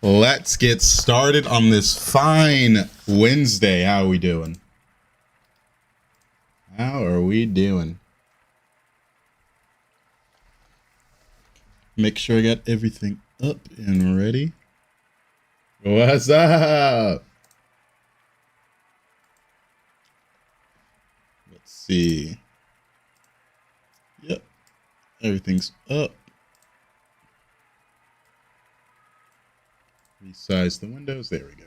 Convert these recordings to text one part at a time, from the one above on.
Let's get started on this fine Wednesday. How are we doing? How are we doing? Make sure I got everything up and ready. What's up? Let's see. Yep, everything's up. Resize the windows. There we go.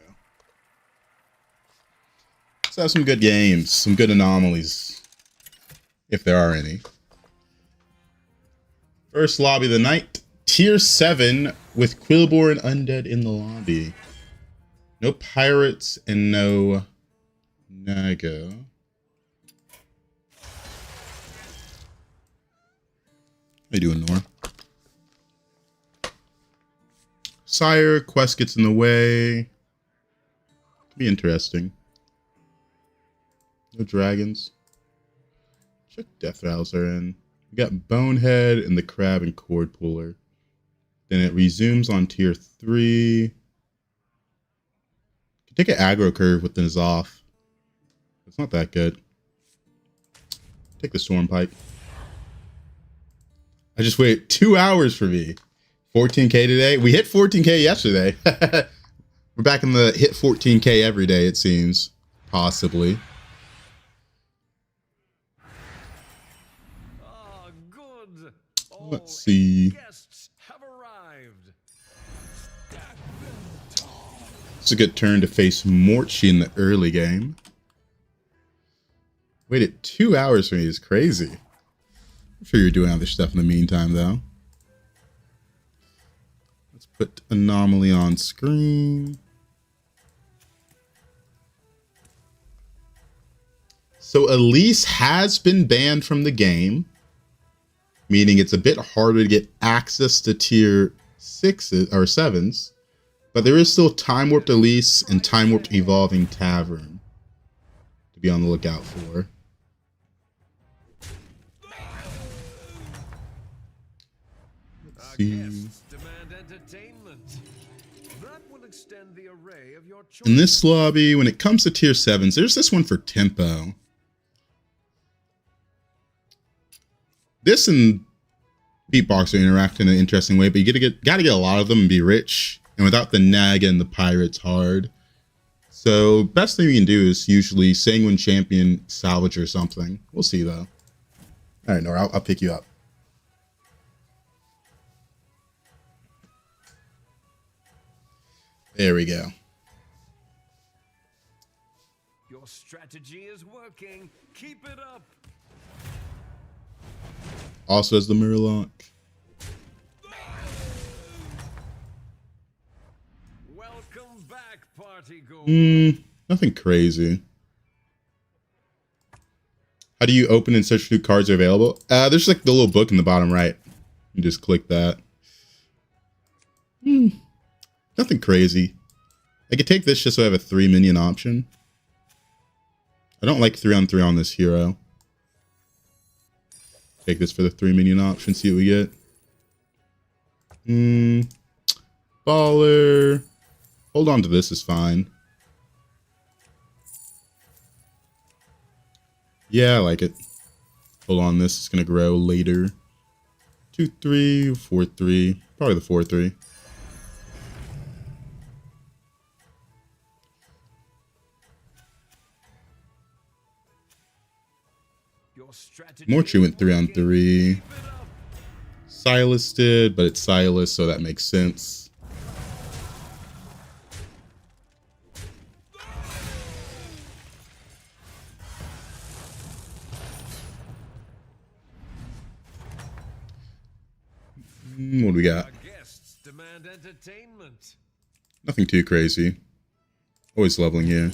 Let's have some good games, some good anomalies, if there are any. First lobby of the night, tier 7 with Kibler and Undead in the lobby. No pirates and no Naga. How you doing, Nora? Sire, quest gets in the way. Could be interesting. No dragons. Check Death Rouser in. We got Bonehead and the Crab and Cord Puller. Then it resumes on tier 3. Could take an aggro curve with the N'Zoth. It's not that good. Take the Storm Pike. I just waited 2 hours for me. 14k today. We hit 14k yesterday. We're back in the hit 14k every day, it seems. Possibly. Oh, good. Let's see. Guests have arrived. It's a good turn to face Morchi in the early game. Waited 2 hours for me is crazy. I'm sure you're doing other stuff in the meantime, though. Let's put Anomaly on screen. So Elise has been banned from the game, meaning it's a bit harder to get access to tier 6s or 7s, but there is still Time Warped Elise and Time Warped Evolving Tavern to be on the lookout for. Let's see. In this lobby, when it comes to tier 7s, there's this one for tempo. This and Beatboxer interact in an interesting way, but you gotta get a lot of them and be rich. And without the Naga and the Pirates, hard. So best thing you can do is usually Sanguine Champion, Salvage or something. We'll see though. All right, Nora, I'll pick you up. There we go. Your strategy is working. Keep it up. Also has the Murloc. Welcome back, party goer. Nothing crazy. How do you open and search through cards are available? There's like the little book in the bottom right. You just click that. Nothing crazy. I could take this just so I have a 3 minion option. I don't like 3-on-3 on this hero. Take this for the 3 minion option, see what we get. Baller. Hold on to this is fine. Yeah, I like it. Hold on, this is gonna grow later. 2-3, 4-3. Probably the 4-3. Morchi went 3-on-3. Silas did, but it's Silas, so that makes sense. What do we got? Nothing too crazy. Always leveling here.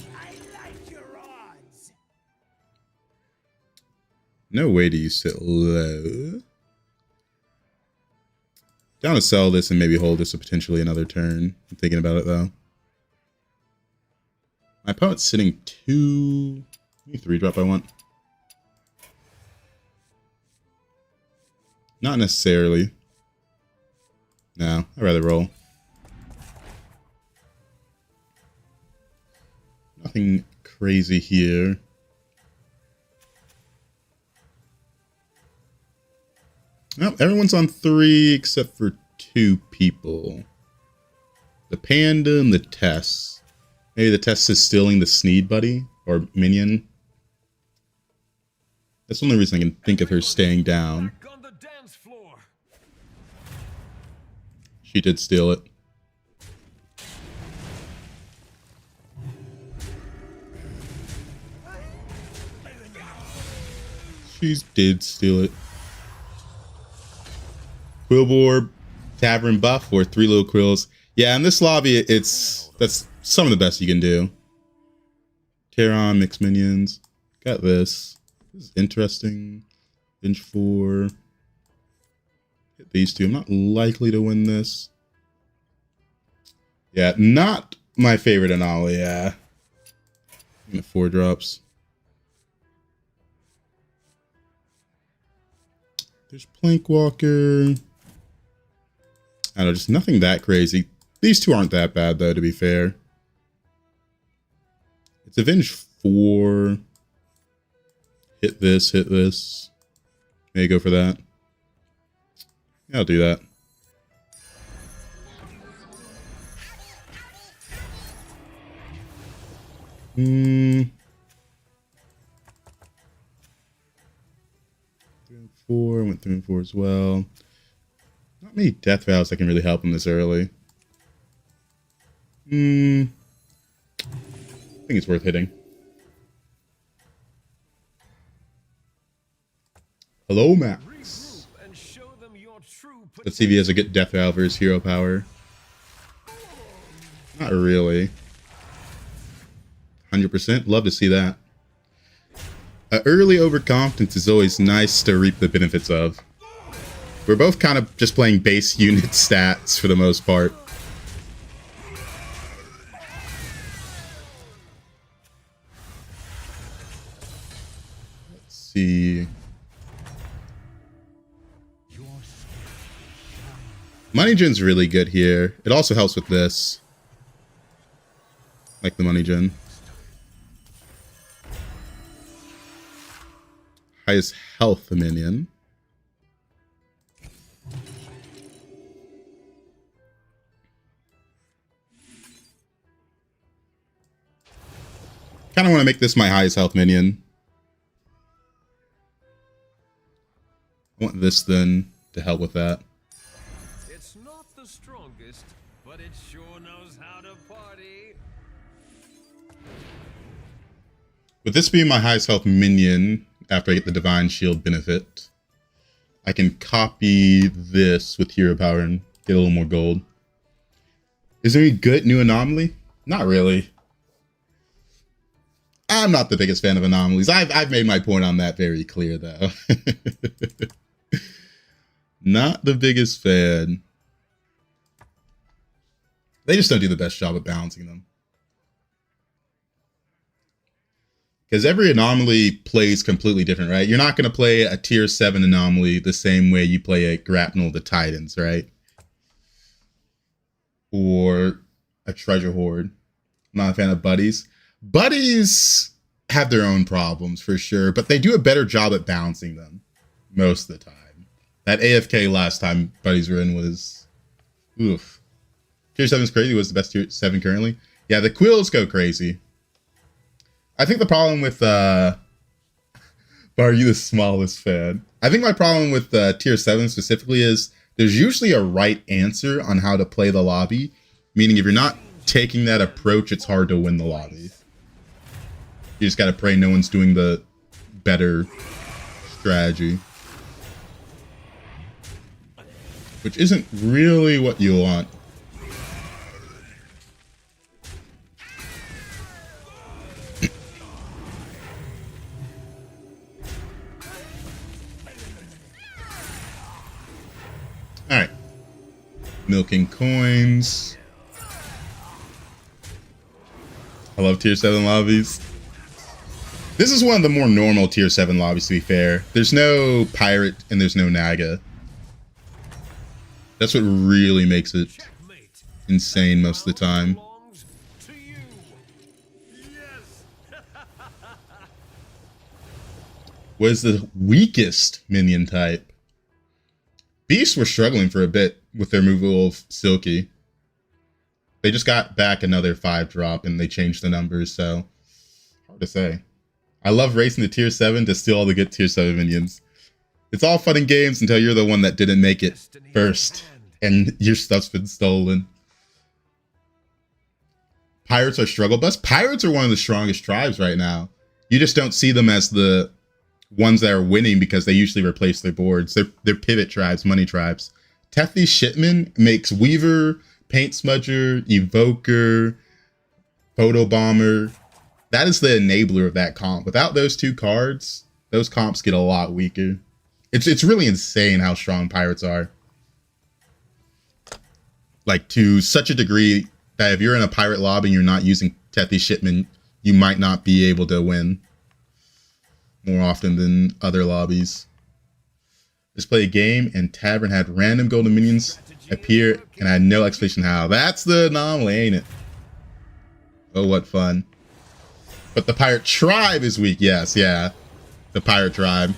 No way do you sit low. Down to sell this and maybe hold this for potentially another turn. I'm thinking about it though. My opponent's sitting 2. 3 drop I want. Not necessarily. No, I'd rather roll. nothing crazy here. Well, everyone's on 3 except for 2 people. The Panda and the Tess. Maybe the Tess is stealing the Sneed buddy or minion. That's the only reason I can think of her staying down. She did steal it. She did steal it. Quillborb, Tavern buff, or 3 little quills. Yeah, in this lobby, that's some of the best you can do. Terron, mixed minions. Got this. This is interesting. Bench 4. Hit these 2. I'm not likely to win this. Yeah, not my favorite anomaly, yeah. 4 drops. There's Plankwalker. I don't know, just nothing that crazy. These 2 aren't that bad, though, to be fair. It's Avenge 4. Hit this, hit this. Maybe go for that. Yeah, I'll do that. Hmm. 3 and 4. Went 3 and 4 as well. Not many death vows that can really help him this early. I think it's worth hitting. Hello, Max. Let's see if he has a good death vow for his hero power. Not really. 100%. Love to see that. Early overconfidence is always nice to reap the benefits of. We're both kind of just playing base unit stats for the most part. Let's see. Money Gen's really good here. It also helps with this. Like the Money Gen. Highest health minion. Kind of want to make this my highest health minion. I want this then to help with that. It's not the strongest, but it sure knows how to party. With this being my highest health minion, after I get the Divine Shield benefit, I can copy this with hero power and get a little more gold. Is there any good new anomaly? Not really. I'm not the biggest fan of anomalies. I've made my point on that very clear, though. Not the biggest fan. They just don't do the best job of balancing them. Because every anomaly plays completely different, right? You're not going to play a tier 7 anomaly the same way you play a Grapnel the Titans, right? Or a Treasure Hoard. I'm not a fan of Buddies. Buddies have their own problems, for sure, but they do a better job at balancing them most of the time. That AFK last time Buddies were in was... oof. Tier 7 is crazy. Was the best tier 7 currently? Yeah, the Quills go crazy. I think the problem with... are you the smallest fan? I think my problem with tier 7 specifically is there's usually a right answer on how to play the lobby. Meaning if you're not taking that approach, it's hard to win the lobby. You just gotta pray no one's doing the better strategy. Which isn't really what you want. Alright. Milking coins. I love tier 7 lobbies. This is one of the more normal tier 7 lobbies, to be fair. There's no pirate and there's no Naga. That's what really makes it insane most of the time. Yes. was the weakest minion type. Beasts were struggling for a bit with their removal of Silky. They just got back another 5-drop and they changed the numbers, so hard to say. I love racing to tier 7 to steal all the good tier 7 minions. It's all fun and games until you're the one that didn't make it first and your stuff's been stolen. Pirates are struggle bus. Pirates are one of the strongest tribes right now. You just don't see them as the ones that are winning because they usually replace their boards. They're pivot tribes, money tribes. Tethys Shipman makes Weaver, Paint Smudger, Evoker, Photo Bomber. That is the enabler of that comp. Without those 2 cards, those comps get a lot weaker. It's really insane how strong pirates are. Like, to such a degree that if you're in a pirate lobby and you're not using Tethys Shipman, you might not be able to win more often than other lobbies. Just play a game and Tavern had random golden minions appear and I had no explanation how. That's the anomaly, ain't it? Oh, what fun. But the pirate tribe is weak. Yes, yeah. The pirate tribe.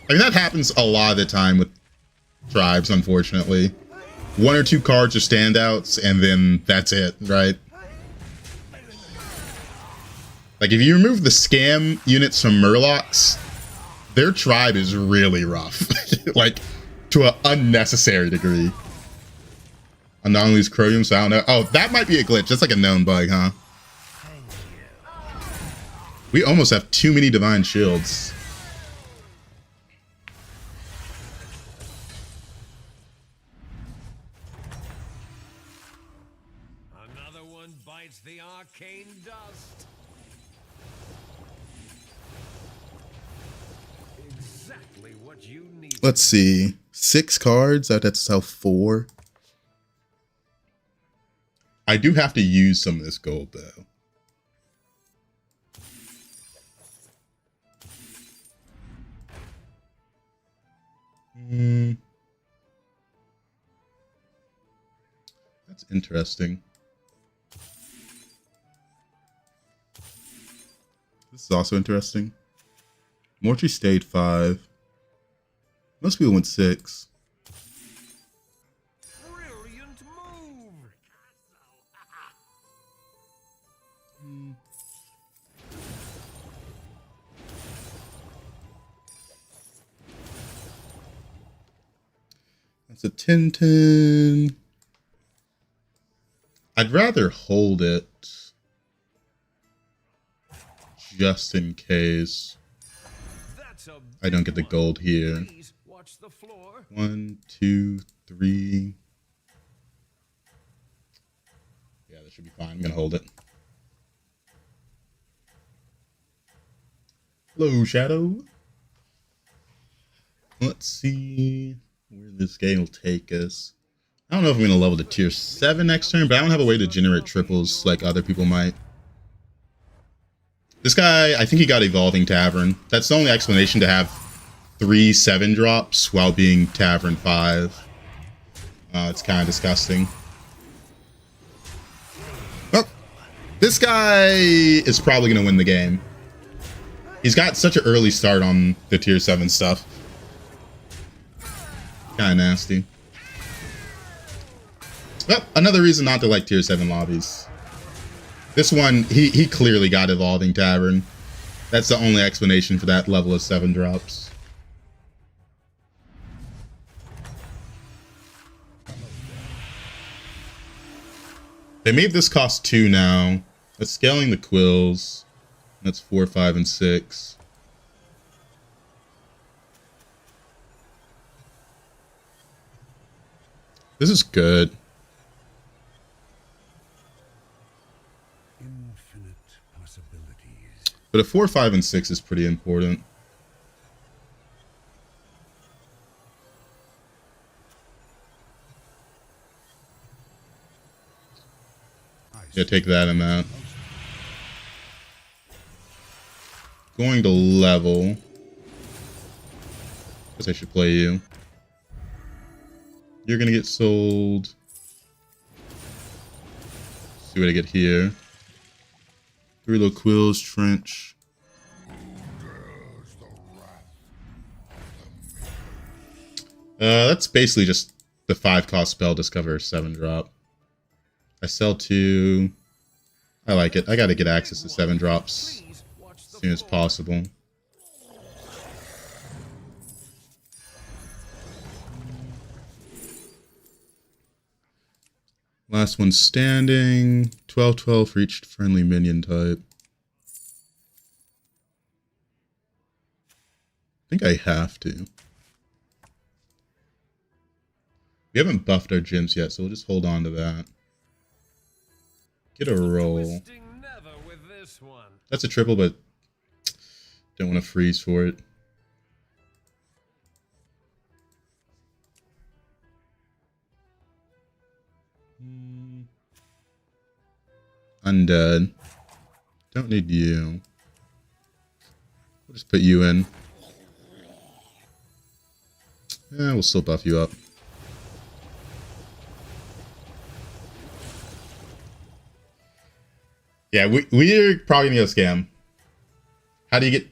I mean, that happens a lot of the time with tribes, unfortunately. 1 or 2 cards are standouts, and then that's it, right? Like, if you remove the scam units from Murlocs, their tribe is really rough. Like, to an unnecessary degree. Anomalies, Chromium, so I don't know. Oh, that might be a glitch. That's like a known bug, huh? We almost have too many Divine Shields. Another one bites the arcane dust. Exactly what you need. Let's see. 6 cards. I'd have to sell 4. I do have to use some of this gold, though. That's interesting. This is also interesting. Mortuary stayed 5. Most people went 6. Brilliant move. That's a 10-10. I'd rather hold it just in case I don't get the gold here. 1, 2, 3. Yeah, that should be fine. I'm gonna hold it. Hello, Shadow. Let's see where this game will take us. I don't know if I'm going to level to tier 7 next turn, but I don't have a way to generate triples like other people might. This guy, I think he got Evolving Tavern. That's the only explanation to have 3 7-drops while being Tavern 5. It's kind of disgusting. Oh, this guy is probably going to win the game. He's got such an early start on the tier 7 stuff. Kind of nasty. Well, another reason not to like tier 7 lobbies. This one, he clearly got Evolving Tavern. That's the only explanation for that level of 7 drops. They made this cost 2 now. That's scaling the quills. That's 4, 5, and 6. This is good. Infinite possibilities. But a 4, 5, and 6 is pretty important. Yeah, take that amount. Going to level. Guess I should play you. You're gonna get sold. See what I get here. 3 little quills, trench. That's basically just the 5-cost spell discover 7-drop. I sell 2. I like it. I gotta get access to 7-drops as soon as possible. Last one standing. 12/12 for each friendly minion type. I think I have to. We haven't buffed our gyms yet, so we'll just hold on to that. Get a roll. That's a triple, but don't want to freeze for it. Undead. Don't need you. We'll just put you in. Yeah, we'll still buff you up. Yeah, we're probably gonna go scam. How do you get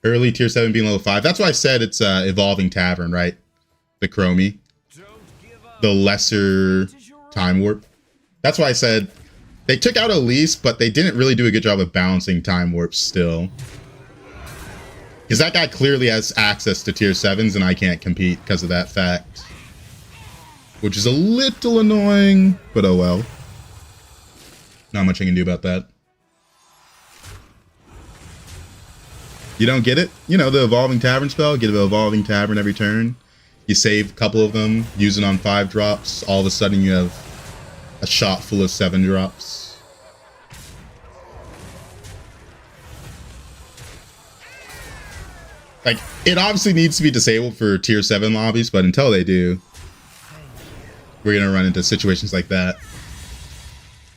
early tier 7 being level 5? That's why I said it's Evolving Tavern, right? The Chromie. The lesser Time Warp. That's why I said they took out Elise, but they didn't really do a good job of balancing Time Warps still. Because that guy clearly has access to tier 7s and I can't compete because of that fact. Which is a little annoying, but oh well. Not much I can do about that. You don't get it? You know, the Evolving Tavern spell, get an Evolving Tavern every turn. You save a couple of them, use it on 5-drops. All of a sudden you have a shot full of 7-drops. Like, it obviously needs to be disabled for tier 7 lobbies, but until they do, we're gonna run into situations like that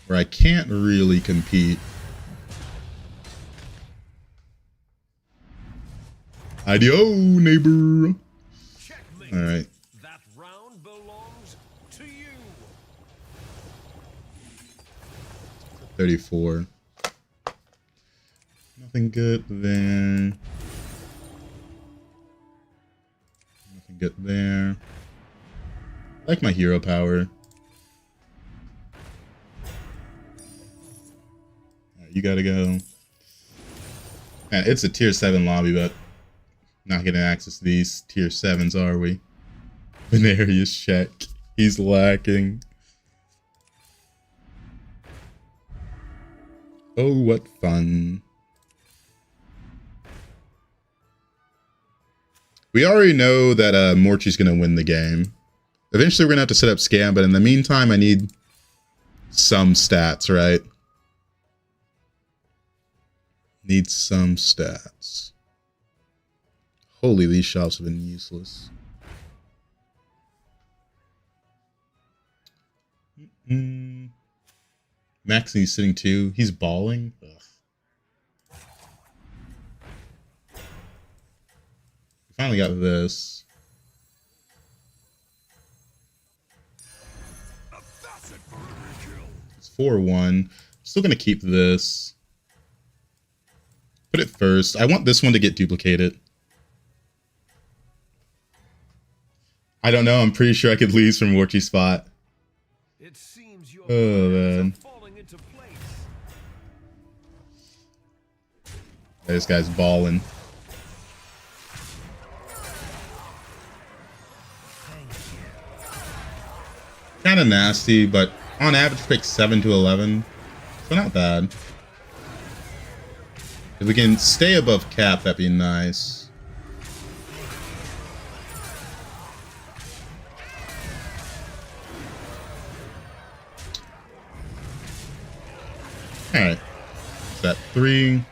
where I can't really compete. Idio, neighbor. All right. That round belongs to you. 34. Nothing good there. Nothing good there. I like my hero power. Right, you gotta go. Man, it's a tier 7 lobby, but not getting access to these tier 7s, are we? Venarius check. He's lacking. Oh, what fun. We already know that Morchi's gonna win the game. Eventually we're gonna have to set up scam, but in the meantime I need some stats, right? Need some stats. Holy, these shops have been useless. Maxine's sitting too. He's balling. Ugh. We finally got this. It's 4-1. Still gonna keep this. Put it first. I want this one to get duplicated. I don't know. I'm pretty sure I could lose from Morchi's spot. It seems your Oh man. falling into place. This guy's balling. Kind of nasty, but on average pick 7 to 11. So not bad. If we can stay above cap, that'd be nice. Alright. That 3.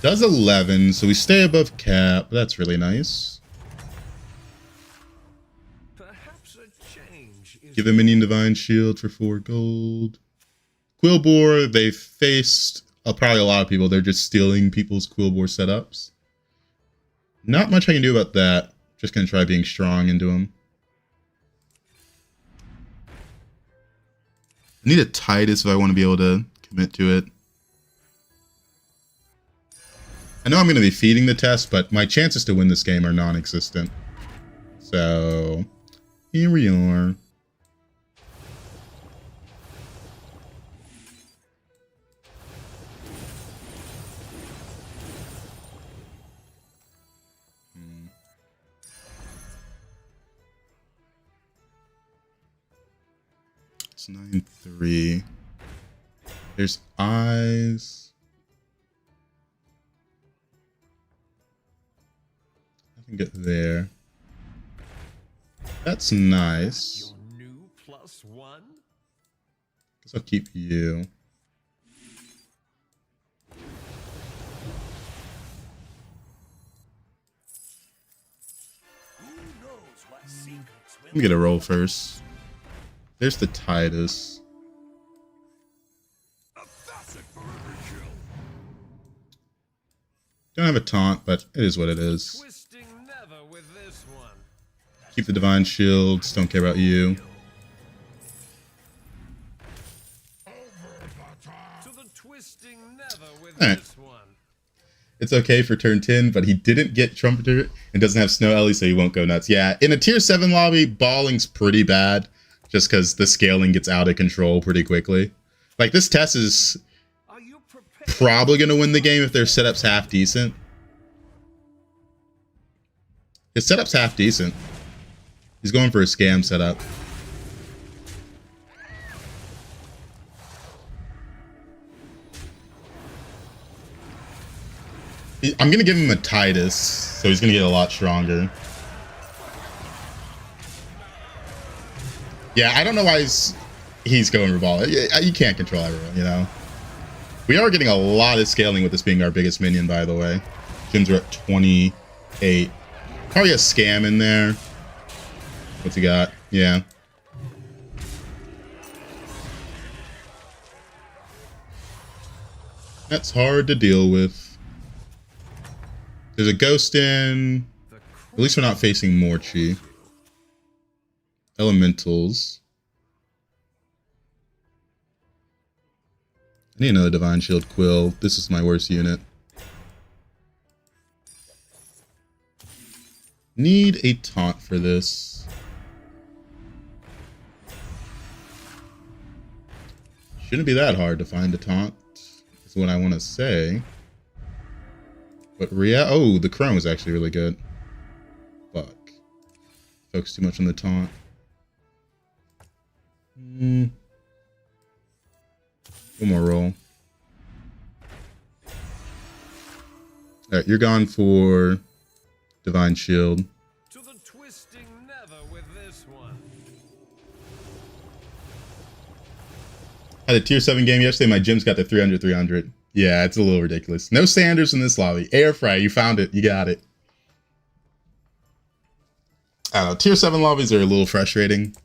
Does 11, so we stay above cap. That's really nice. Perhaps a change is Give a minion Divine Shield for 4 gold. Quillbore, they faced probably a lot of people. They're just stealing people's Quillbore setups. Not much I can do about that. Just gonna try being strong into them. I need a Titus if I want to be able to commit to it. I know I'm going to be feeding the test, but my chances to win this game are non-existent. So here we are. It's 9-3. There's eyes. Nothing good there. That's nice. Your new +1? Guess I'll keep you. Let me get a roll first. There's the Titus. Don't have a taunt, but it is what it is. Twisting never with this one. Keep the Divine Shields. Don't care about you. To the twisting never with All right. this one. It's okay for turn 10, but he didn't get Trumpeter and doesn't have Snow Ellie, so he won't go nuts. Yeah, in a tier 7 lobby, balling's pretty bad, just because the scaling gets out of control pretty quickly. Like, this Tess is probably going to win the game if their setup's half decent. His setup's half decent. He's going for a scam setup. I'm going to give him a Titus, so he's going to get a lot stronger. Yeah, I don't know why he's going Revolve. You can't control everyone, you know? We are getting a lot of scaling with this being our biggest minion, by the way. Gyms are at 28. Probably a scam in there. What's he got? Yeah. That's hard to deal with. There's a ghost in. At least we're not facing Morchi. Elementals. I need another Divine Shield Quill. This is my worst unit. Need a taunt for this. Shouldn't be that hard to find a taunt, is what I want to say. But oh, the Chrome is actually really good. Fuck. Focus too much on the taunt. One more roll. Alright, you're gone for Divine Shield. To the twisting never with this one. Had a tier 7 game yesterday. My gym's got the 300. Yeah, it's a little ridiculous. No Sanders in this lobby. Air Fry, you found it. You got it. I don't know. Tier 7 lobbies are a little frustrating.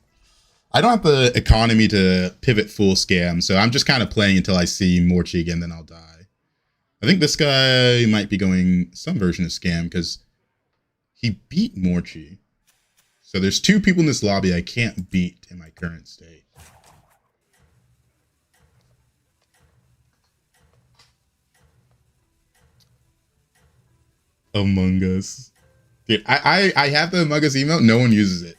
I don't have the economy to pivot full scam, so I'm just kind of playing until I see Morchi again, then I'll die. I think this guy might be going some version of scam because he beat Morchi. So there's 2 people in this lobby I can't beat in my current state. Among Us. Dude, I have the Among Us emote. No one uses it.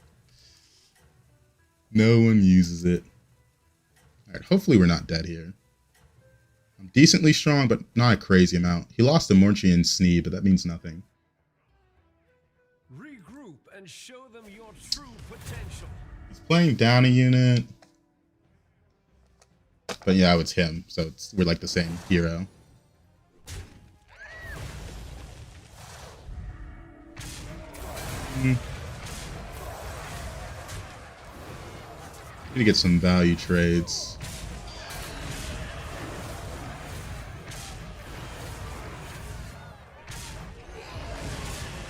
No one uses it. Alright, hopefully we're not dead here. I'm decently strong, but not a crazy amount. He lost to Morchi and Snee, but that means nothing. Regroup and show them your true potential. He's playing down a unit. But yeah, it's him, so we're like the same hero. Need to get some value trades.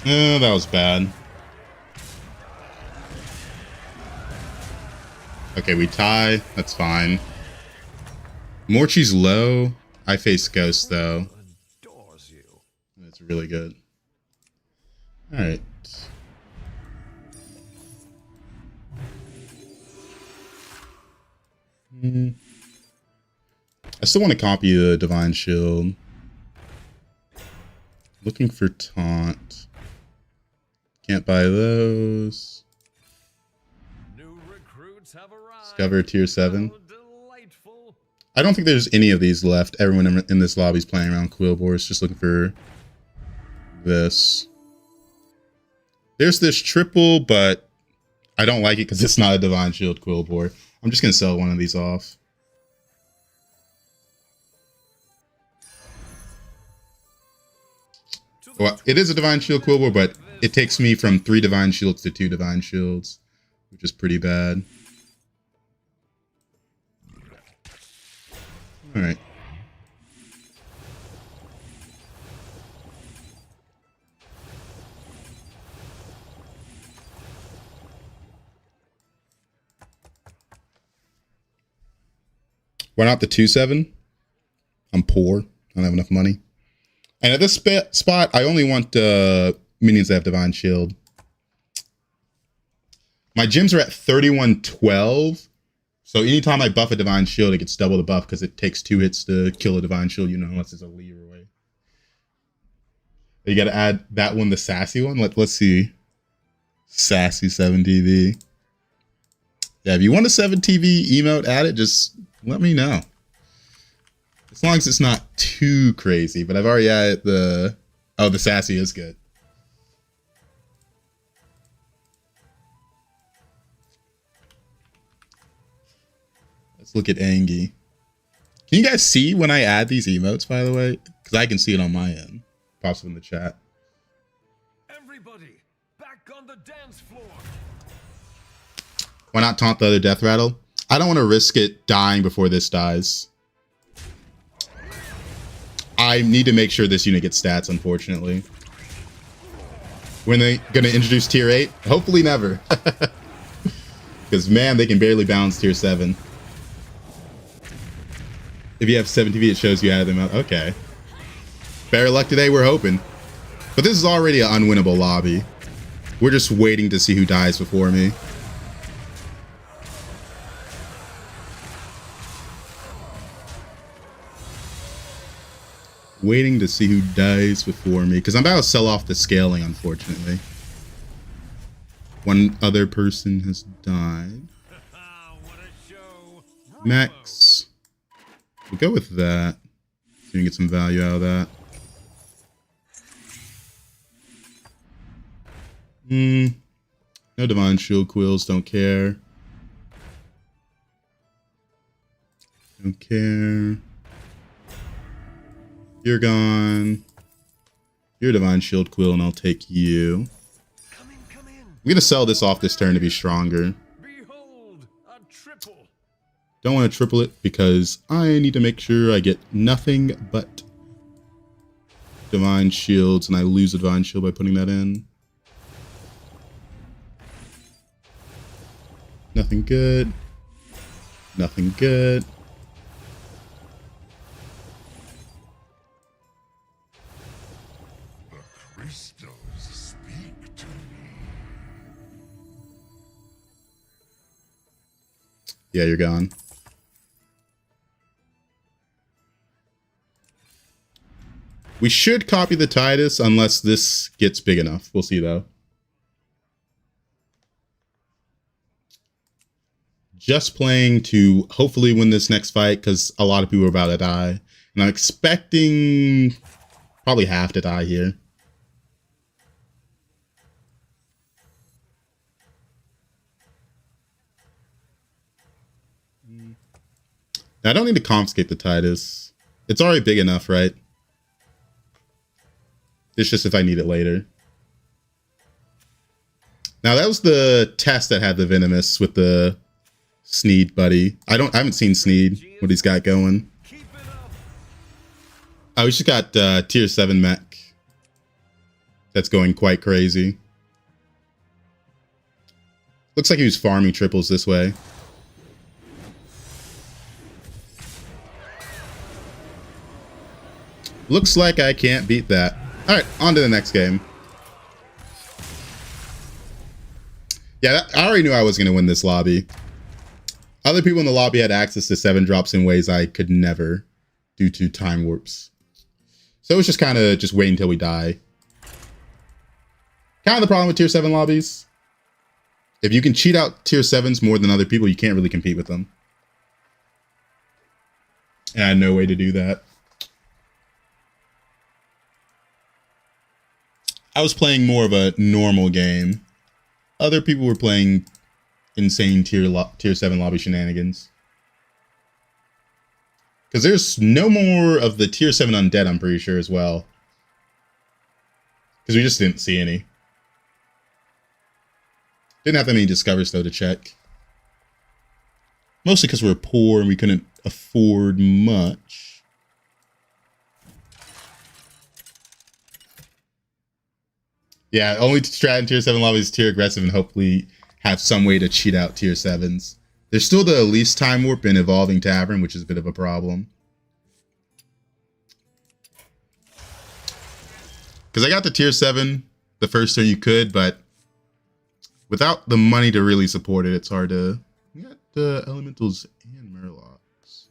Oh, that was bad. Okay, we tie. That's fine. Morchi's low. I face Ghost, though. That's really good. Alright. I still want to copy the Divine Shield. Looking for taunt. Can't buy those. New recruits have arrived. Discover tier 7. How delightful. I don't think there's any of these left. Everyone in this lobby is playing around Quillbores, just looking for this. There's this triple, but I don't like it because it's not a Divine Shield Quillbore. I'm just going to sell one of these off. Well, it is a Divine Shield Quillbore, but it takes me from 3 Divine Shields to 2 Divine Shields, which is pretty bad. Alright. Why not the 2/7? I'm poor. I don't have enough money. And at this spot, I only want minions that have Divine Shield. My gems are at 3112. So anytime I buff a Divine Shield, it gets double the buff because it takes 2 hits to kill a Divine Shield, you know, unless it's a leeway. You got to add that one, the sassy one. Let's see. Sassy 7TV. Yeah, if you want a 7TV emote, add it. Just let me know. As long as it's not too crazy. But I've already added the... Oh, the sassy is good. Let's look at Angie. Can you guys see when I add these emotes, by the way? Because I can see it on my end. Pops up in the chat. Everybody, back on the dance floor. Why not taunt the other death rattle? I don't want to risk it dying before this dies. I need to make sure this unit gets stats, unfortunately. When they going to introduce tier 8? Hopefully never. Because, man, they can barely balance tier 7. If you have 7TV, it shows you added them out. Okay. Better luck today, we're hoping. But this is already an unwinnable lobby. We're just waiting to see who dies before me. Waiting to see who dies before me. Because I'm about to sell off the scaling, unfortunately. One other person has died. Max. We'll go with that. So we can get some value out of that. No Divine Shield Quills, don't care. Don't care. You're gone. You're a Divine Shield Quill, and I'll take you. Come in. I'm gonna sell this off this turn to be stronger. Behold, a triple. Don't want to triple it because I need to make sure I get nothing but Divine Shields, and I lose a Divine Shield by putting that in. Nothing good. Nothing good. The crystals speak to me. Yeah, you're gone. We should copy the Titus unless this gets big enough. We'll see though. Just playing to hopefully win this next fight because a lot of people are about to die. And I'm expecting probably half to die here. Now, I don't need to confiscate the Titus. It's already big enough, right? It's just if I need it later. Now, that was the test that had the Venomous with the Sneed buddy. I haven't seen Sneed, what he's got going. Keep it up. Oh, he's just got tier 7 mech. That's going quite crazy. Looks like he was farming triples this way. Looks like I can't beat that. Alright, on to the next game. Yeah, I already knew I was going to win this lobby. Other people in the lobby had access to 7 drops in ways I could never due to time warps. So it was just kind of just wait until we die. Kind of the problem with tier 7 lobbies. If you can cheat out tier 7s more than other people, you can't really compete with them. And I had no way to do that. I was playing more of a normal game. Other people were playing insane tier 7 lobby shenanigans. Because there's no more of the tier 7 undead, I'm pretty sure, as well. Because we just didn't see any. Didn't have that many discovers, though, to check. Mostly because we were poor and we couldn't afford much. Yeah, only strat in tier 7 lobbies is tier aggressive and hopefully have some way to cheat out tier 7s. There's still the least time warp in Evolving Tavern, which is a bit of a problem. Because I got the tier 7 the first turn you could, but without the money to really support it, it's hard to... We got the Elementals and Murlocs.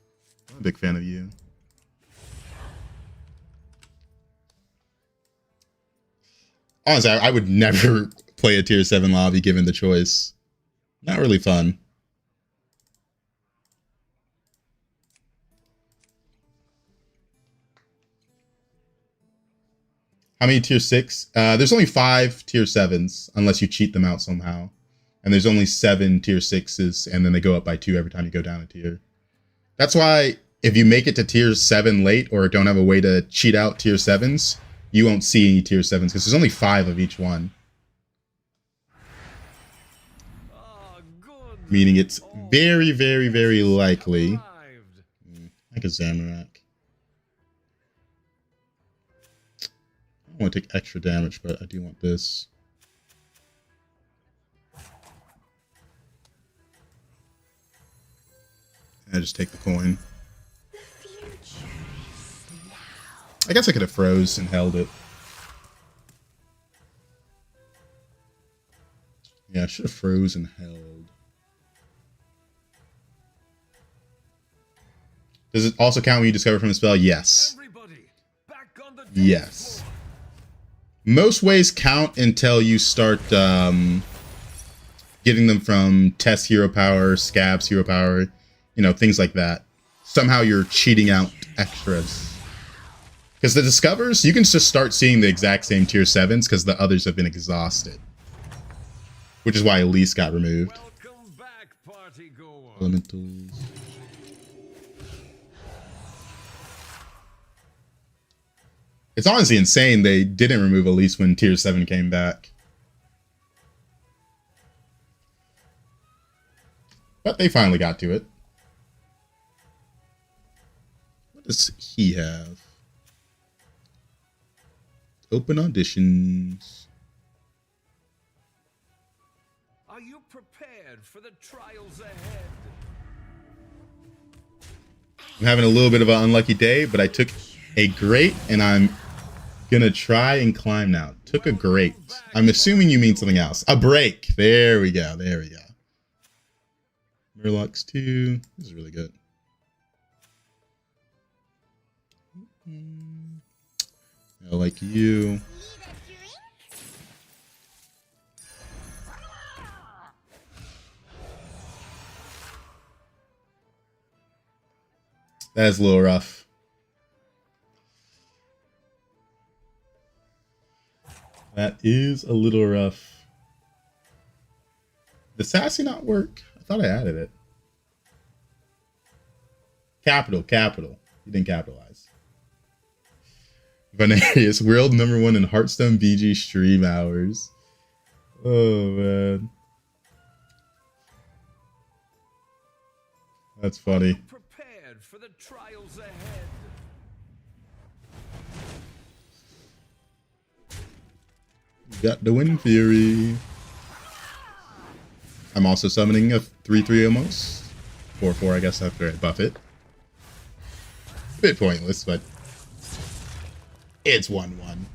I'm a big fan of you. Honestly, I would never play a tier 7 lobby given the choice. Not really fun. How many tier 6? There's only 5 tier 7s, unless you cheat them out somehow. And there's only 7 tier 6s, and then they go up by 2 every time you go down a tier. That's why if you make it to tier 7 late, or don't have a way to cheat out tier 7s, you won't see any tier 7s, because there's only 5 of each one. Meaning it's very, very, very likely. Like a Zamorak. I want to take extra damage, but I do want this. I just take the coin. I guess I could have froze and held it. Yeah, I should have froze and held. Does it also count when you discover from a spell? Yes. Yes. Most ways count until you start getting them from Test Hero Power, Scabs Hero Power, you know, things like that. Somehow you're cheating out extras. Because the Discovers, you can just start seeing the exact same tier 7s because the others have been exhausted. Which is why Elise got removed. Welcome back, party goer. Elementals. It's honestly insane they didn't remove Elise when tier 7 came back. But they finally got to it. What does he have? Open auditions. Are you prepared for the trials ahead? I'm having a little bit of an unlucky day, but I took a great, and I'm gonna try and climb now. Took a great. I'm assuming you mean something else. A break. There we go. There we go. Murlocs 2. This is really good. I like you. That is a little rough. That is a little rough. Did Sassy not work? I thought I added it. Capital. You didn't capitalize. Venarius, world #1 in Hearthstone BG stream hours. Oh, man. That's funny. Prepared for the trials ahead. Got the Wind Fury. I'm also summoning a 3/3 almost. 4/4, I guess, after I buff it. A bit pointless, but it's 1/1.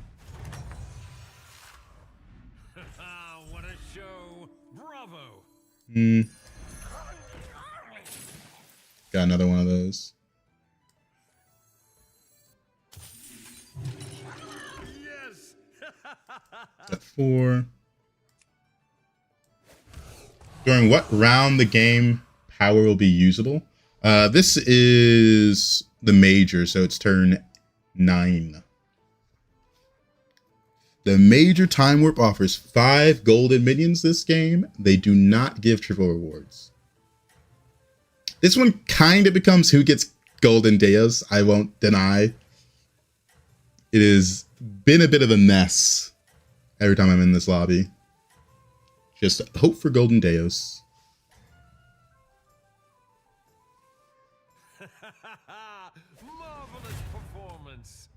What a show. Bravo. Got another one of those. Yes. At 4. During what round the game power will be usable? This is the major, so it's turn 9. The major time warp offers 5 golden minions this game. They do not give triple rewards. This one kind of becomes who gets golden Deos, I won't deny. It has been a bit of a mess every time I'm in this lobby. Just hope for golden Deos. Marvelous performance.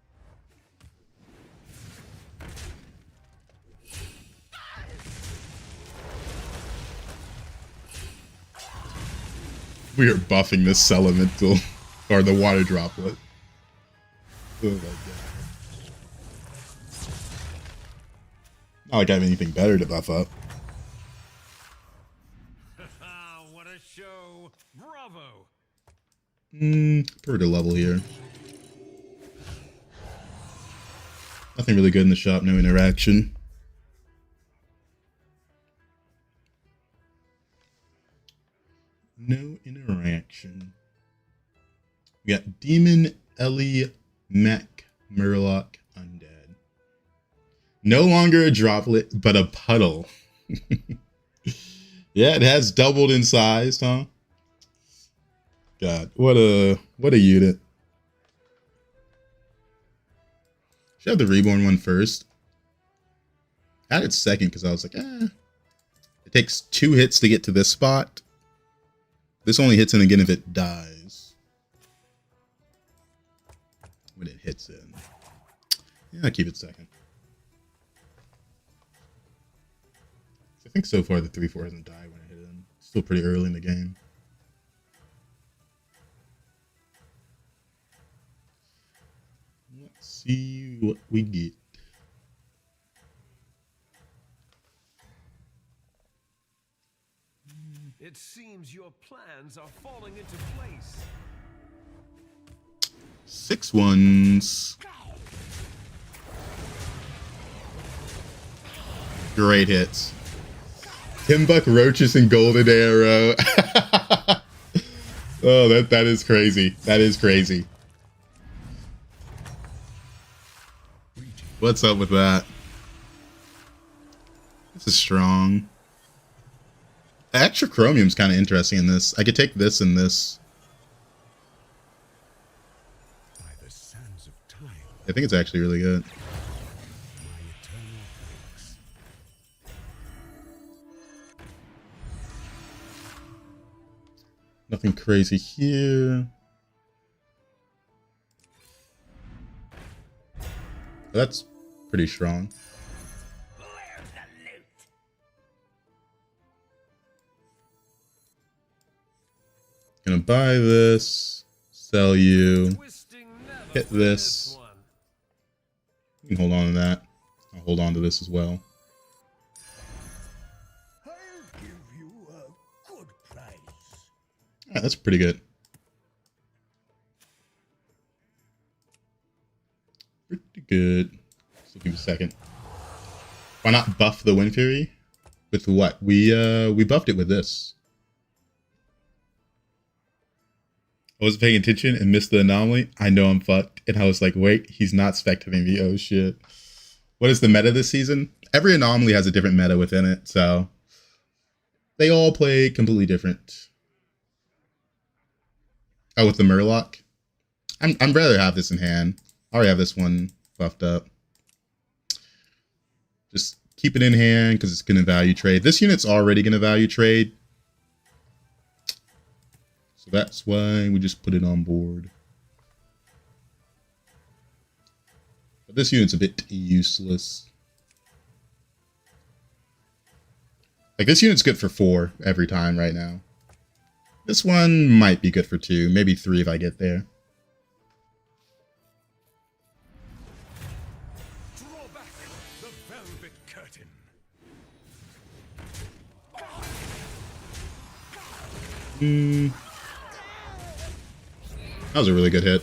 We are buffing this elemental, or the water droplet. Oh my god. Not like I have anything better to buff up. What a show. Bravo. Prefer to level here. Nothing really good in the shop, no interaction. No interaction. We got Demon, Ellie, Mech, Murloc, Undead. No longer a droplet, but a puddle. Yeah, it has doubled in size, huh? God, what a unit. Should have the reborn one first. I had it second because I was like, It takes 2 hits to get to this spot. This only hits in again if it dies. When it hits in. Yeah, I'll keep it second. I think so far the 3/4 hasn't died when it hit in. Still pretty early in the game. Let's see what we get. It seems your plans are falling into place. 6 ones. Great hits. Timbuck, Roaches, and Golden Arrow. Oh, that is crazy. That is crazy. What's up with that? This is strong. Extra chromium's kind of interesting in this. I could take this and this. By the sands of time, I think it's actually really good. my eternal thanks. Nothing crazy here. That's pretty strong. Gonna buy this, sell you, hit this. You can hold on to that. I'll hold on to this as well. I'll give you a good price. Yeah, that's pretty good. Pretty good. Still give it a second. Why not buff the Wind Fury? With what? We buffed it with this. I wasn't paying attention and missed the anomaly. I know I'm fucked. And I was like, wait, he's not spectating me. Oh shit. What is the meta this season? Every anomaly has a different meta within it, so they all play completely different. Oh, with the Murloc? I'd rather have this in hand. I already have this one buffed up. Just keep it in hand because it's going to value trade. This unit's already going to value trade. So that's why we just put it on board. But this unit's a bit useless. Like, this unit's good for 4 every time right now. This one might be good for 2, maybe 3 if I get there. Draw back the velvet curtain. That was a really good hit.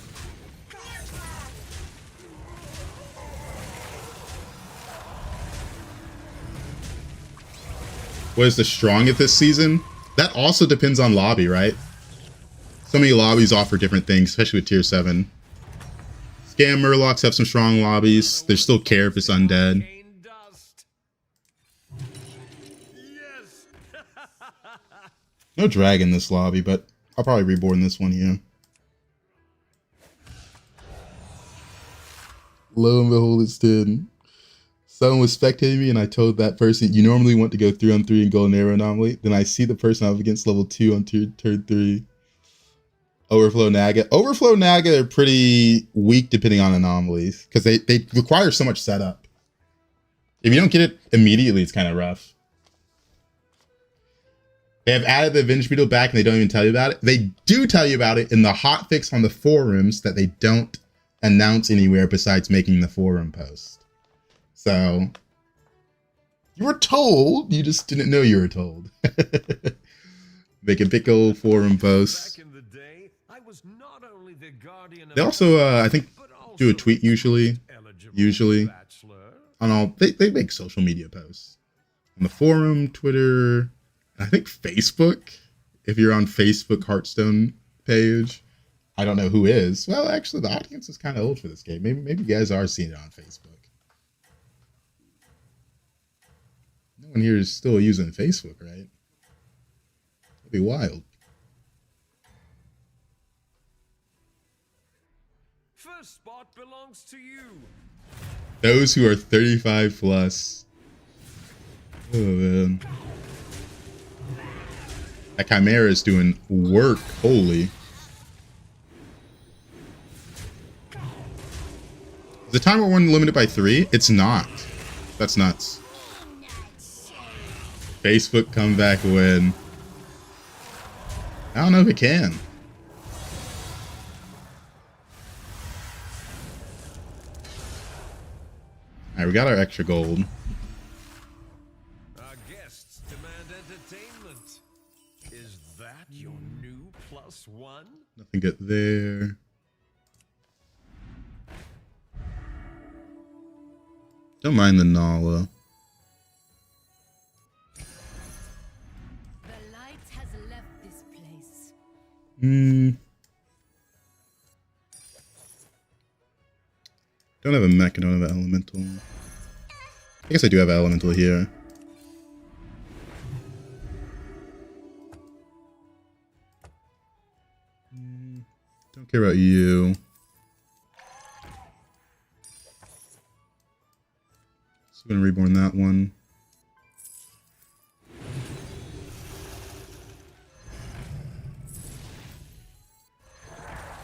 what is the strongest this season? That also depends on lobby, right? So many lobbies offer different things, especially with tier 7. Scam Murlocs have some strong lobbies. There's still care if it's undead. No drag in this lobby, but I'll probably reborn this one here. Lo and behold, it's 10. Someone was spectating me and I told that person, you normally want to go 3-on-3 and golden arrow anomaly. Then I see the person up against level 2 on turn 3. Overflow Naga. Overflow Naga are pretty weak depending on anomalies because they require so much setup. If you don't get it immediately, it's kind of rough. They have added the Avenge Beetle back and they don't even tell you about it. They do tell you about it in the hotfix on the forums that they don't announce anywhere besides making the forum post. So you were told, you just didn't know you were told. Make a big old forum post. They also, I think, do a tweet usually on all. They make social media posts on the forum, Twitter, I think Facebook. If you're on Facebook Hearthstone page, I don't know who is. Well, actually, the audience is kind of old for this game. Maybe you guys are seeing it on Facebook. No one here is still using Facebook, right? That'd be wild. First spot belongs to you. Those who are 35 plus. Oh man. That Chimera is doing work. Holy. Is the timer one limited by 3? It's not. That's nuts. Facebook comeback win. I don't know if it can. Alright, we got our extra gold. Our guests demand entertainment. Is that your new +1? Nothing good there. Don't mind the Nala. The light has left this place. Don't have a mech, I don't have an elemental. I guess I do have an elemental here. Don't care about you. So I'm gonna reborn that one.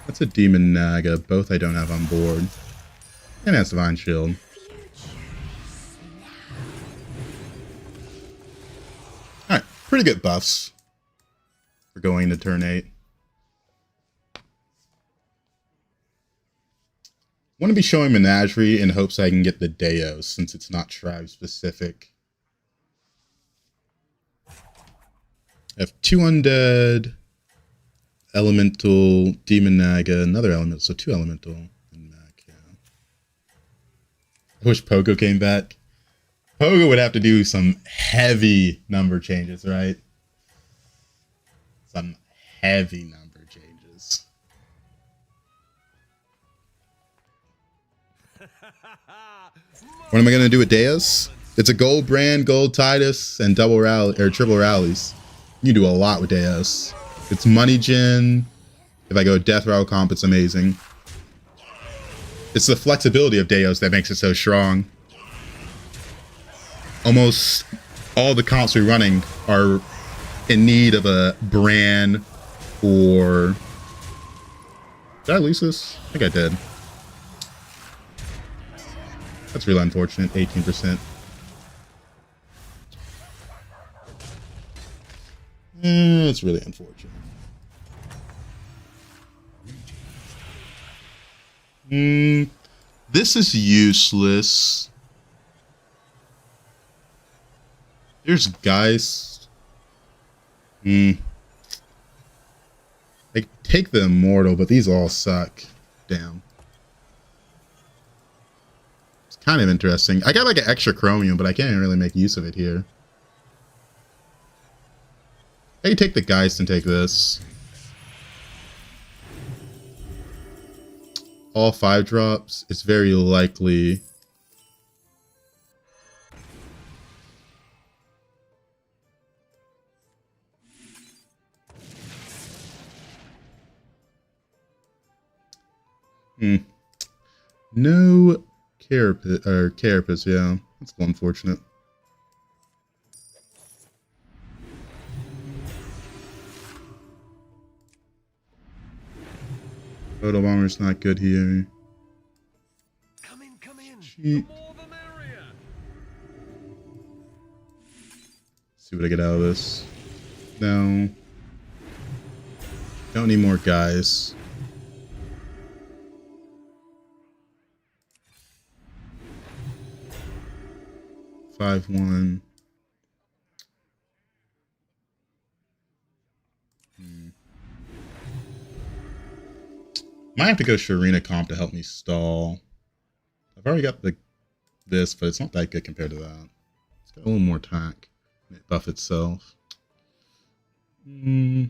That's a Demon Naga. Both I don't have on board. And that's Divine Shield. Alright, pretty good buffs for going to turn 8. Want to be showing Menagerie in hopes I can get the Deos since it's not tribe specific. I have 2 undead, elemental, demon naga, another elemental, so 2 elemental. I wish Pogo came back. Pogo would have to do some heavy number changes, right? Some heavy number changes. What am I going to do with Deus? It's a gold brand, gold Titus, and double rally or triple rallies. You can do a lot with Deus. It's money gen. If I go death rattle comp, it's amazing. It's the flexibility of Deus that makes it so strong. Almost all the comps we're running are in need of a brand or... Did I lose this? I think I did. That's really unfortunate. 18%. It's really unfortunate. This is useless. There's guys. I take the Immortal, but these all suck. Damn. It's kind of interesting. I got like an extra Chromium, but I can't really make use of it here. Hey, take the Geist and take this. All 5 drops. It's very likely. No Carapace, yeah. That's unfortunate. Photo Bomber's not good here. Come in, come in. Cheap. The more the merrier. See what I get out of this. No. Don't need more guys. Five one. Might have to go Sharina comp to help me stall. I've already got this, but it's not that good compared to that. It's got a little more attack. It buff itself. No,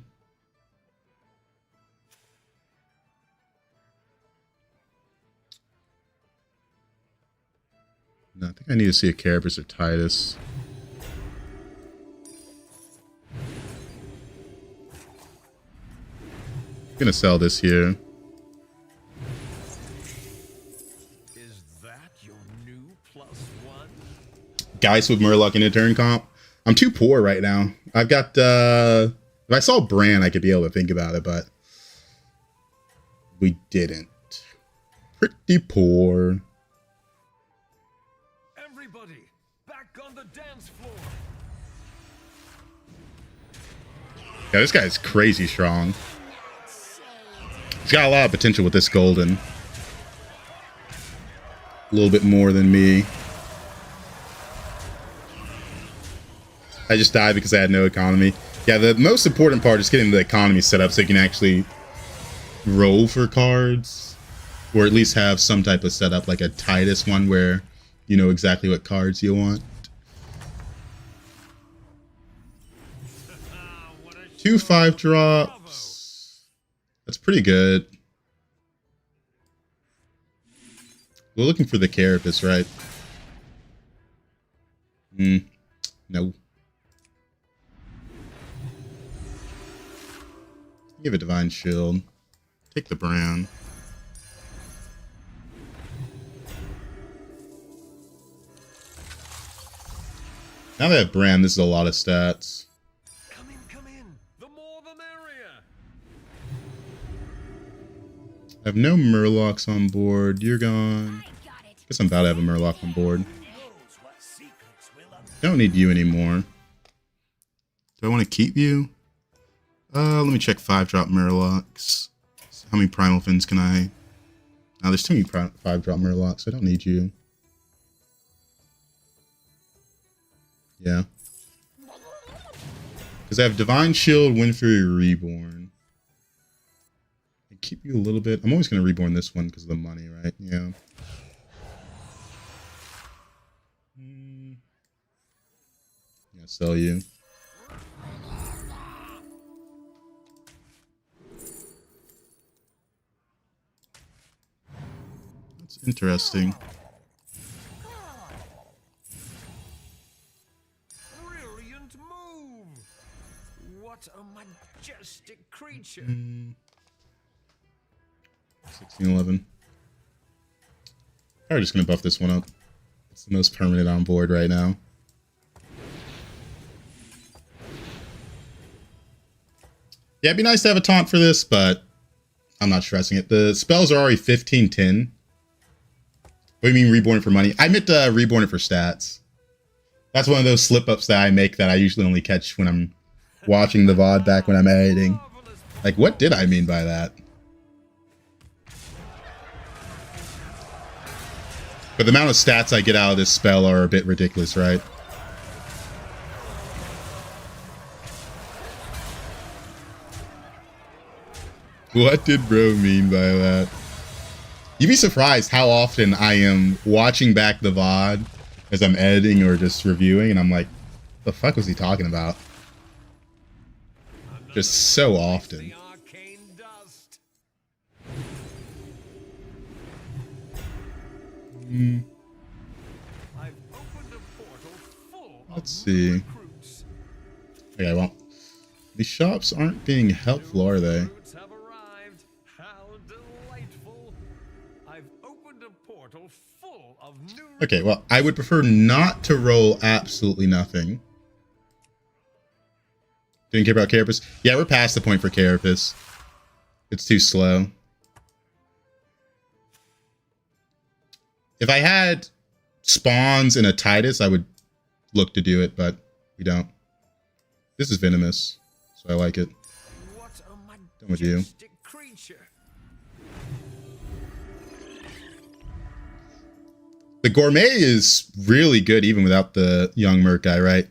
I think I need to see a Carapace or Titus. I'm gonna sell this here. Is that your new +1? Geist with Murloc in a turn comp. I'm too poor right now. I've got if I saw Bran I could be able to think about it, but we didn't. Pretty poor. Everybody, back on the dance floor. Yeah, this guy's crazy strong. He's got a lot of potential with this golden. A little bit more than me. I just died because I had no economy. Yeah, the most important part is getting the economy set up so you can actually roll for cards. Or at least have some type of setup, like a Titus one where you know exactly what cards you want. 2 5 drops. That's pretty good. We're looking for the Carapace, right? No. Give a Divine Shield. Take the Bran. Now that I have Bran, this is a lot of stats. Come in, come in. The more the merrier. I have no Murlocs on board. You're gone. Guess I'm about to have a Murloc on board. Don't need you anymore. Do I want to keep you? Let me check 5-drop Murlocs. How many Primal Fins can I... Oh, there's too many 5-drop Murlocs. I don't need you. Yeah. Because I have Divine Shield, Windfury, Reborn. I keep you a little bit. I'm always going to Reborn this one because of the money, right? Yeah. Yeah, sell you. That's interesting. Brilliant move. What a majestic creature. 1611. Probably just going to buff this one up. It's the most permanent on board right now. Yeah, it'd be nice to have a taunt for this, but I'm not stressing it. The spells are already 1510. What do you mean reborn it for money? I meant reborn it for stats. That's one of those slip-ups that I make that I usually only catch when I'm watching the VOD back when I'm editing. Like, what did I mean by that? But the amount of stats I get out of this spell are a bit ridiculous, right? What did bro mean by that? You'd be surprised how often I am watching back the VOD as I'm editing or just reviewing, and I'm like, the fuck was he talking about? just so often. The arcane dust. I've opened a portal full of Let's see. recruits. Okay, well, these shops aren't being helpful, are they? Recruits have arrived. How delightful. I've opened a portal full of new Okay, well, I would prefer not to roll absolutely nothing. Didn't care about Carapace? Yeah, we're past the point for Carapace. It's too slow. If I had spawns and a Titus, I would look to do it, but we don't. This is venomous, so I like it. What a Done with you. majestic creature. The Gourmet is really good even without the Young Merc guy, right?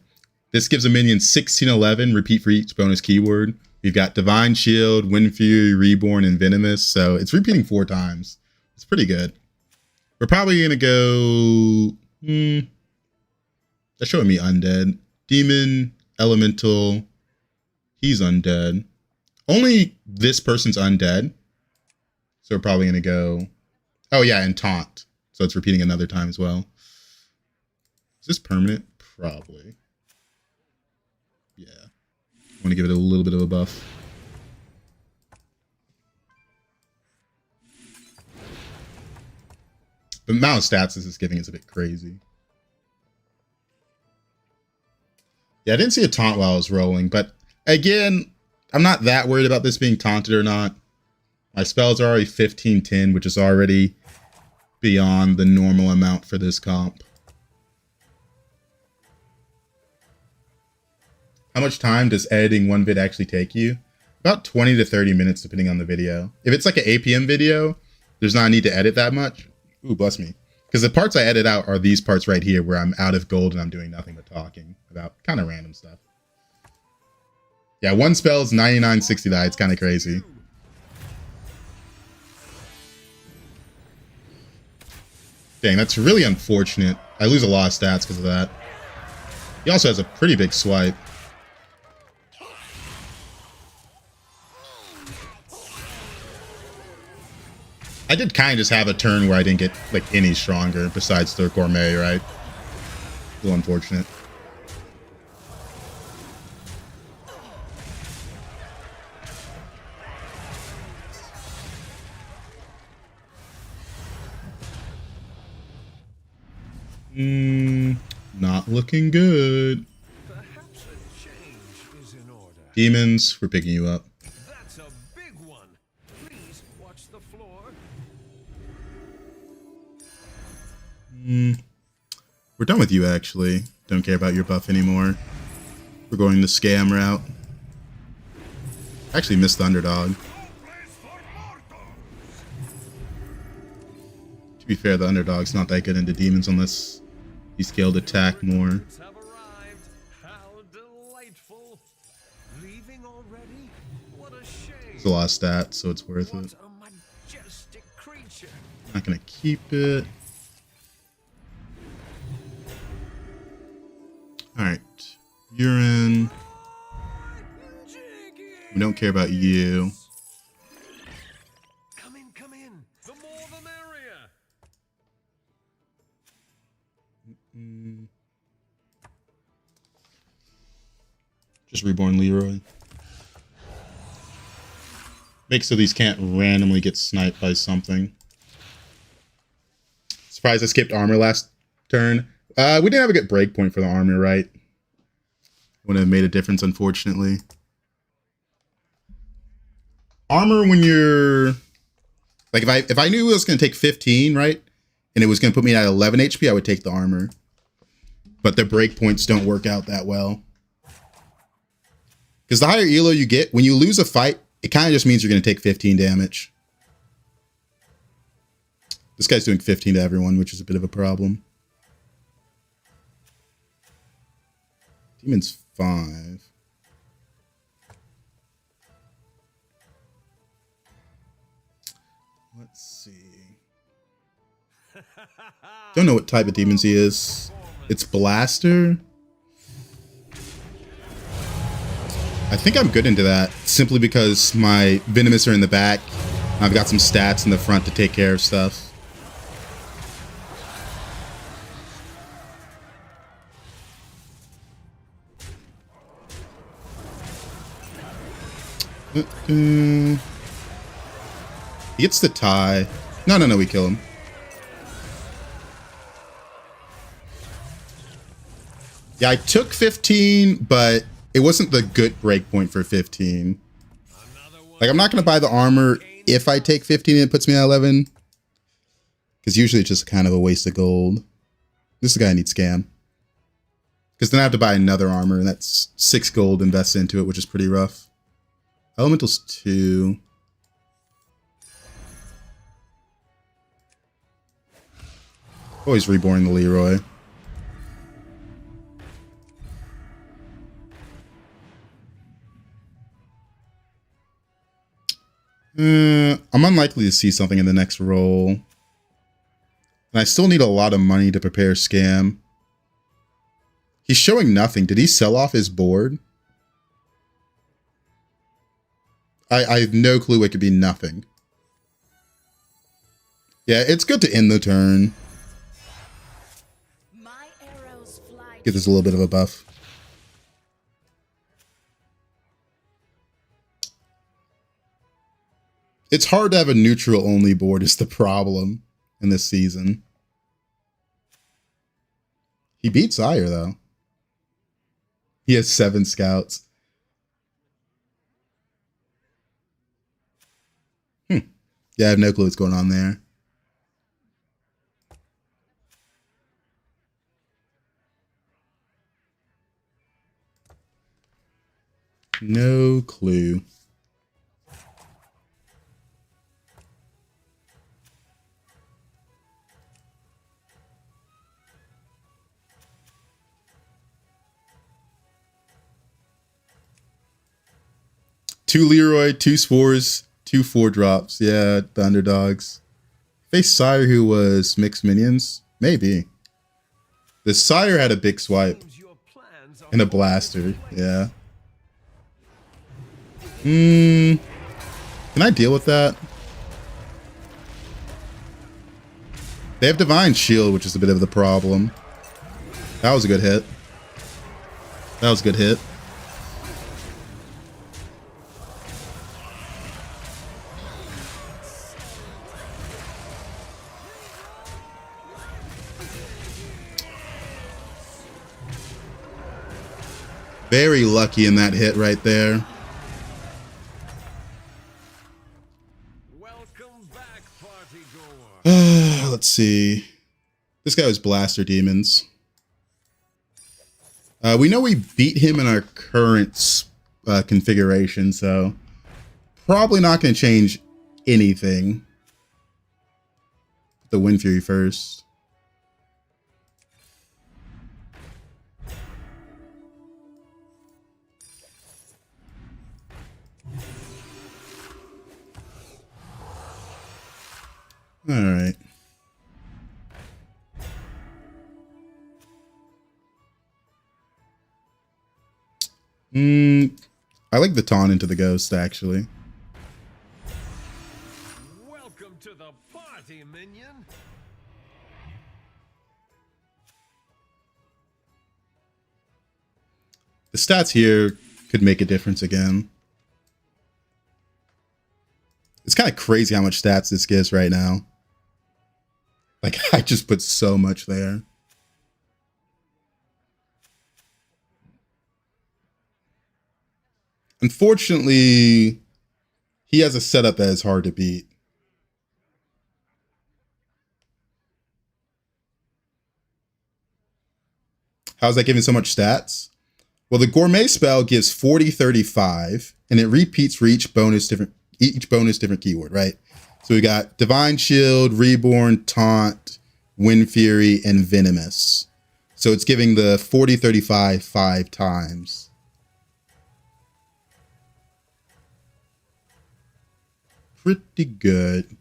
This gives a minion 1611, repeat for each bonus keyword. We've got Divine Shield, Wind Fury, Reborn, and Venomous, so it's repeating 4 times. It's pretty good. We're probably going to go... That's showing me Undead. Demon, Elemental, he's Undead. Only this person's Undead. So we're probably going to go... Oh yeah, and Taunt. So it's repeating another time as well. Is this permanent? Probably. Yeah. I want to give it a little bit of a buff. The amount of stats this is giving is a bit crazy. Yeah, I didn't see a taunt while I was rolling, but again, I'm not that worried about this being taunted or not. My spells are already 1510, which is already beyond the normal amount for this comp. How much time does editing one vid actually take you? About 20 to 30 minutes, depending on the video. If it's like an APM video, there's not a need to edit that much. Ooh, bless me. Because the parts I edit out are these parts right here where I'm out of gold and I'm doing nothing but talking about kind of random stuff. Yeah, one spell's 9960 die. It's kind of crazy. Dang, that's really unfortunate. I lose a lot of stats because of that. He also has a pretty big swipe. I did kind of just have a turn where I didn't get like any stronger besides the Gourmet, right? A little unfortunate. Not looking good. Perhaps a change is in order. Demons, we're picking you up. That's a big one. Please watch the floor. We're done with you, actually. Don't care about your buff anymore. We're going the scam route. Actually missed the Underdog. To be fair, the Underdog's not that good into demons unless he scaled attack more. Have arrived. How delightful. Leaving already? What a shame. It's a lot of stats, so it's worth What it. a majestic creature. Not gonna keep it. Alright. You're in. We don't care about you. Come in, come in. The more the merrier. Just Reborn Leroy. Make so these can't randomly get sniped by something. Surprised I skipped armor last turn. We didn't have a good breakpoint for the armor, right? Wouldn't have made a difference, unfortunately. Armor when you're... Like, if I knew it was going to take 15, right? And it was going to put me at 11 HP, I would take the armor. But the breakpoints don't work out that well. Because the higher elo you get, when you lose a fight, it kind of just means you're going to take 15 damage. This guy's doing 15 to everyone, which is a bit of a problem. Demon's 5. Let's see. Don't know what type of demons he is. It's Blaster. I think I'm good into that simply because my Venomous are in the back. I've got some stats in the front to take care of stuff. He gets the tie. No, we kill him. Yeah, I took 15, but it wasn't the good breakpoint for 15. Like, I'm not going to buy the armor if I take 15 and it puts me at 11. Because usually it's just kind of a waste of gold. This guy needs scam. Because then I have to buy another armor, and that's 6 gold invested into it, which is pretty rough. Elemental's 2. Oh, he's reborn the Leroy. I'm unlikely to see something in the next roll. And I still need a lot of money to prepare scam. He's showing nothing. Did he sell off his board? I have no clue. It could be nothing. Yeah, it's good to end the turn. My arrows fly. Give this a little bit of a buff. It's hard to have a neutral only board is the problem in this season. He beat Sire though. He has 7 scouts. Yeah, I have no clue what's going on there. No clue. Two Leroy, 2 Spores, 2 4-drops. Yeah, the underdogs. Face Sire who was mixed minions? Maybe. The Sire had a big swipe. And a blaster. Yeah. Can I deal with that? They have Divine Shield, which is a bit of the problem. That was a good hit. That was a good hit. Very lucky in that hit right there. Welcome back, party goer. Let's see. This guy was Blaster Demons. We know we beat him in our current configuration, so probably not going to change anything. The Wind Fury first. All right. I like the taunt into the ghost, actually. Welcome to the party, minion. The stats here could make a difference again. It's kind of crazy how much stats this gives right now. Like, I just put so much there. Unfortunately, he has a setup that is hard to beat. How's that giving so much stats? Well, the Gourmet spell gives 40-35, and it repeats for each bonus different keyword, right? So we got Divine Shield, Reborn, Taunt, Wind Fury, and Venomous. So it's giving the 40-35 5 times. Pretty good.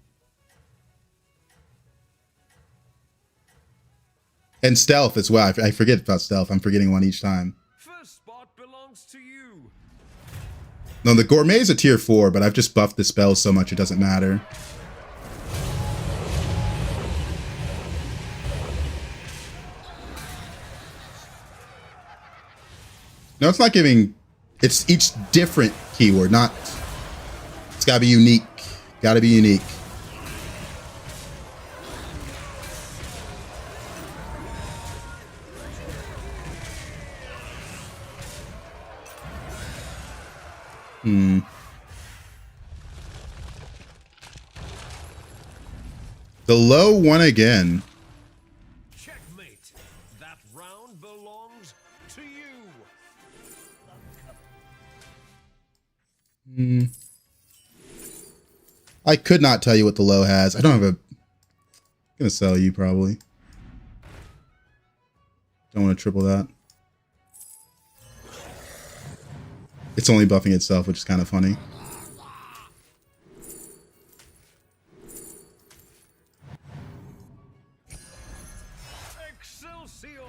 And Stealth as well. I forget about Stealth. I'm forgetting one each time. First spot belongs to you. No, the Gourmet is a tier 4, but I've just buffed the spell so much it doesn't matter. No, it's not giving... It's each different keyword, not... It's gotta be unique. Gotta be unique. The low won again. Checkmate. That round belongs to you. I could not tell you what the low has. I don't have a... Gonna sell you probably. Don't want to triple that. It's only buffing itself, which is kind of funny. Excelsior.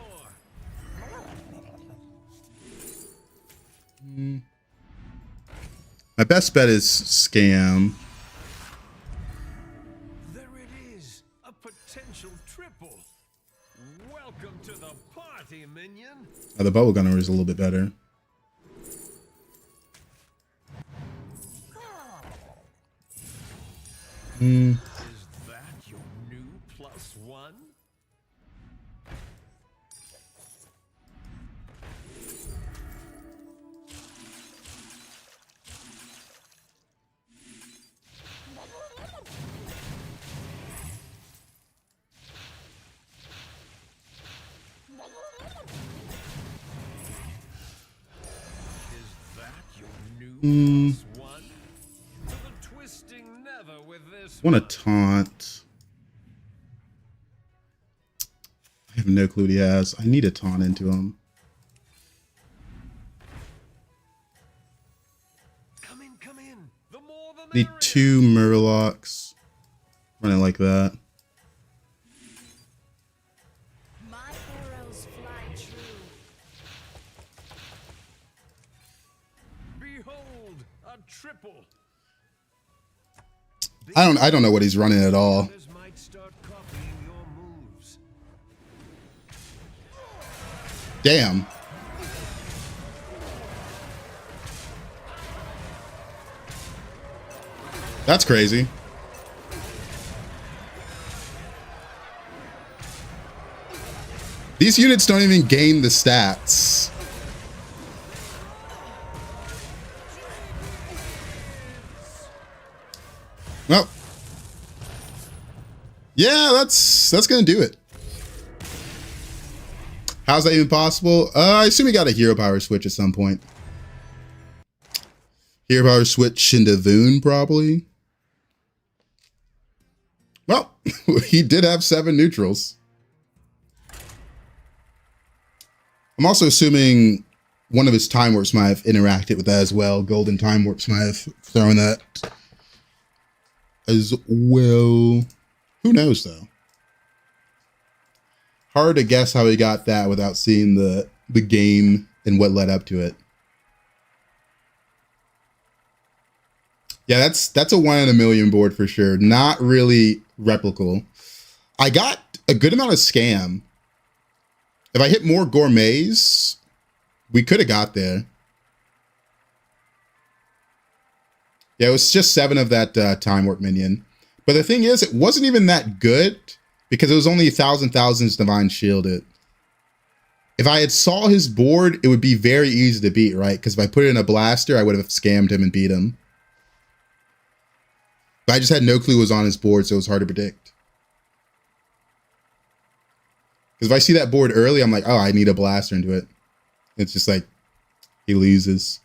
My best bet is scam. There it is. A potential triple. Welcome to the party, minion. The bubble gunner is a little bit better. Is that your new +1? Is that your new +1? To the twisting nether with this Want to taunt. I have no clue what he has. I need a taunt into him. Come in. The more the Need merrier. 2 Murlocs. Running like that. My arrows fly true. Behold, a triple. I don't know what he's running at all. Others might start copying your moves. Damn. That's crazy. These units don't even gain the stats. Well, yeah, that's gonna do it. How's that even possible? I assume he got a hero power switch at some point. Hero power switch into Voon, probably. Well, he did have 7 neutrals. I'm also assuming one of his Time Warps might have interacted with that as well. Golden Time Warps might have thrown that as well. Who knows, though? Hard to guess how he got that without seeing the game and what led up to it. Yeah, that's a 1 in a million board for sure. Not really replicable. I got a good amount of scam. If I hit more gourmets, we could have got there. Yeah, it was just 7 of that Time Warp minion. But the thing is, it wasn't even that good because it was only 1,000 Divine Shielded. If I had saw his board, it would be very easy to beat, right? Because if I put it in a blaster, I would have scammed him and beat him. But I just had no clue what was on his board, so it was hard to predict. Because if I see that board early, I'm like, oh, I need a blaster into it. It's just like, he loses.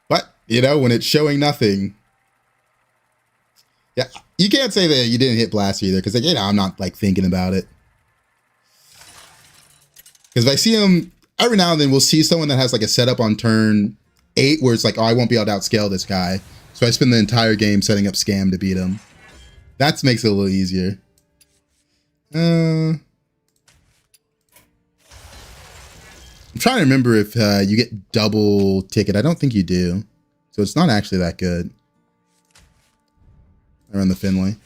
But, you know, when it's showing nothing. Yeah, you can't say that you didn't hit blaster either, because, like, you know, I'm not, like, thinking about it. Because if I see him, every now and then we'll see someone that has, like, a setup on turn 8 where it's like, oh, I won't be able to outscale this guy. So I spend the entire game setting up scam to beat him. That makes it a little easier. I'm trying to remember if you get double ticket. I don't think you do. So it's not actually that good. I run the Finley.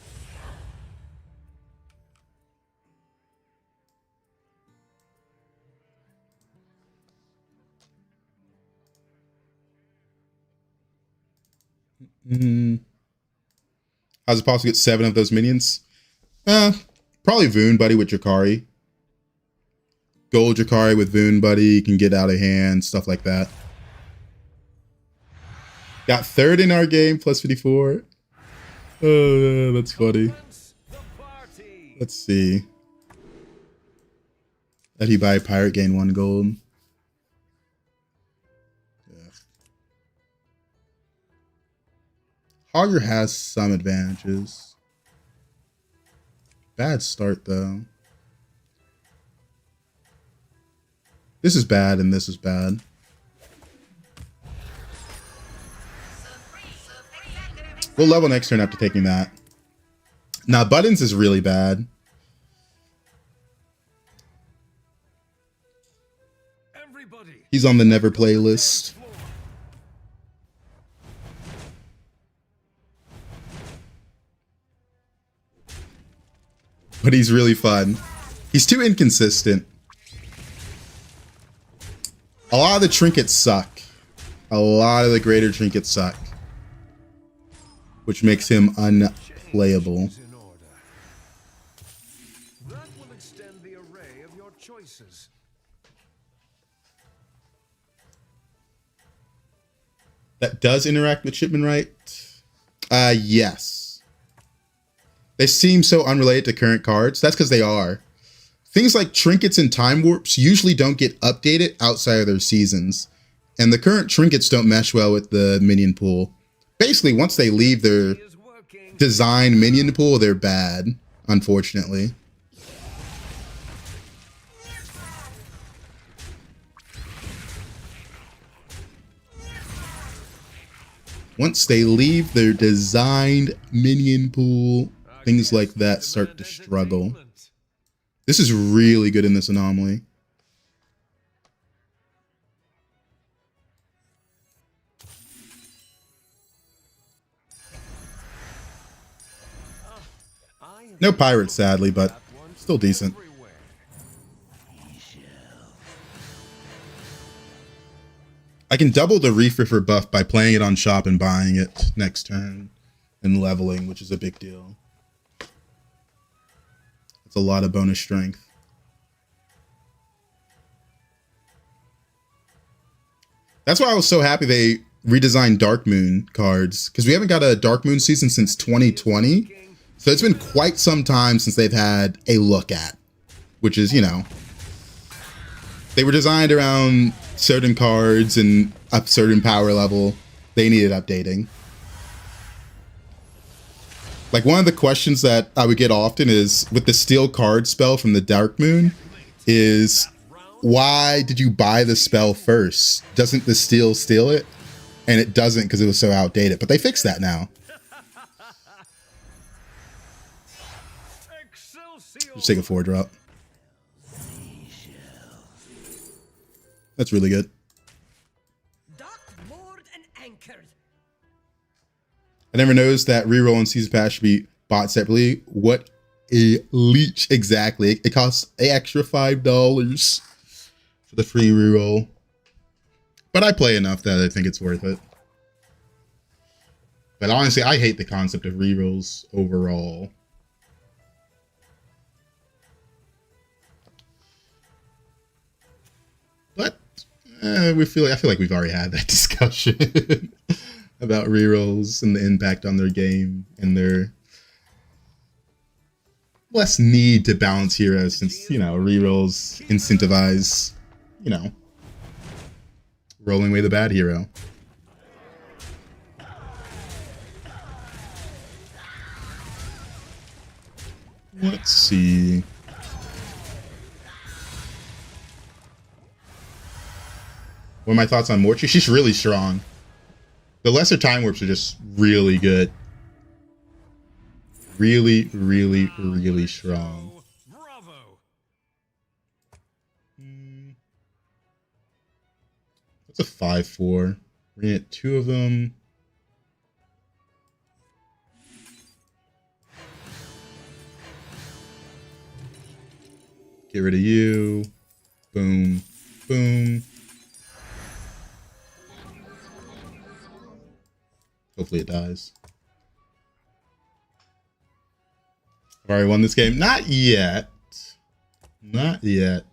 How's it possible to get 7 of those minions? Probably Voon Buddy with Drakari. Gold Drakari with Voon Buddy can get out of hand, stuff like that. Got 3rd in our game, plus 54. Oh, that's funny. Let's see. That he buy a pirate, gain 1 gold. Yeah. Hogger has some advantages. Bad start though. This is bad and this is bad. We'll level next turn after taking that. Now Buttons is really bad. He's on the never play list. But he's really fun. He's too inconsistent. A lot of the trinkets suck. A lot of the greater trinkets suck. Which makes him unplayable. That will extend the array of your choices. That does interact with Shipman, right? Yes. They seem so unrelated to current cards. That's because they are. Things like trinkets and time warps usually don't get updated outside of their seasons. And the current trinkets don't mesh well with the minion pool. Basically, once they leave their design minion pool, they're bad, unfortunately. Once they leave their designed minion pool, things like that start to struggle. This is really good in this anomaly. No pirates, sadly, but still decent. I can double the Reefer buff by playing it on shop and buying it next turn and leveling, which is a big deal. It's a lot of bonus strength. That's why I was so happy they redesigned Dark Moon cards, because we haven't got a Dark Moon season since 2020. So it's been quite some time since they've had a look at, which is, you know, they were designed around certain cards and a certain power level. They needed updating. Like, one of the questions that I would get often is, with the steal card spell from the Dark Moon, is why did you buy the spell first? Doesn't the steal it? And it doesn't, because it was so outdated. But they fixed that now. Just take a 4-drop. That's really good. I never noticed that reroll and season pass should be bought separately. What a leech exactly. It costs an extra $5 for the free reroll. But I play enough that I think it's worth it. But honestly, I hate the concept of rerolls overall. But I feel like we've already had that discussion about rerolls and the impact on their game and their less need to balance heroes, since, you know, rerolls incentivize, you know, rolling away the bad hero. Let's see. What are my thoughts on Morchi? She's really strong. The lesser time warps are just really good. Really, really, really strong. Bravo. That's a 5-4. We're gonna get 2 of them. Get rid of you. Boom. Boom. Hopefully it dies. I've already won this game. Not yet. Not yet.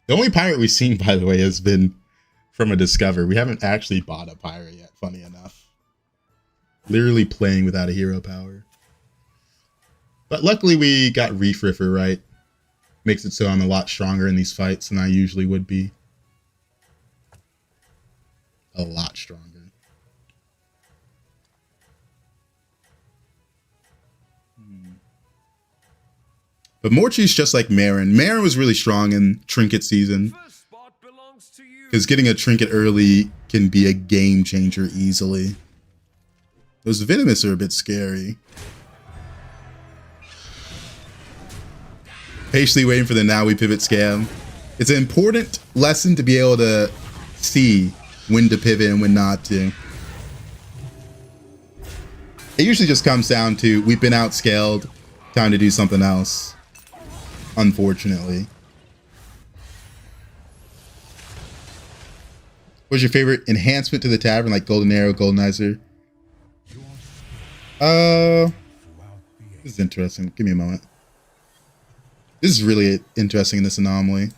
The only pirate we've seen, by the way, has been from a Discover. We haven't actually bought a pirate yet, funny enough. Literally playing without a hero power. But luckily we got Reef Riffer right. Makes it so I'm a lot stronger in these fights than I usually would be. A lot stronger. But Morchi's just like Marin. Marin was really strong in Trinket season. Because getting a Trinket early can be a game changer easily. Those Venomous are a bit scary. Patiently waiting for the now we pivot scam. It's an important lesson to be able to see when to pivot and when not to. It usually just comes down to we've been outscaled, time to do something else. Unfortunately. What's your favorite enhancement to the tavern, like Golden Arrow, Goldenizer? This is interesting. Give me a moment. This is really interesting in this anomaly.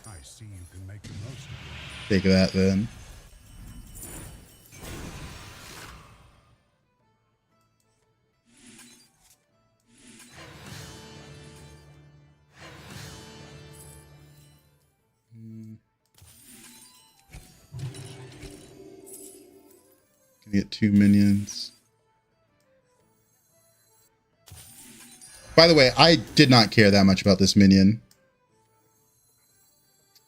Take that then. Can get 2 minions. By the way, I did not care that much about this minion.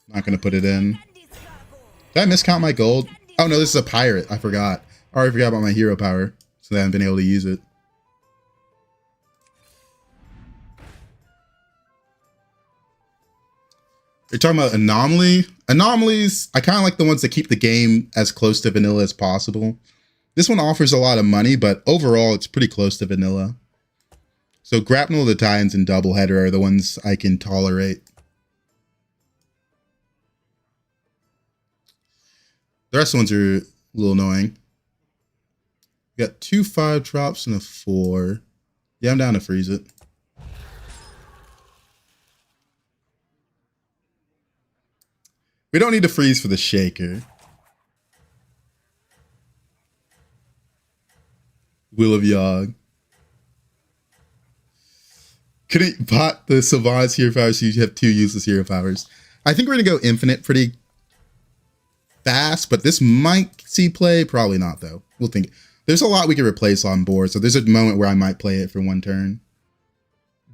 Not going to put it in. Did I miscount my gold? Oh no, this is a pirate. I forgot. I already forgot about my hero power. So I haven't been able to use it. You're talking about Anomaly? Anomalies, I kind of like the ones that keep the game as close to vanilla as possible. This one offers a lot of money, but overall it's pretty close to vanilla. So Grapnel of the Titans and Doubleheader are the ones I can tolerate. The rest of the ones are a little annoying. We got 2 5-drops and a 4. Yeah, I'm down to freeze it. We don't need to freeze for the Shaker. Will of Yogg. Couldn't bot the Savjz hero powers so you have 2 useless hero powers. I think we're going to go infinite pretty fast, but this might see play. Probably not, though. We'll think. There's a lot we can replace on board, so there's a moment where I might play it for 1 turn.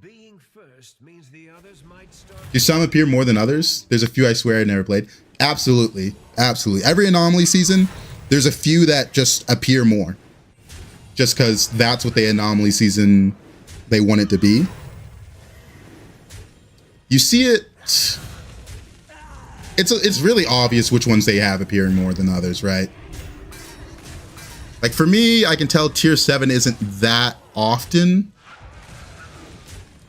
Being first means the others might start. Do some appear more than others? There's a few I swear I never played. Absolutely. Absolutely. Every Anomaly season, there's a few that just appear more. Just because that's what the Anomaly season they want it to be. You see it. It's really obvious which ones they have appearing more than others, right? Like for me, I can tell tier 7 isn't that often.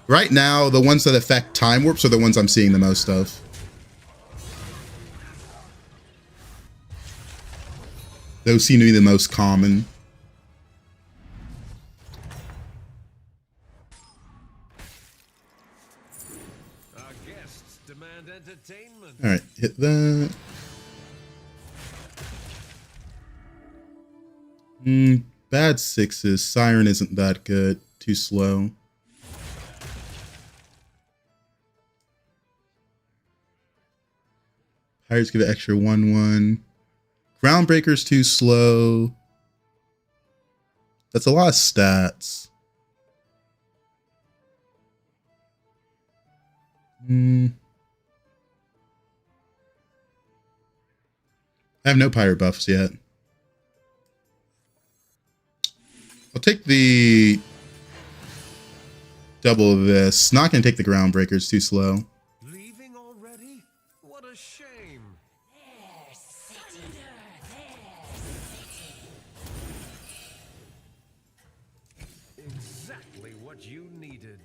Right now, the ones that affect time warps are the ones I'm seeing the most of. Those seem to be the most common. All right, hit that. Bad 6s. Siren isn't that good. Too slow. Pirates give it extra 1/1. Groundbreaker's too slow. That's a lot of stats. I have no pirate buffs yet. I'll take the double of this. Not going to take the Groundbreaker. It's too slow. Leaving already? What a shame. exactly what you needed.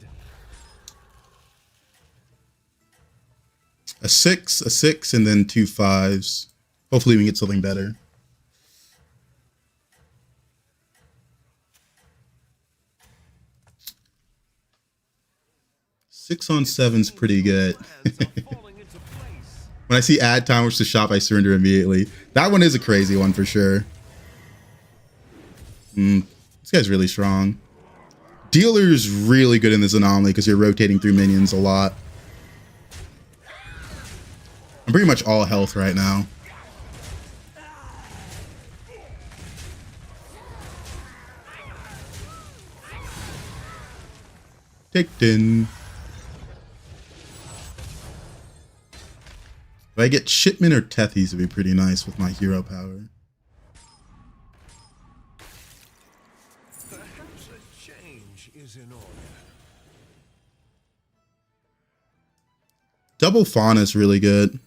A 6, and then 2 5s. Hopefully we can get something better. Six on 7's pretty good. When I see add timers to shop, I surrender immediately. That one is a crazy one for sure. This guy's really strong. Dealer's really good in this anomaly because you're rotating through minions a lot. I'm pretty much all health right now. Taken. If I get Shipman or Tethys, it'd be pretty nice with my hero power. Perhaps a change is in order. Double Fauna is really good.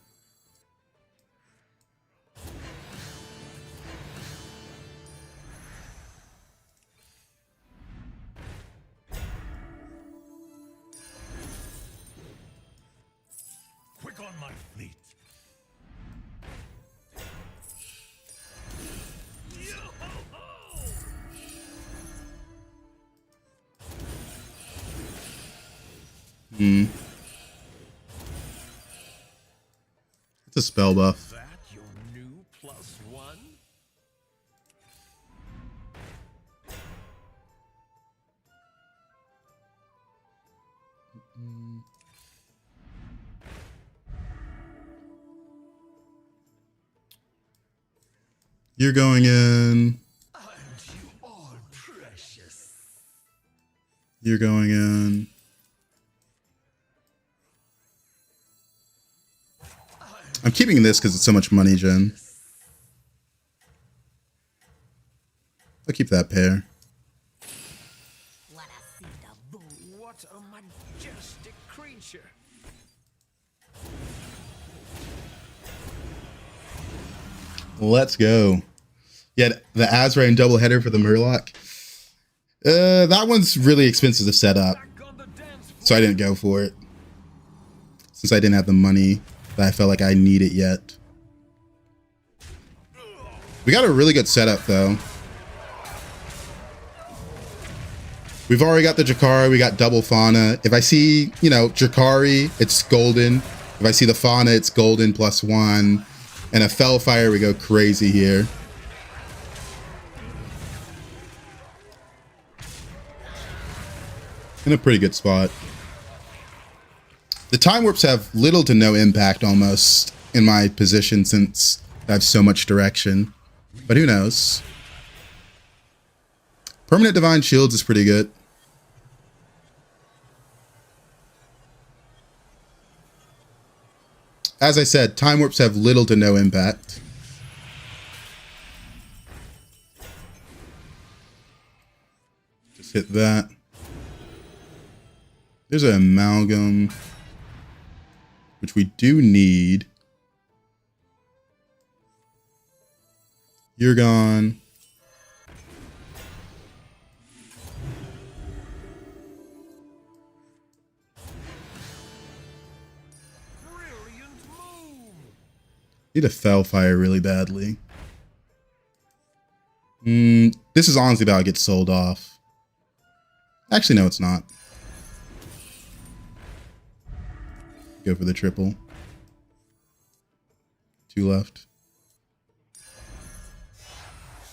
Quick on my fleet. It's a spell buff. That your new +1? You're going in. Aren't you all precious? You're going in. I'm keeping this because it's so much money, Jen. I'll keep that pair. Let us see the bull. What a majestic creature. Let's go. Yeah, the Azra and double header for the Murloc. That one's really expensive to set up, Back on the dance floor. so I didn't go for it. Since I didn't have the money that I felt like I needed yet. We got a really good setup though. We've already got the Jakari, we got double Fauna. If I see, you know, Jakari, it's golden. If I see the Fauna, it's golden +1. And a Fellfire, we go crazy here. In a pretty good spot. The Time Warps have little to no impact almost in my position since I have so much direction. But who knows? Permanent Divine Shields is pretty good. As I said, Time Warps have little to no impact. Just hit that. There's an Amalgam, which we do need. You're gone. Brilliant move. Need a Fellfire really badly. This is honestly about to get sold off. Actually, no, it's not. Go for the triple. 2 left.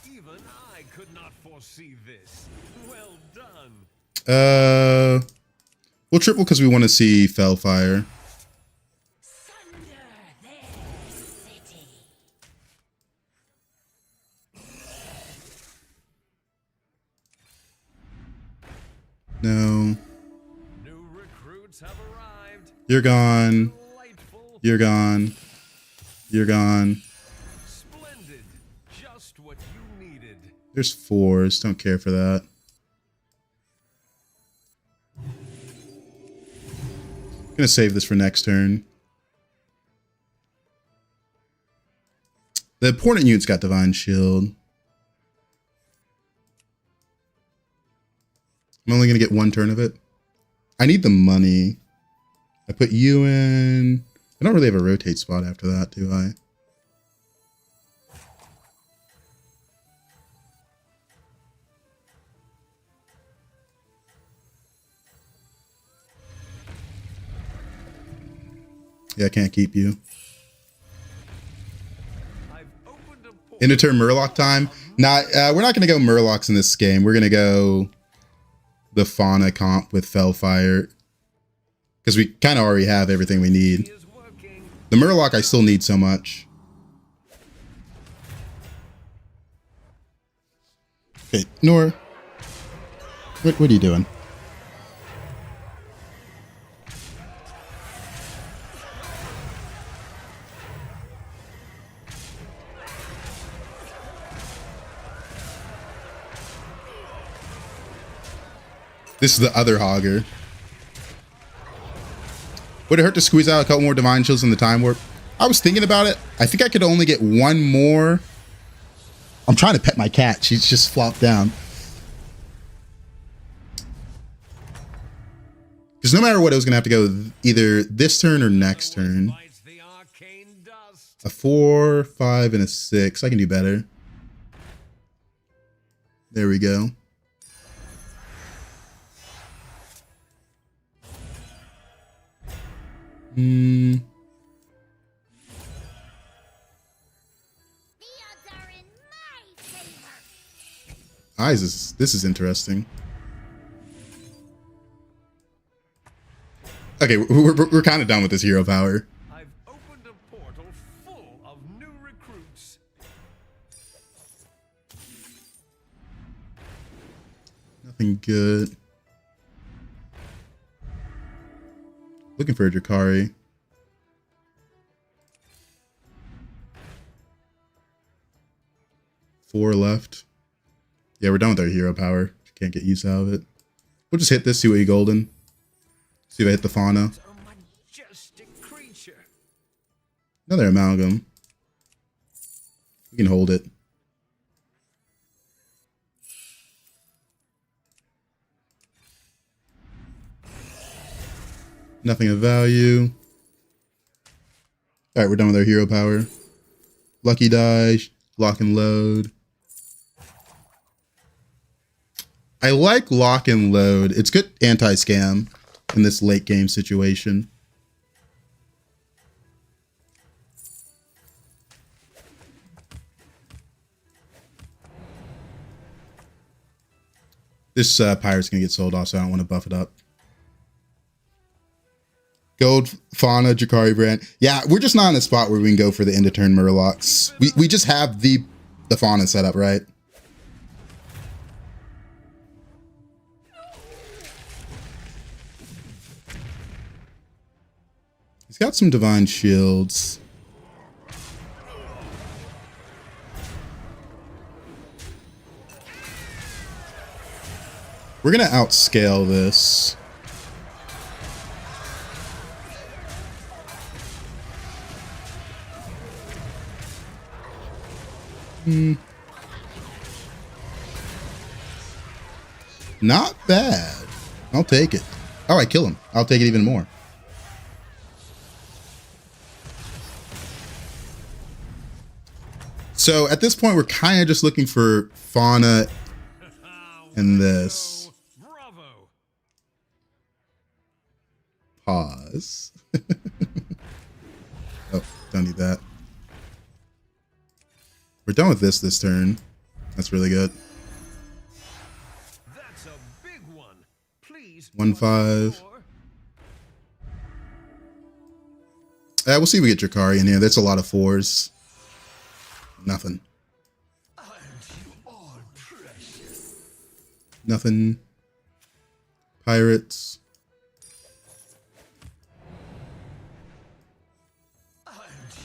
Even I could not foresee this. Well done. We'll triple because we want to see Fellfire. Sunder their city. No. New recruits have arrived. You're gone. Delightful. You're gone. You're gone. Splendid. Just what you needed. There's 4s. Don't care for that. Gonna save this for next turn. The opponent unit's got Divine Shield. I'm only gonna get one turn of it. I need the money. I put you in. I don't really have a rotate spot after that, do I? Yeah, I can't keep you. End of turn Murloc time. Nah, we're not going to go Murlocs in this game. We're going to go the Fauna comp with Fellfire. Because we kind of already have everything we need. The Murloc I still need so much. Okay, Nora. What are you doing? This is the other Hogger. Would it hurt to squeeze out a couple more Divine Shields in the Time Warp? I was thinking about it. I think I could only get one more. I'm trying to pet my cat. She's just flopped down. Because no matter what, it was going to have to go either this turn or next turn. A 4, 5, and a 6. I can do better. There we go. The odds are in my favor. Eyes, this is interesting. Okay, we're kind of done with this hero power. I've opened a portal full of new recruits. Nothing good. Looking for a Drakari. Four left. Yeah, we're done with our hero power. Can't get use out of it. We'll just hit this, see what you golden. See if I hit the Fauna. A majestic creature. Another Amalgam. We can hold it. Nothing of value. Alright, we're done with our hero power. Lucky die, lock and load. I like lock and load. It's good anti-scam in this late game situation. This pirate's gonna get sold off, so I don't want to buff it up. Gold, Fauna, Drakari brand. Yeah, we're just not in a spot where we can go for the end of turn Murlocs. We just have the Fauna set up, right? He's got some Divine Shields. We're gonna outscale this. Not bad. I'll take it. Oh, I kill him. I'll take it even more. So at this point, we're kind of just looking for Fauna and this. Bravo. Pause. Oh, don't need that. We're done with this turn. That's really good. That's a big one. Please. 1-5. We'll see if we get Drakari in here. That's a lot of 4s. Nothing. Aren't you all precious? Nothing. Pirates. Aren't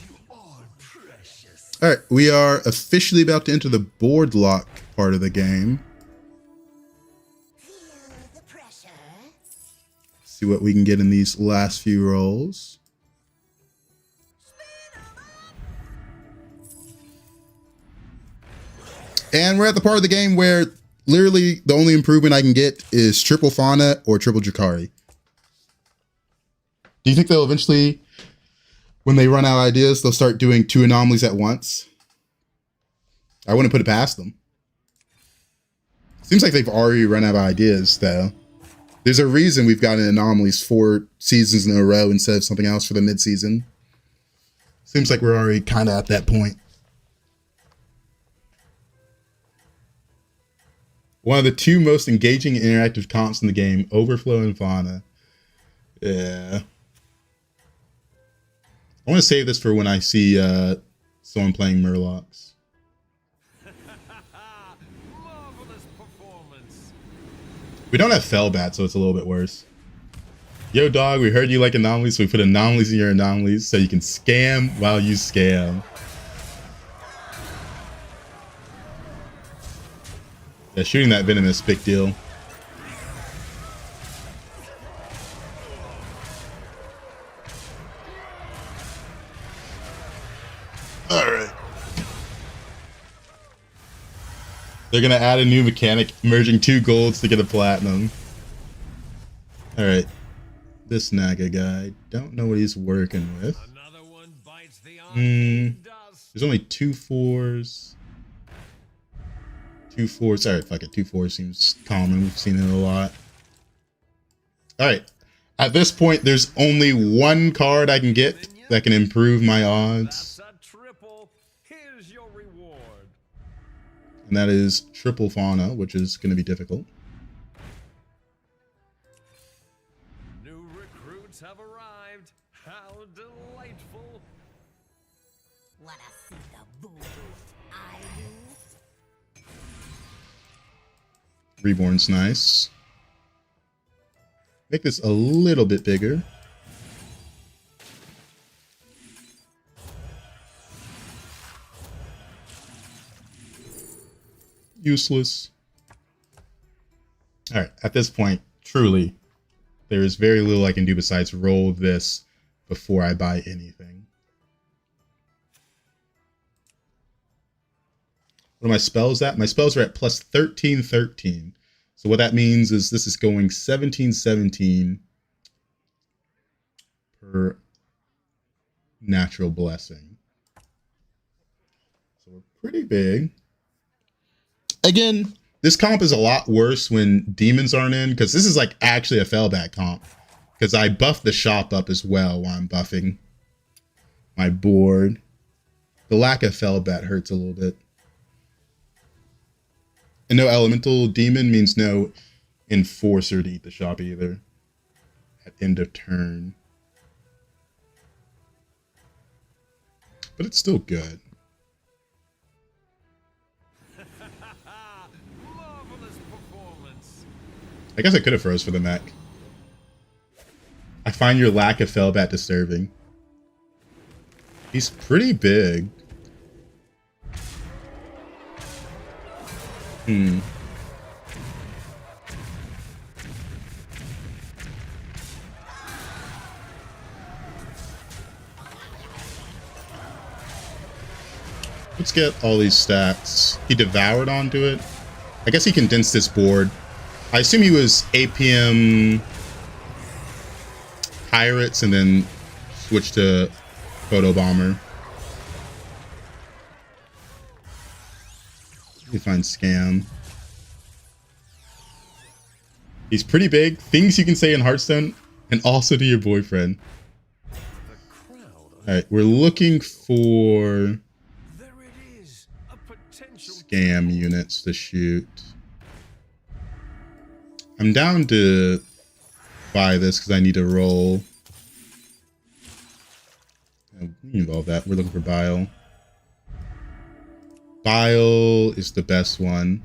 you all precious? All right, we are officially about to enter the board lock part of the game. Feel the pressure. See what we can get in these last few rolls. And we're at the part of the game where Literally, the only improvement I can get is triple Fauna or triple Drakari. Do you think they'll eventually, when they run out of ideas, they'll start doing 2 anomalies at once? I wouldn't put it past them. Seems like they've already run out of ideas, though. There's a reason we've gotten anomalies 4 seasons in a row instead of something else for the mid-season. Seems like we're already kind of at that point. One of the 2 most engaging interactive comps in the game, Overflow and Fauna. Yeah. I want to save this for when I see someone playing Murlocs. Marvelous performance. We don't have Firebat, so it's a little bit worse. Yo, dog, we heard you like anomalies, so we put anomalies in your anomalies so you can scam while you scam. Yeah, shooting that venomous, big deal. Alright. They're gonna add a new mechanic, merging 2 golds to get a platinum. Alright. This Naga guy, don't know what he's working with. Another one bites the dust. There's only 2 4s. 2 4s. Alright, fuck it. 2 4s seems common. We've seen it a lot. Alright. At this point, there's only 1 card I can get that can improve my odds. That's a triple. Here's your reward. And that is triple Fauna, which is going to be difficult. New recruits have arrived. How delightful. Wanna see the voodoo I do? Reborn's nice. Make this a little bit bigger. Useless. Alright, at this point, truly, there is very little I can do besides roll this before I buy anything. What are my spells at? My spells are at plus 13. So what that means is this is going 17 per natural blessing. So we're pretty big. Again, this comp is a lot worse when demons aren't in, because this is like actually a Firebat comp. Because I buff the shop up as well while I'm buffing my board. The lack of Firebat hurts a little bit. And no elemental demon means no enforcer to eat the shop either. At end of turn. But it's still good. Marvelous performance. I guess I could have froze for the mech. I find your lack of Firebat disturbing. He's pretty big. Let's get all these stats. He devoured onto it. I guess he condensed this board. I assume he was APM Pirates and then switched to Photo Bomber. We find Scam. He's pretty big. Things you can say in Hearthstone and also to your boyfriend. Alright, we're looking for There it is. A potential Scam units to shoot. I'm down to buy this because I need to roll. We can involve that. We're looking for Bile. Bile is the best one.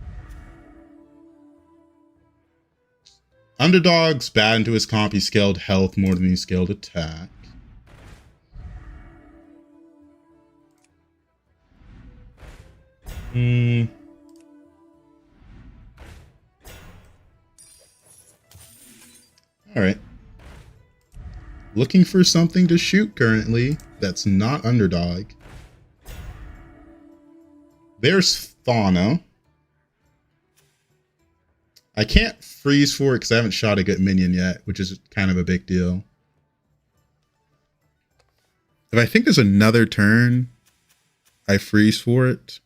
Underdog's bad into his comp. He scaled health more than he scaled attack. Alright. Looking for something to shoot currently that's not Underdog. There's Fauna. I can't freeze for it because I haven't shot a good minion yet, which is kind of a big deal. If I think there's another turn, I freeze for it.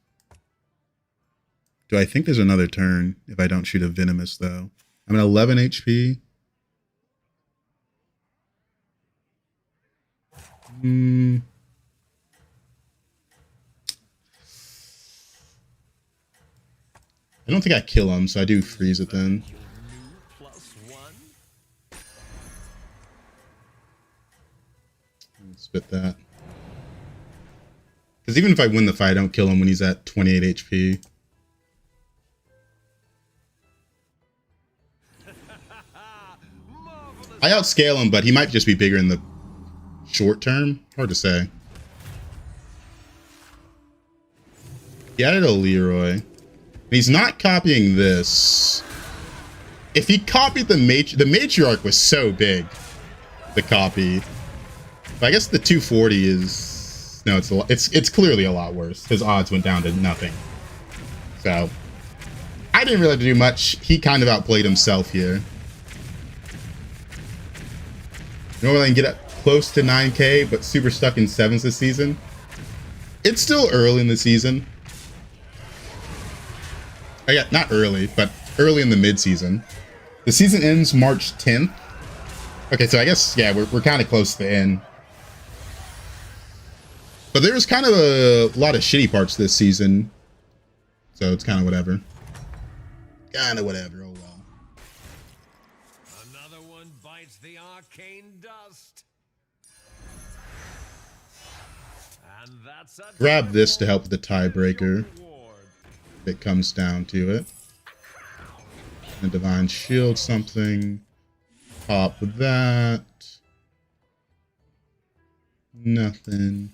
Do I think there's another turn if I don't shoot a Venomous, though? I'm at 11 HP. I don't think I kill him, so I do freeze it then. Spit that. Because even if I win the fight, I don't kill him when he's at 28 HP. I outscale him, but he might just be bigger in the short term. Hard to say. He added a Leroy. And he's not copying this. If he copied the Matriarch was so big. The copy. But I guess the 240 is... No, it's clearly a lot worse. His odds went down to nothing. So... I didn't really have to do much. He kind of outplayed himself here. Normally I can get up close to 9K, but super stuck in 7s this season. It's still early in the season. Oh yeah, not early, but early in the mid-season. The season ends March 10th. Okay, so I guess, yeah, we're kind of close to the end. But there was kind of a lot of shitty parts this season. So it's kind of whatever. Kind of whatever, oh well. Another one bites the arcane dust. And that's a Grab this to help with the tiebreaker. If it comes down to it. And Divine Shield something. Pop with that. Nothing.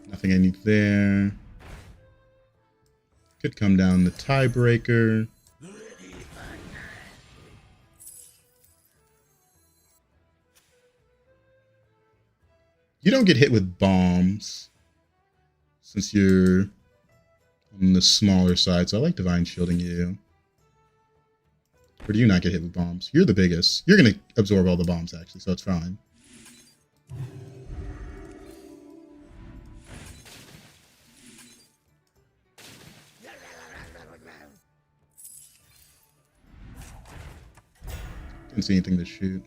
Nothing I need there. Could come down the tiebreaker. You don't get hit with bombs since you're on the smaller side, so I like Divine Shielding you. Or do you not get hit with bombs? You're the biggest. You're going to absorb all the bombs, actually, so it's fine. Didn't see anything to shoot.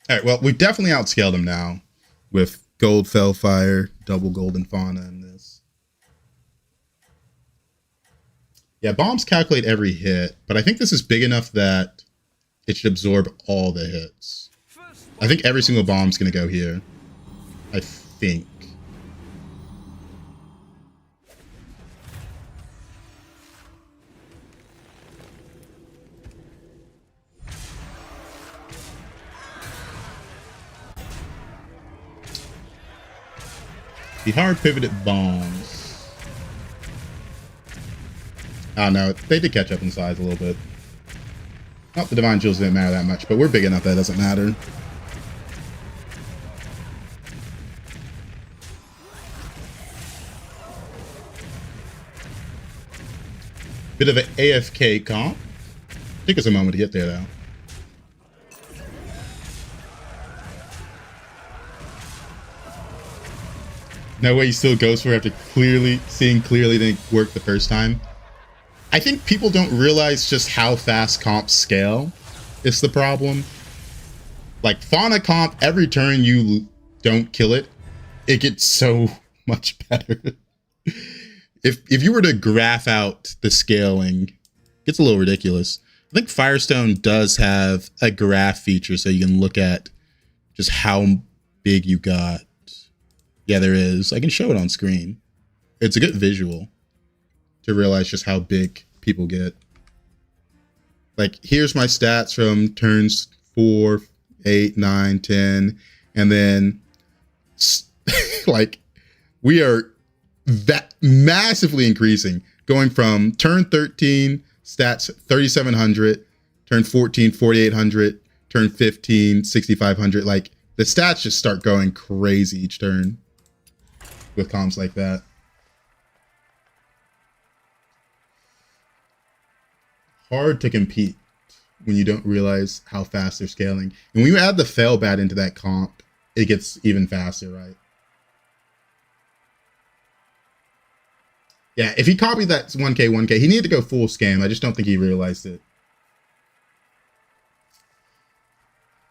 Alright, well, we've definitely outscaled him now with Gold Fellfire, double Golden Fauna in this. Yeah, bombs calculate every hit, but I think this is big enough that it should absorb all the hits. I think every single bomb's going to go here. I think. The hard pivoted bombs. Oh no, they did catch up in size a little bit. Oh, the Divine Shields didn't matter that much, but we're big enough that it doesn't matter. Bit of an AFK comp. Took us a moment to get there though. No way he still goes for it after seeing clearly didn't work the first time. I think people don't realize just how fast comps scale is the problem. Like Fauna comp, every turn you don't kill it, it gets so much better. If you were to graph out the scaling, it gets a little ridiculous. I think Firestone does have a graph feature so you can look at just how big you got. Yeah, there is. I can show it on screen. It's a good visual to realize just how big people get. Like, here's my stats from turns 4, 8, 9, 10. And then, like, we are that massively increasing. Going from turn 13, stats 3,700. Turn 14, 4,800. Turn 15, 6,500. Like, The stats just start going crazy each turn with comps like that. Hard to compete when you don't realize how fast they're scaling. And when you add the Firebat into that comp, it gets even faster, right? Yeah, if he copied that 1K, he needed to go full scam. I just don't think he realized it.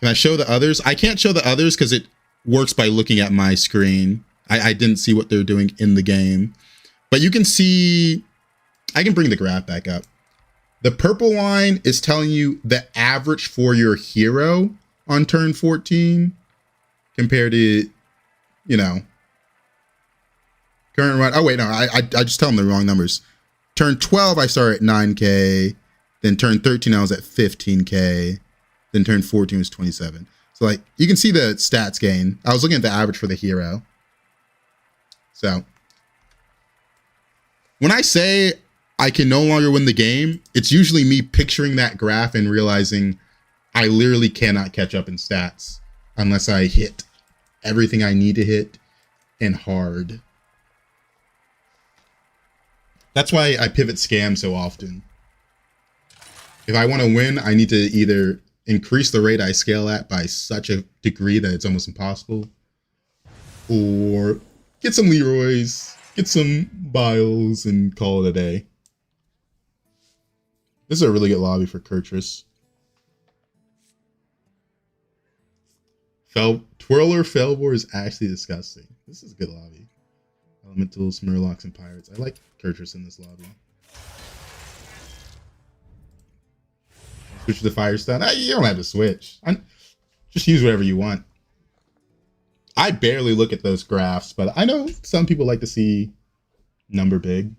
Can I show the others? I can't show the others because it works by looking at my screen. I didn't see what they're doing in the game. But you can see, I can bring the graph back up. The purple line is telling you the average for your hero on turn 14 compared to, you know, current run. Oh, wait, no, I just tell them the wrong numbers. Turn 12, I started at 9K. Then turn 13, I was at 15K. Then turn 14 was 27. So, like, you can see the stats gain. I was looking at the average for the hero. So, when I say I can no longer win the game, it's usually me picturing that graph and realizing I literally cannot catch up in stats unless I hit everything I need to hit and hard. That's why I pivot scam so often. If I want to win, I need to either increase the rate I scale at by such a degree that it's almost impossible, or get some Leroys, get some Biles, and call it a day. This is a really good lobby for Kurtrus. Twirler Felvor is actually disgusting. This is a good lobby. Elementals, Murlocs, and Pirates. I like Kurtrus in this lobby. Switch to the Firestone. You don't have to switch. Just use whatever you want. I barely look at those graphs, but I know some people like to see number big.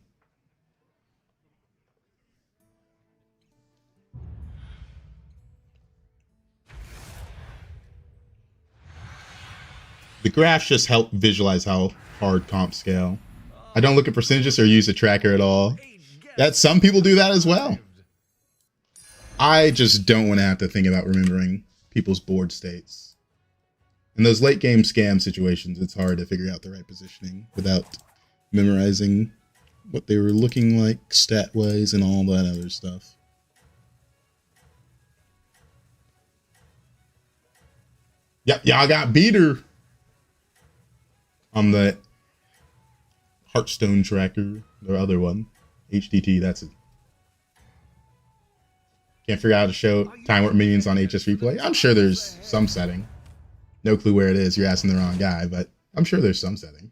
The graphs just help visualize how hard comps scale. I don't look at percentages or use a tracker at all. That some people do that as well. I just don't want to have to think about remembering people's board states. In those late game scam situations, it's hard to figure out the right positioning without memorizing what they were looking like stat-wise and all that other stuff. Yep, y'all got beater. I'm the Hearthstone tracker, the other one. HTT, that's it. Can't figure out how to show time warp minions on HS replay. I'm sure there's some setting. No clue where it is. You're asking the wrong guy, but I'm sure there's some setting.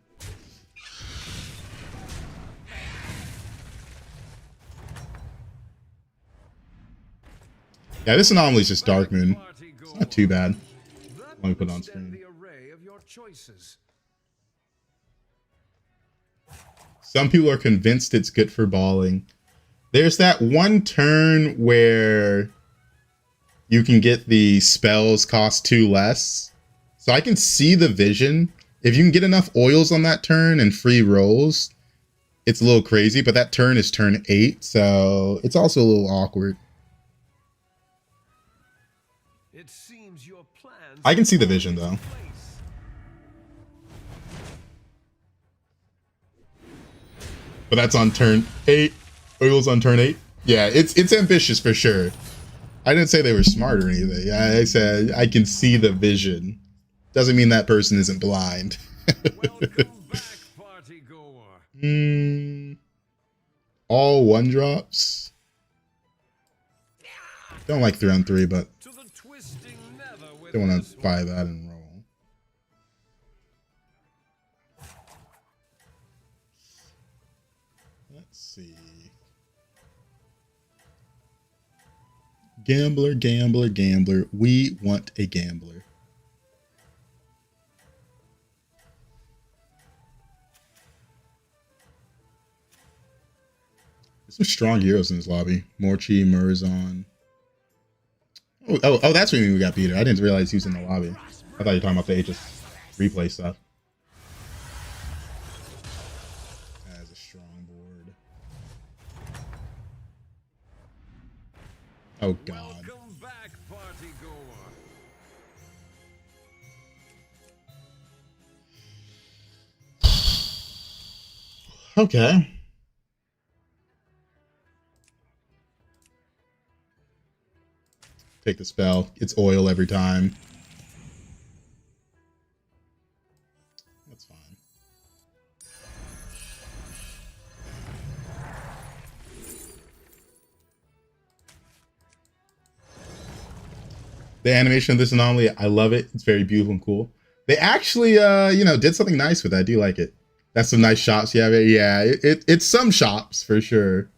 Yeah, this Anomaly is just Dark Moon. It's not too bad. Let me put it on screen. Some people are convinced it's good for balling. There's that one turn where you can get the spells cost 2 less. So I can see the vision. If you can get enough oils on that turn and free rolls, it's a little crazy, but that turn is turn 8, so it's also a little awkward. It seems your plans I can see the vision though. But that's on turn 8. Oils on turn 8. Yeah, it's ambitious for sure. I didn't say they were smart or anything. I said I can see the vision. Doesn't mean that person isn't blind. welcome back, party goer. All 1-drops. Don't like 3-on-3, but To the twisting nether with don't want this to buy that and roll. Let's see. Gambler, gambler, gambler. We want a gambler. There's some strong heroes in this lobby. Morchi, Murzon. Oh, that's what we got beater. I didn't realize he was in the lobby. I thought you were talking about the HS replay stuff. That is a strong board. Oh god. Welcome back, party goer. Okay. Take the spell. It's oil every time. That's fine. The animation of this anomaly, I love it. It's very beautiful and cool. They actually, you know, did something nice with that. I do like it. That's some nice shots. Yeah, it's some shops for sure.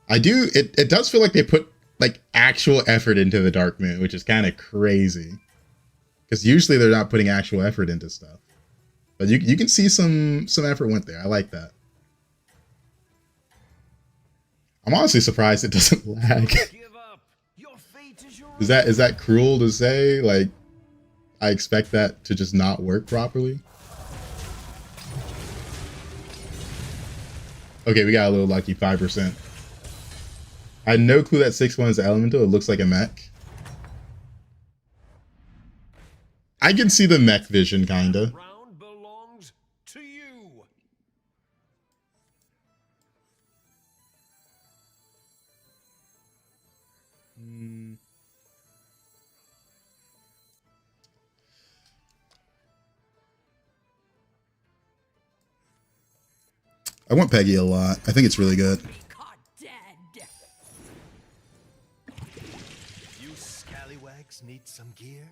It does feel like they put like actual effort into the Dark Moon, which is kind of crazy. Because usually they're not putting actual effort into stuff. But you can see some effort went there. I like that. I'm honestly surprised it doesn't lag. Is that cruel to say? Like, I expect that to just not work properly. Okay, we got a little lucky, 5%. I had no clue that 6-1 is elemental. It looks like a mech. I can see the mech vision, kinda. Round belongs to you. I want Peggy a lot. I think it's really good. Caught dead. You scallywags need some gear?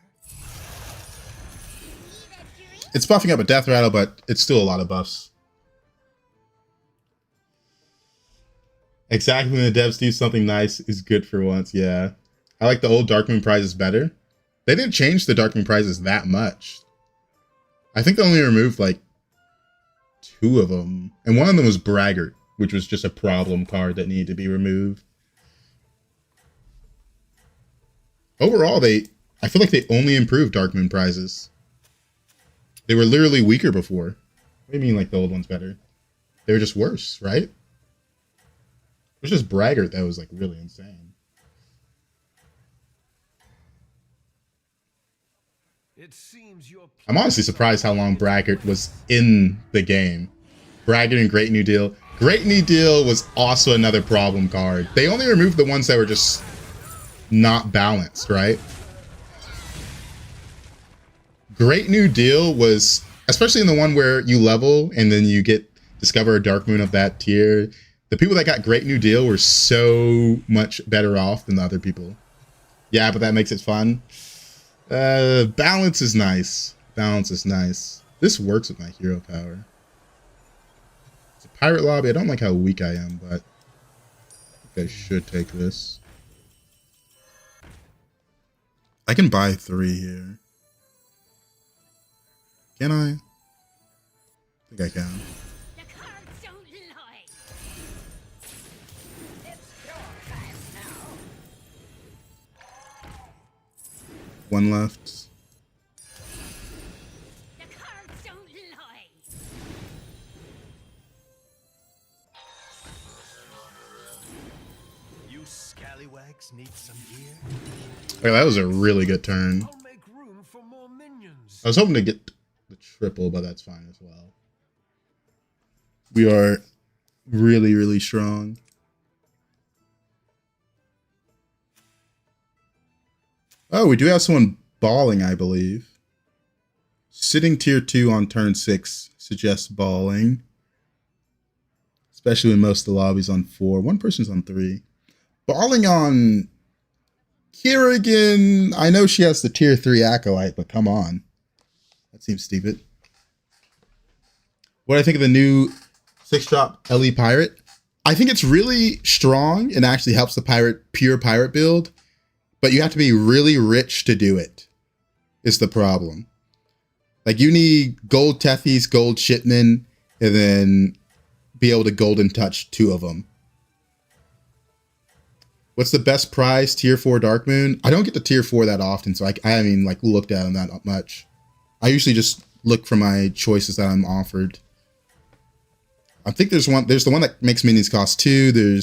It's buffing up a death rattle, but it's still a lot of buffs. Exactly when the devs do something nice is good for once. Yeah. I like the old Darkmoon prizes better. They didn't change the Darkmoon prizes that much. I think they only removed like 2 of them. And one of them was Braggart, which was just a problem card that needed to be removed. Overall, I feel like they only improved Darkmoon prizes. They were literally weaker before. What do you mean like the old one's better? They were just worse, right? It was just Braggart that was like really insane. It seems you're I'm honestly surprised how long Braggart was in the game. Braggart and Great New Deal. Great New Deal was also another problem card. They only removed the ones that were just not balanced, right? Great New Deal was, especially in the one where you level and then you discover a Dark Moon of that tier. The people that got Great New Deal were so much better off than the other people. Yeah, but that makes it fun. Balance is nice. Balance is nice. This works with my hero power. It's a pirate lobby. I don't like how weak I am, but I think I should take this. I can buy 3 here. Can I? I think I can. The cards don't lie. It's your time now. 1 left. The cards don't lie. You scallywags need some gear? Okay, that was a really good turn. I'll make room for more minions. I was hoping to get the triple, but that's fine as well. We are really, really strong. Oh, we do have someone balling, I believe. Sitting tier 2 on turn 6 suggests balling. Especially when most of the lobby's on 4. One person's on 3. Balling on Kerrigan. I know she has the tier 3 Acolyte, but come on. That seems stupid. What do I think of the new 6-drop LE Pirate? I think it's really strong and actually helps the pure pirate build, but you have to be really rich to do it, is the problem. Like, you need gold Tethys, gold Shipmen, and then be able to golden touch 2 of them. What's the best prize? Tier 4 Dark Moon? I don't get to tier 4 that often, so I haven't even like looked at them that much. I usually just look for my choices that I'm offered. I think there's the one that makes minions cost 2.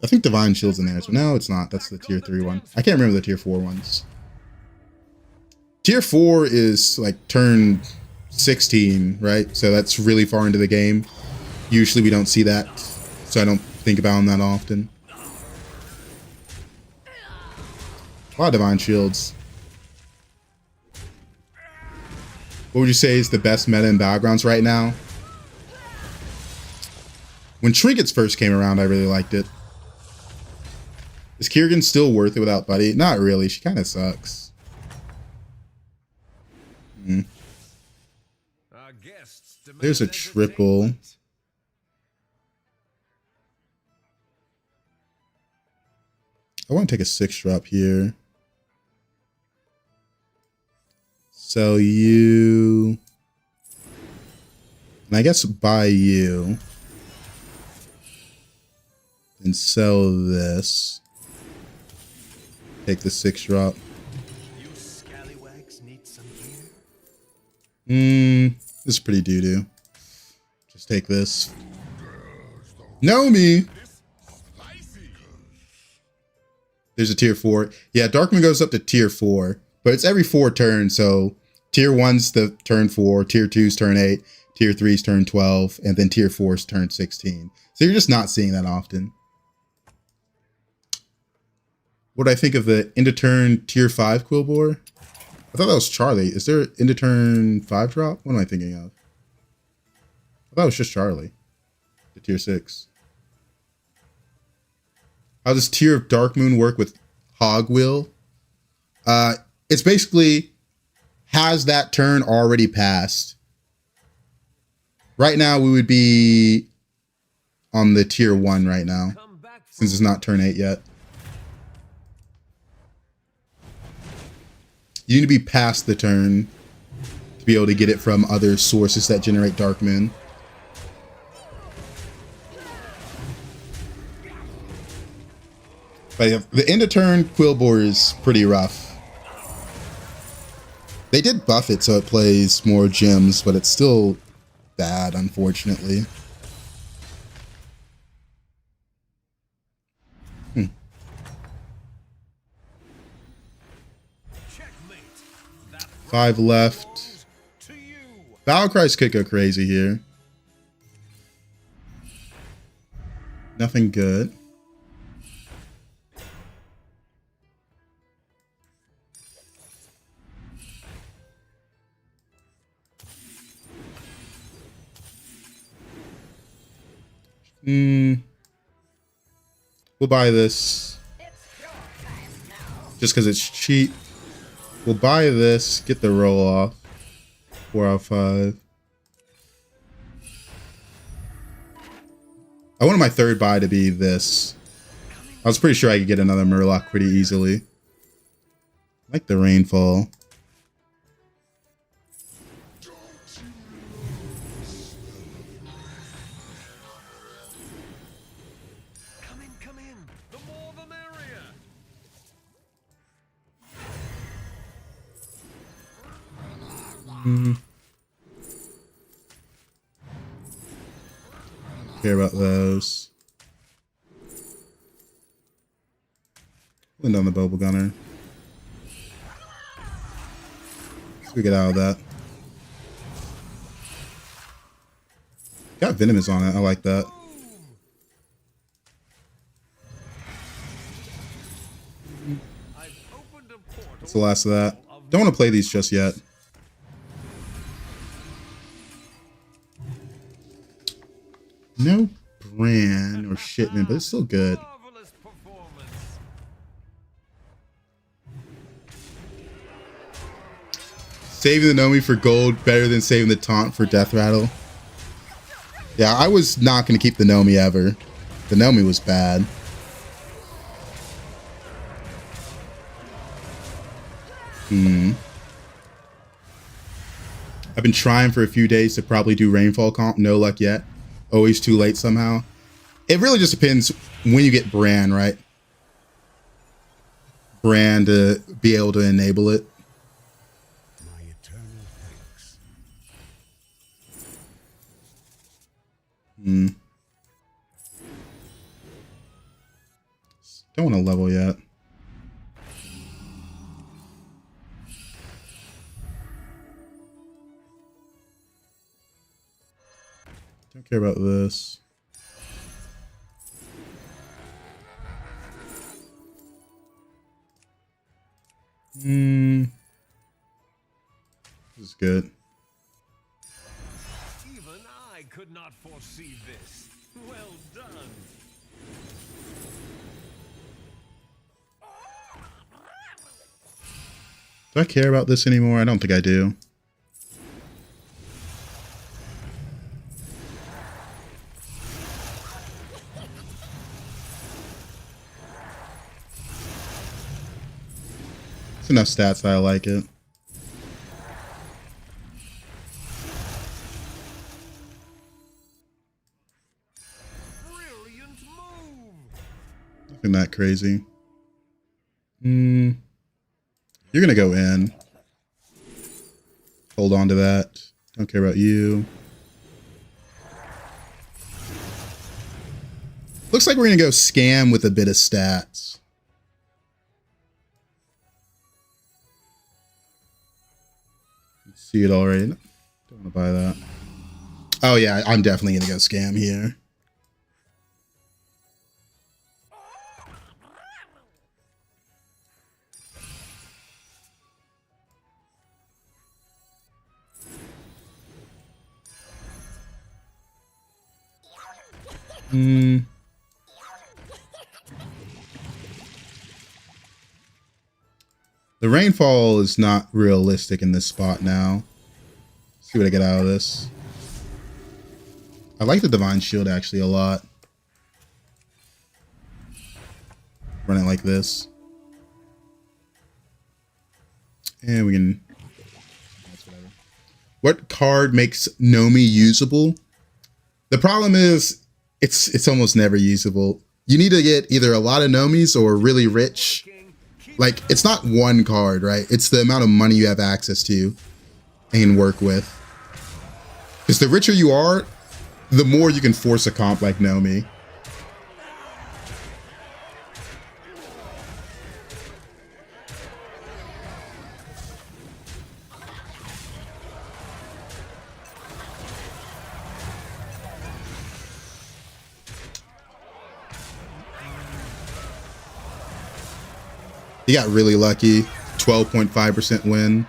I think Divine Shield's in there. So no, it's not. That's the tier 3 one. I can't remember the tier 4 ones. Tier 4 is like turn 16, right? So that's really far into the game. Usually we don't see that, so I don't think about them that often. A lot of Divine Shields. What would you say is the best meta in Battlegrounds right now? When Trinkets first came around, I really liked it. Is Kiergan still worth it without Buddy? Not really. She kind of sucks. There's a triple. I want to take a 6-drop here. Sell you. And I guess buy you. And sell this. Take the 6-drop. You scallywags need some gear? This is pretty doo-doo. Just take this. Know me! There's a tier 4. Yeah, Darkmoon goes up to tier 4. But it's every 4 turns, so tier 1's the turn 4, tier 2's turn 8, tier 3's turn 12, and then tier 4's turn 16. So you're just not seeing that often. What do I think of the end of turn tier 5 Quillbore? I thought that was Charlie. Is there end of turn 5 drop? What am I thinking of? I thought it was just Charlie. The tier 6. How does tier of Darkmoon work with Hogwheel? It's basically has that turn already passed. Right now we would be on the tier 1 right now, since it's not turn 8 yet. You need to be past the turn to be able to get it from other sources that generate Darkmoon. But yeah, the end of turn Quillbore is pretty rough. They did buff it so it plays more gems, but it's still bad, unfortunately. 5 left. Battlecries could go crazy here. Nothing good. We'll buy this. Just because it's cheap. We'll buy this, get the roll off. 4 out of 5. I wanted my third buy to be this. I was pretty sure I could get another Murloc pretty easily. I like the Rainfall. Come in. The more the merrier. Care about those. Land on the Bubble Gunner. Let's get out of that. Got Venomous on it. I like that. That's the last of that. Don't want to play these just yet. No brand or shipment, but it's still good. Marvelous performance. Saving the Nomi for gold better than saving the taunt for death rattle. Yeah, I was not going to keep the Nomi ever. The Nomi was bad. I've been trying for a few days to probably do Rainfall comp. No luck yet. Always too late somehow. It really just depends when you get Bran, right? Bran to be able to enable it. My eternal thanks. Don't want to level yet. Don't care about this. This is good. Even I could not foresee this. Well done. Do I care about this anymore? I don't think I do. It's enough stats that I like it. Brilliant move. Nothing that crazy. You're gonna go in. Hold on to that. Don't care about you. Looks like we're gonna go scam with a bit of stats. See it already. Don't want to buy that. Oh yeah, I'm definitely gonna go scam here. The rainfall is not realistic in this spot now. Let's see what I get out of this. I like the Divine Shield actually a lot. Run it like this. And we can... That's whatever. What card makes Nomi usable? The problem is, it's almost never usable. You need to get either a lot of Nomis or really rich. Like, it's not one card, right? It's the amount of money you have access to and can work with. Because the richer you are, the more you can force a comp like Nomi. He got really lucky. 12.5% win.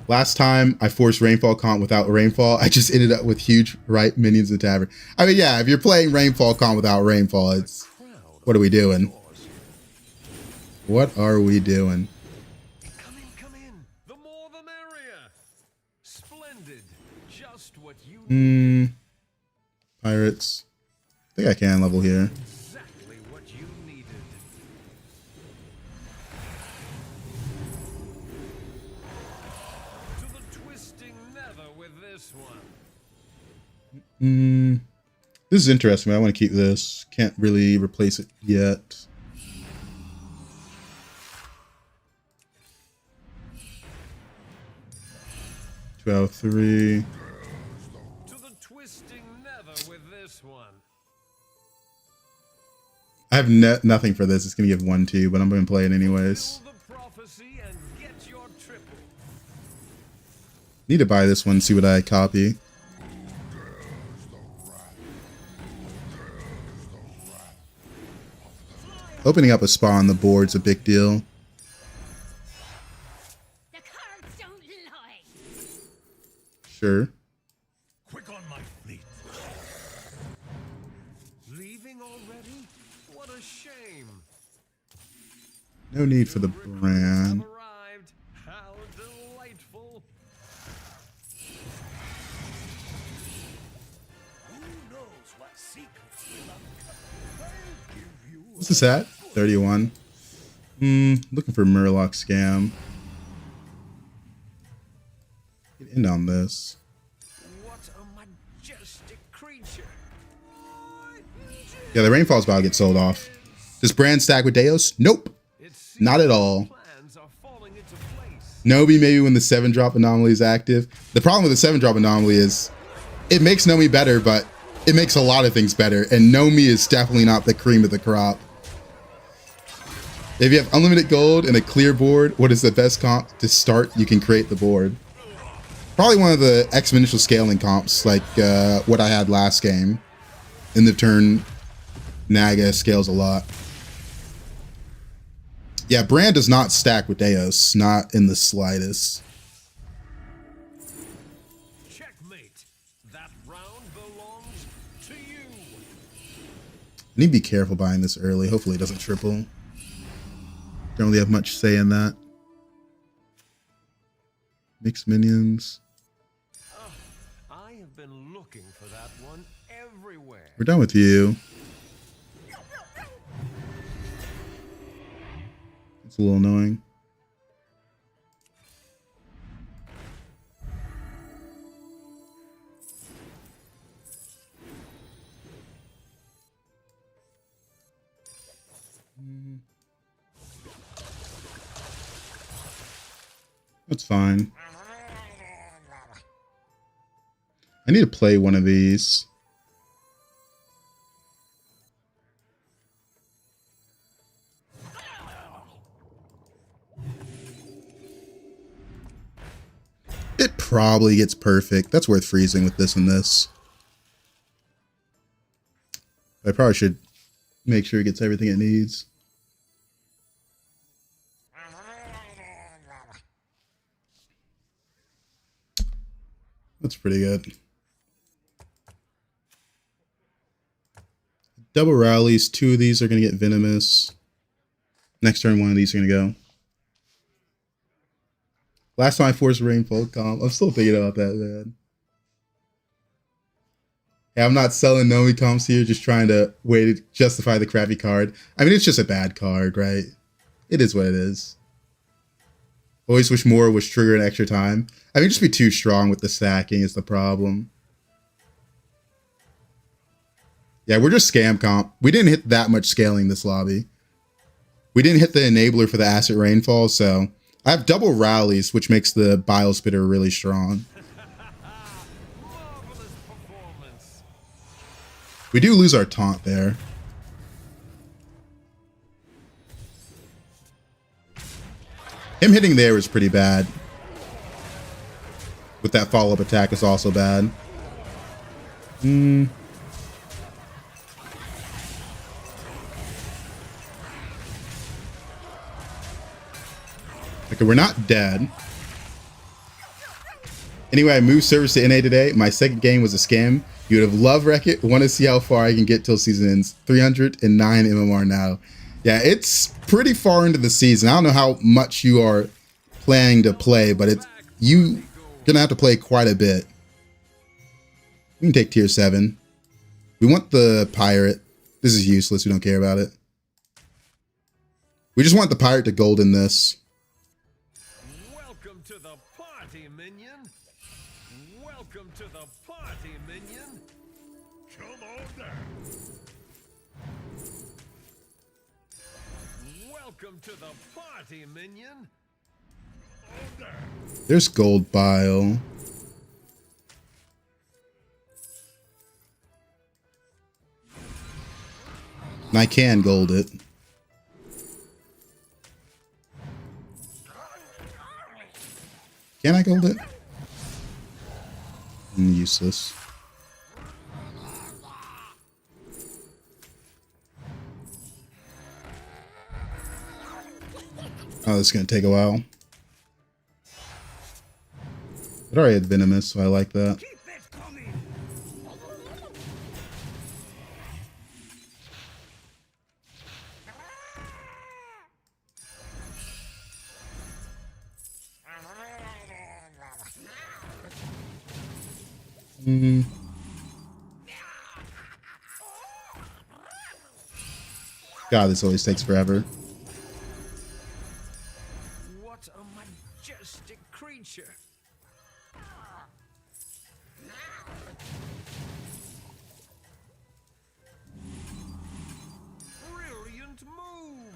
Last time I forced Rainfall comp without Rainfall, I just ended up with huge right minions in Tavern. I mean, yeah, if you're playing Rainfall comp without Rainfall, it's... What are we doing? What are we doing? Come in. The more the merrier. Splendid. Just what you Pirates. I think I can level here. exactly what you needed. To the twisting nether with this one. This is interesting. I want to keep this. Can't really replace it yet. Twelve three. To the twisting nether with this one. I have nothing for this. It's gonna give 1-2, but I'm gonna play it anyways. Fill the prophecy and get your triple. Need to buy this one. See what I copy. Opening up a spot on the board's a big deal. The cards don't lie. Sure. Quick on my fleet. Leaving already? What a shame. No need for the brand. Have arrived. How delightful. Who knows what secrets will uncover? I'll give you What's this at? 31. Looking for Murloc scam. Get in on this. What a majestic creature. Yeah, the Rainfall's about to get sold off. Does Brand stack with Deos? Nope. It seems Not at all. plans are falling into place. Nomi maybe when the 7-drop anomaly is active. The problem with the 7-drop anomaly is it makes Nomi better, but it makes a lot of things better. And Nomi is definitely not the cream of the crop. If you have unlimited gold and a clear board, what is the best comp to start? You can create the board. Probably one of the exponential scaling comps, like what I had last game. In the turn, Naga scales a lot. Yeah, Brand does not stack with Deos, not in the slightest. Checkmate. That round belongs to you. I need to be careful buying this early. Hopefully it doesn't triple. Don't really have much say in that. Mixed minions. I have been looking for that one everywhere. We're done with you. It's a little annoying. That's fine. I need to play one of these. It probably gets perfect. That's worth freezing with this and this. I probably should make sure it gets everything it needs. That's pretty good. Double rallies. 2 of these are going to get venomous. Next turn, 1 of these are going to go. Last time I forced Rainfall comp. I'm still thinking about that, man. Hey, I'm not selling Nomi comps here, just trying to way to justify the crappy card. I mean, it's just a bad card, right? It is what it is. Always wish more was trigger an extra time. I mean, just be too strong with the stacking is the problem. Yeah, we're just scam comp. We didn't hit that much scaling this lobby. We didn't hit the enabler for the Acid Rainfall, so I have double rallies, which makes the Bile Spitter really strong. Marvelous performance. We do lose our taunt there. Him hitting there was pretty bad. With that follow-up attack is also bad. Okay, we're not dead. Anyway, I moved servers to NA today. My second game was a scam. You would have loved Wreck-It. Want to see how far I can get till season ends. 309 MMR now. Yeah, it's pretty far into the season. I don't know how much you are planning to play, but you're gonna have to play quite a bit. We can take tier 7. We want the pirate. This is useless. We don't care about it. We just want the pirate to gold in this. Welcome to the party, minion. Welcome to the party, minion. Come on down. Welcome to the party, minion. On down. There's gold bile. And I can gold it. Can I gold it? Useless. Oh, this is going to take a while. It already had venomous, so I like that. Keep it coming. God, this always takes forever. What a majestic creature. Brilliant move.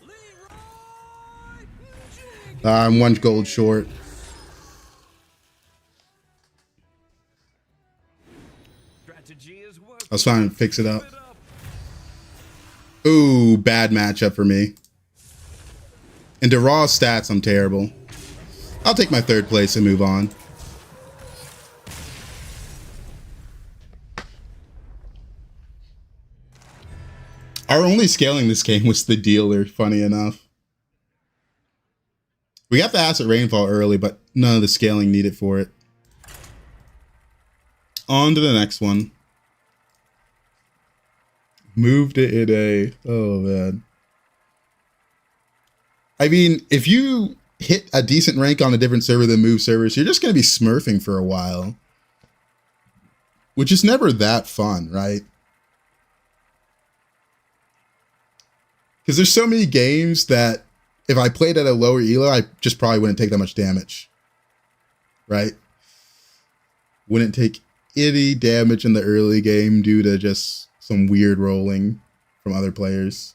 Leroy Jenkins. I'm 1 gold short. Strategy is working. I was trying to fix it up. Ooh, bad matchup for me. And to raw stats, I'm terrible. I'll take my third place and move on. Our only scaling this game was the dealer, funny enough. We got the Acid Rainfall early, but none of the scaling needed for it. On to the next one. Moved it in a... Oh, man. I mean, if you hit a decent rank on a different server than move servers, you're just going to be smurfing for a while. Which is never that fun, right? Because there's so many games that if I played at a lower elo, I just probably wouldn't take that much damage. Right? Wouldn't take any damage in the early game due to just some weird rolling from other players.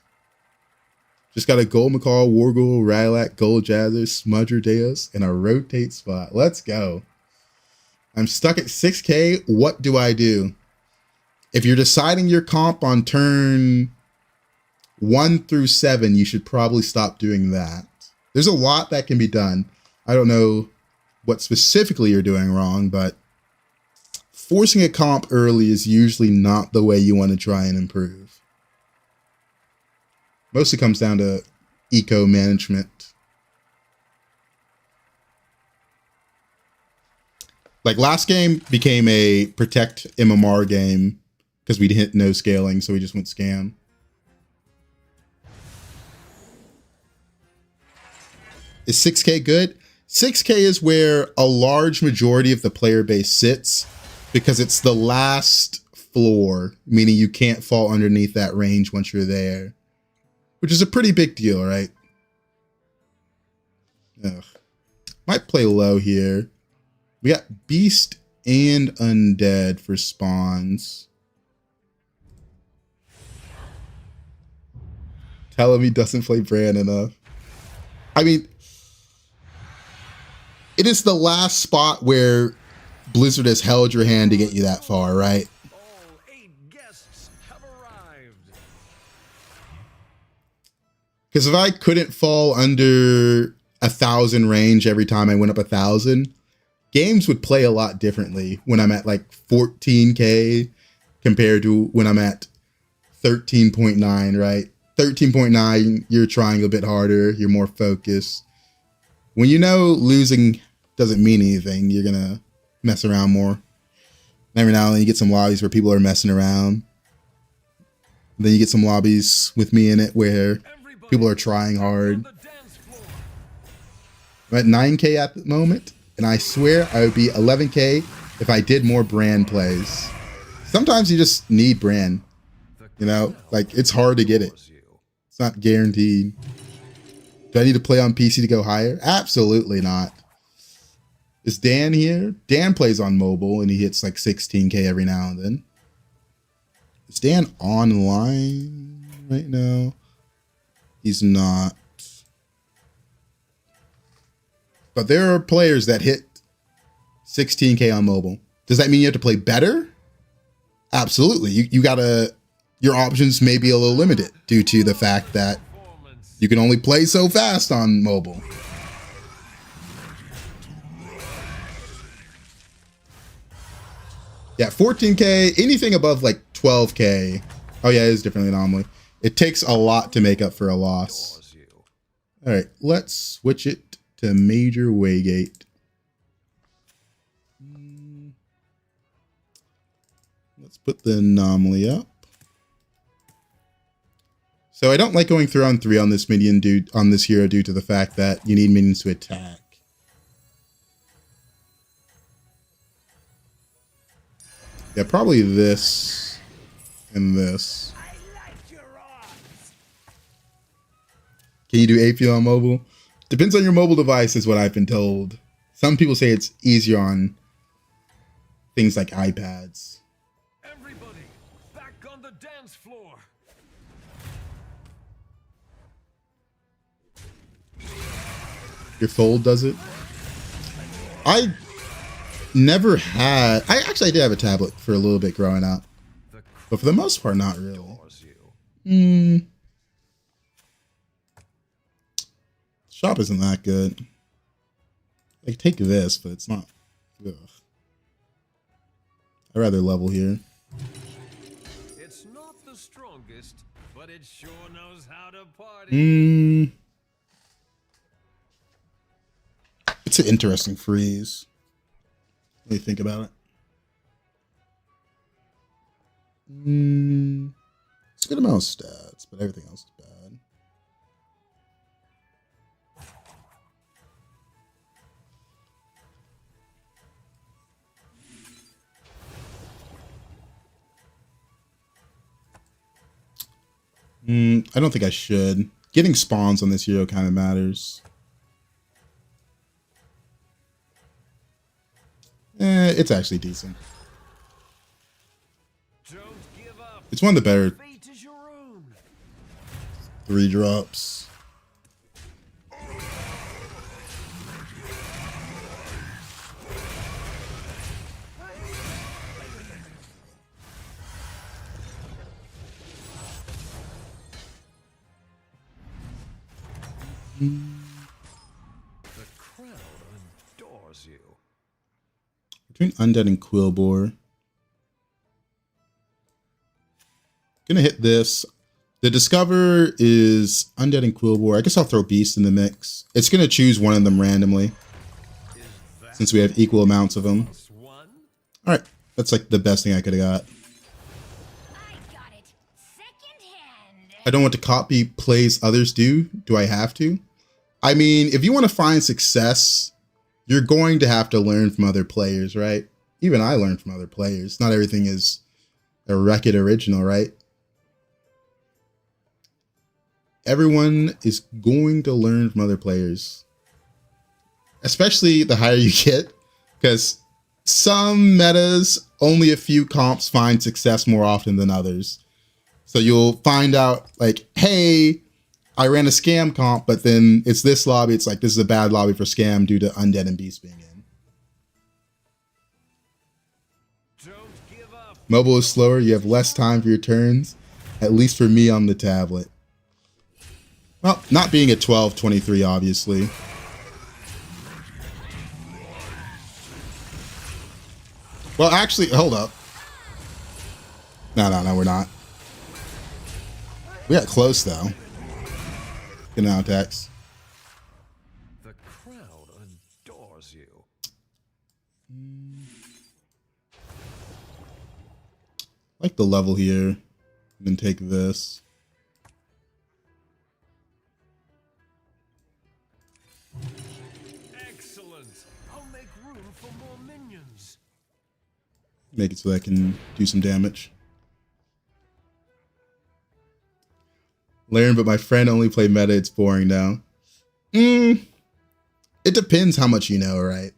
Just got a Gold McCall, Warghoul, Rylak, Gold Jazzer, Smudger Deos, and a Rotate spot. Let's go. I'm stuck at 6k. What do I do? If you're deciding your comp on turn 1 through 7, you should probably stop doing that. There's a lot that can be done. I don't know what specifically you're doing wrong, but forcing a comp early is usually not the way you want to try and improve. Mostly comes down to eco management. Like last game became a protect MMR game because we hit no scaling, so we just went scam. Is 6k good? 6k is where a large majority of the player base sits because it's the last floor, meaning you can't fall underneath that range once you're there, which is a pretty big deal, right? Ugh. Might play low here. We got Beast and Undead for spawns. Tell him he doesn't play Bran enough. I mean, it is the last spot where Blizzard has held your hand to get you that far, right? All 8 guests have arrived. Because if I couldn't fall under 1,000 range every time I went up 1,000, games would play a lot differently when I'm at like 14k compared to when I'm at 13.9, right? 13.9, you're trying a bit harder, you're more focused. When you know losing doesn't mean anything, you're gonna mess around more. Every now and then you get some lobbies where people are messing around. Then you get some lobbies with me in it where people are trying hard. I'm at 9k at the moment, and I swear I would be 11k if I did more brand plays. Sometimes you just need brand, you know? Like, it's hard to get it. It's not guaranteed. Do I need to play on PC to go higher? Absolutely not. Is Dan here? Dan plays on mobile and he hits like 16k every now and then. Is Dan online right now? He's not. But there are players that hit 16k on mobile. Does that mean you have to play better? Absolutely. You gotta, your options may be a little limited due to the fact that you can only play so fast on mobile. Yeah, 14k, anything above like 12k. Oh yeah, it is different than Anomaly. It takes a lot to make up for a loss. All right, let's switch it to Major Waygate. Let's put the Anomaly up. So I don't like going 3-on-3 on this minion on this hero due to the fact that you need minions to attack. Yeah, probably this and this. Can you do AP on mobile? Depends on your mobile device is what I've been told. Some people say it's easier on things like iPads. Everybody, back on the dance floor. Your fold does it? I never had... I did have a tablet for a little bit growing up. But for the most part, not really. Shop isn't that good. Like, take this, but it's not. Ugh. I'd rather level here. It's not the strongest, but it sure knows how to party. It's an interesting freeze. What do you think about it? It's a good amount of stats, but everything else is bad. I don't think I should. Getting spawns on this hero kind of matters. It's actually decent. Don't give up. It's one of the better Fate is your own. 3 drops. The crowd adores you. Between Undead and Quillbore. Gonna hit this. The Discover is Undead and Quillbore. I guess I'll throw Beast in the mix. It's gonna choose one of them randomly, since we have equal amounts of them. One. Alright, that's like the best thing I could have got. I got it secondhand. I don't want to copy plays others do. Do I have to? I mean, if you want to find success, you're going to have to learn from other players, right? Even I learned from other players. Not everything is a Wreck-It original, right? Everyone is going to learn from other players. Especially the higher you get, because some metas, only a few comps find success more often than others. So you'll find out, like, hey, I ran a scam comp, but then it's this lobby. It's like, this is a bad lobby for scam due to Undead and Beast being in. Don't give up. Mobile is slower. You have less time for your turns, at least for me on the tablet. Well, not being at 12:23, obviously. Well, actually, hold up. No, we're not. We got close, though. Good now, attacks. The crowd adores you. Like the level here, and then take this. Excellent. I'll make room for more minions. Make it so that I can do some damage. Learn, but my friend only played meta. It's boring now. It depends how much you know, right?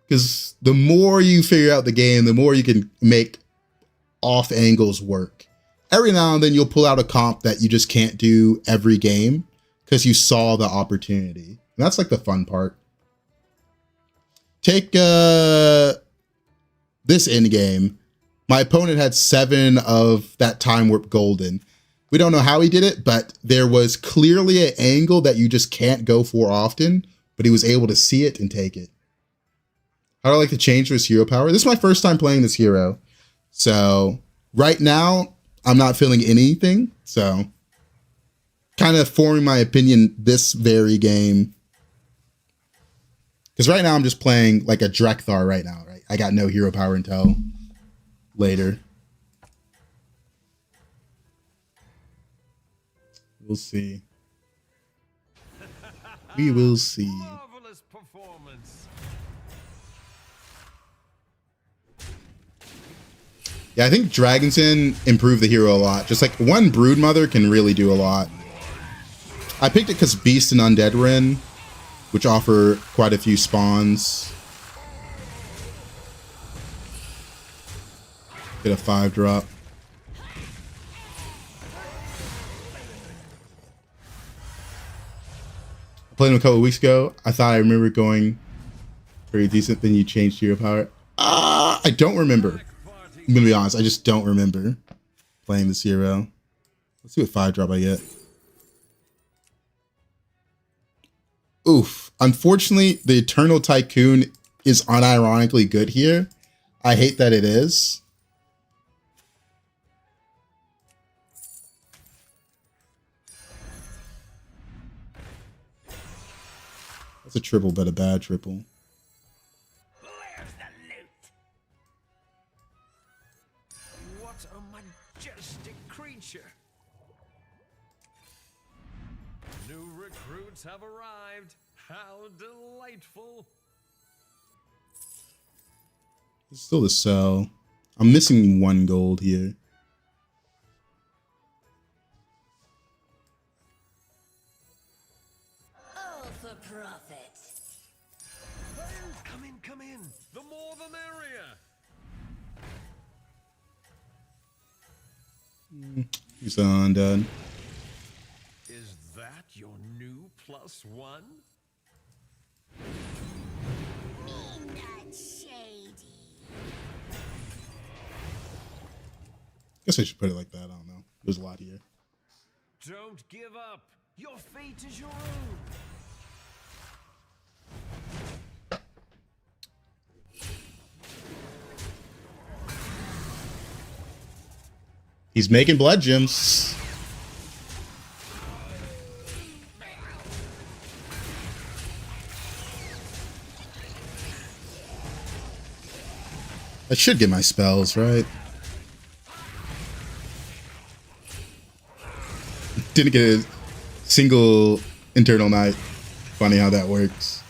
Because the more you figure out the game, the more you can make off angles work. Every now and then you'll pull out a comp that you just can't do every game because you saw the opportunity. And that's like the fun part. Take this end game. My opponent had 7 of that time warp golden. We don't know how he did it, but there was clearly an angle that you just can't go for often, but he was able to see it and take it. How do I like to change his hero power? This is my first time playing this hero. So right now, I'm not feeling anything. So kind of forming my opinion this very game. Because right now I'm just playing like a Drekthar right now, right? I got no hero power until later. We'll see. We will see. Marvelous performance. Yeah, I think Dragonson improved the hero a lot. Just like one Broodmother can really do a lot. I picked it because Beast and Undead were in, which offer quite a few spawns. Get a 5-drop. I played him a couple of weeks ago. I thought I remember going pretty decent. Then you changed hero power. I don't remember. I'm gonna be honest. I just don't remember playing this hero. Let's see what 5-drop I get. Oof. Unfortunately, the Eternal Tycoon is unironically good here. I hate that it is. That's a triple, but a bad triple. Where's the loot? What a majestic creature! New recruits have arrived. How delightful! It's still the sell. I'm missing 1 gold here. All for profit. Come in, come in. The more the merrier. He's the undead. Is that your new +1? Not shady. Guess I should put it like that. I don't know. There's a lot here. Don't give up. Your fate is your own. He's making blood gems. I should get my spells, right? Didn't get a single internal night. Funny how that works.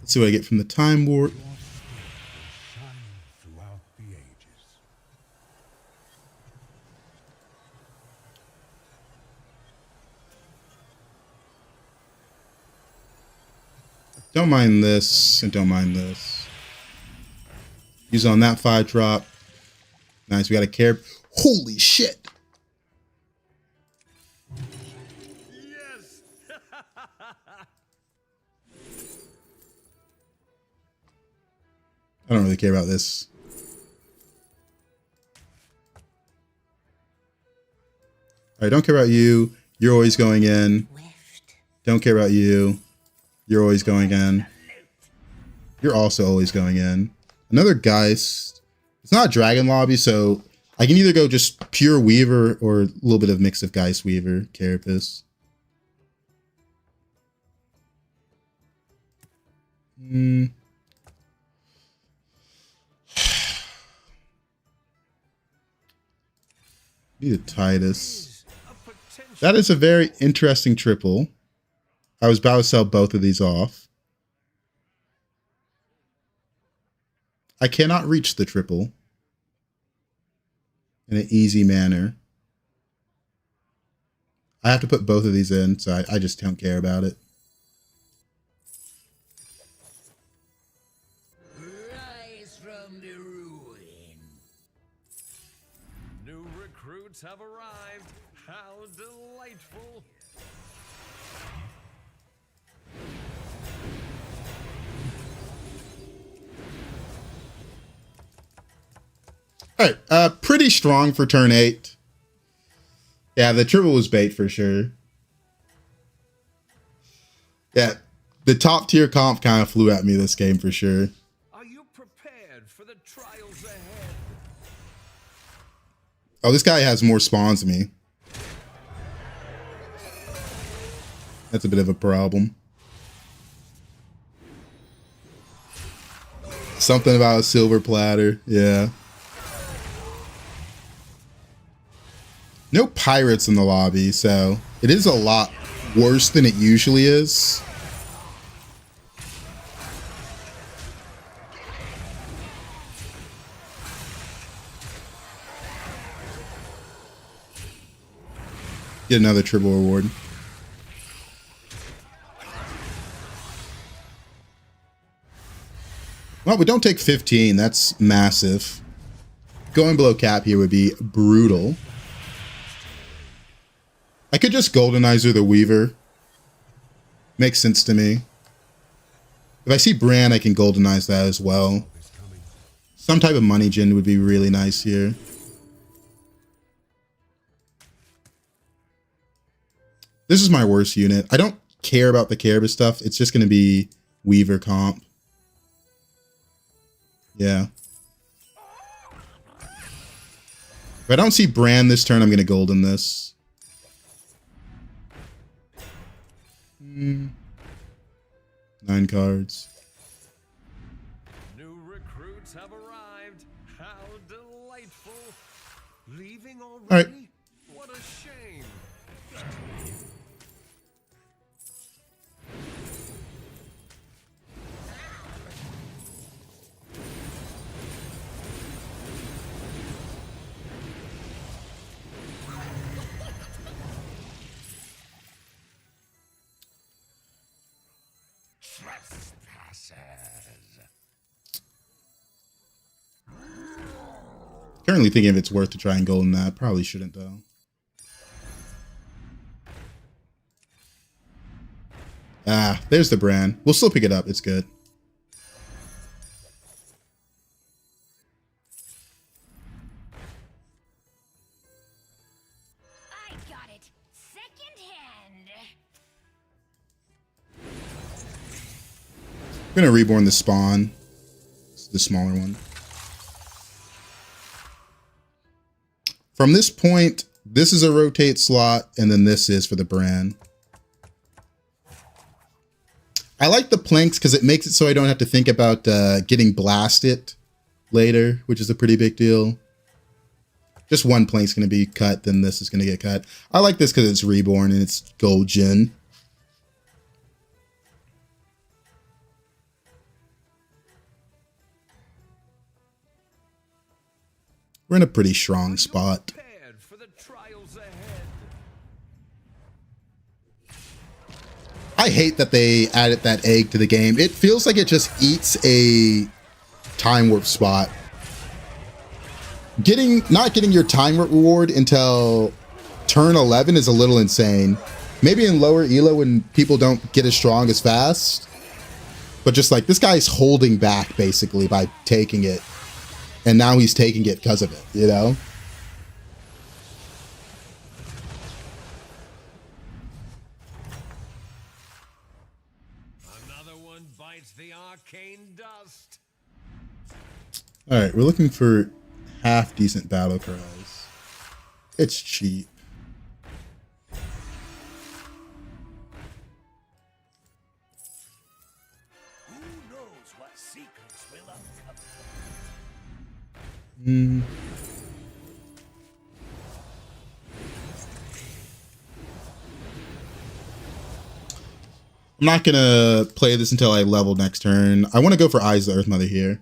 Let's see what I get from the time warp. Shine throughout the ages. Don't mind this, and don't mind this. Use on that 5-drop. Nice, we got a care. Holy shit! Yes. I don't really care about this. Alright, don't care about you. You're always going in. Don't care about you. You're always going in. You're also always going in. Another Geist. It's not a Dragon Lobby, so I can either go just pure Weaver or a little bit of mix of Geist Weaver, Carapace. Need a Titus. That is a very interesting triple. I was about to sell both of these off. I cannot reach the triple in an easy manner. I have to put both of these in, so I just don't care about it. Rise from the ruin. New recruits have arrived. How delightful. All right, pretty strong for turn 8. Yeah, the triple was bait for sure. Yeah, the top tier comp kind of flew at me this game for sure. Are you prepared for the trials ahead? Oh, this guy has more spawns than me. That's a bit of a problem. Something about a silver platter, yeah. No pirates in the lobby, so it is a lot worse than it usually is. Get another triple reward. Well, we don't take 15. That's massive. Going below cap here would be brutal. I could just Goldenizer the Weaver. Makes sense to me. If I see Bran, I can Goldenize that as well. Some type of money gen would be really nice here. This is my worst unit. I don't care about the Kerberos stuff. It's just going to be Weaver comp. Yeah. If I don't see Bran this turn, I'm going to golden this. 9 cards. New recruits have arrived. How delightful. Leaving already? All right. What a shame. Currently thinking if it's worth to try and golden that. Probably shouldn't though. Ah, there's the Bran. We'll still pick it up. It's good. I got it. Second hand. I'm gonna reborn the spawn. It's the smaller one. From this point, this is a rotate slot, and then this is for the Bran. I like the planks because it makes it so I don't have to think about getting blasted later, which is a pretty big deal. Just one plank's going to be cut, then this is going to get cut. I like this because it's reborn and it's gold gen. We're in a pretty strong spot. Prepared for the trials ahead. I hate that they added that egg to the game. It feels like it just eats a time warp spot. Not getting your time warp reward until turn 11 is a little insane. Maybe in lower elo when people don't get as strong as fast. But just like this guy's holding back basically by taking it. And now he's taking it because of it, you know? Another one bites the arcane dust. All right, we're looking for half decent battle cries. It's cheap. Who knows what secrets will uncover? I'm not gonna play this until I level next turn. I want to go for Eyes of the Earth Mother here.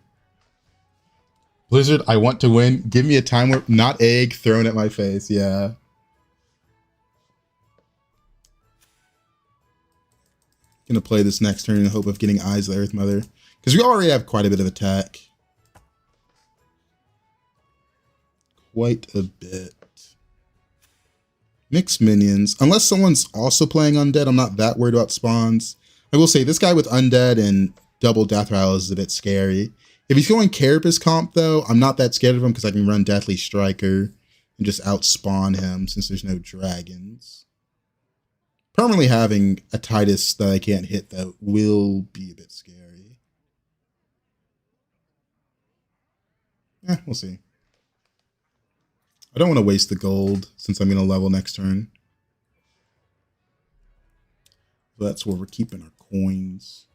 Blizzard, I want to win. Give me a time warp, not egg thrown at my face. Yeah. Gonna play this next turn in the hope of getting Eyes of the Earth Mother. Because we already have quite a bit of attack. Quite a bit. Mixed minions. Unless someone's also playing undead, I'm not that worried about spawns. I will say this guy with undead and double death rattle is a bit scary. If he's going Carapace comp though, I'm not that scared of him because I can run Deathly Striker and just outspawn him since there's no dragons. Permanently having a Titus that I can't hit though will be a bit scary. We'll see. I don't want to waste the gold since I'm going to level next turn. So that's where we're keeping our coins.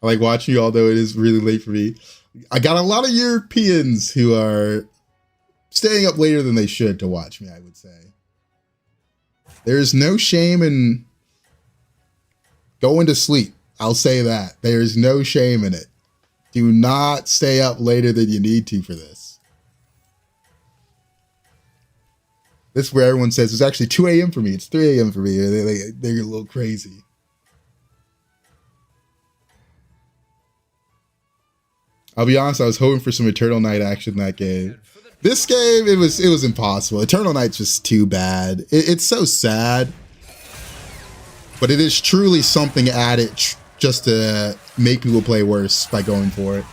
I like watching you, although it is really late for me. I got a lot of Europeans who are staying up later than they should to watch me, I would say. There's no shame in going to sleep. I'll say that. There's no shame in it. Do not stay up later than you need to for this. This is where everyone says it's actually 2 a.m. for me. It's 3 a.m. for me. They're a little crazy. I'll be honest, I was hoping for some Eternal Night action in that game. This game, it was impossible. Eternal Night's just too bad. It's so sad. But it is truly something added just to make people play worse by going for it.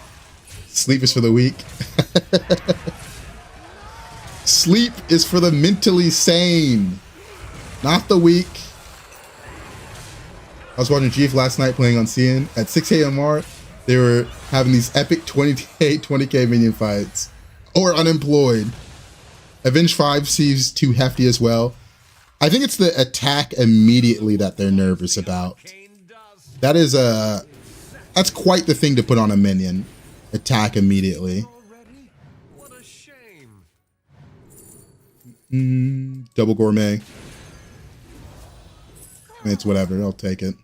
Sleep is for the weak. Sleep is for the mentally sane, not the weak. I was watching Chief last night playing on CN at 6 a.m. They were having these epic 20k minion fights, or unemployed. Avenge 5 seems too hefty as well. I think it's the attack immediately that they're nervous about. That is that's quite the thing to put on a minion. Attack immediately. What a shame. Double gourmet. It's whatever, I'll take it.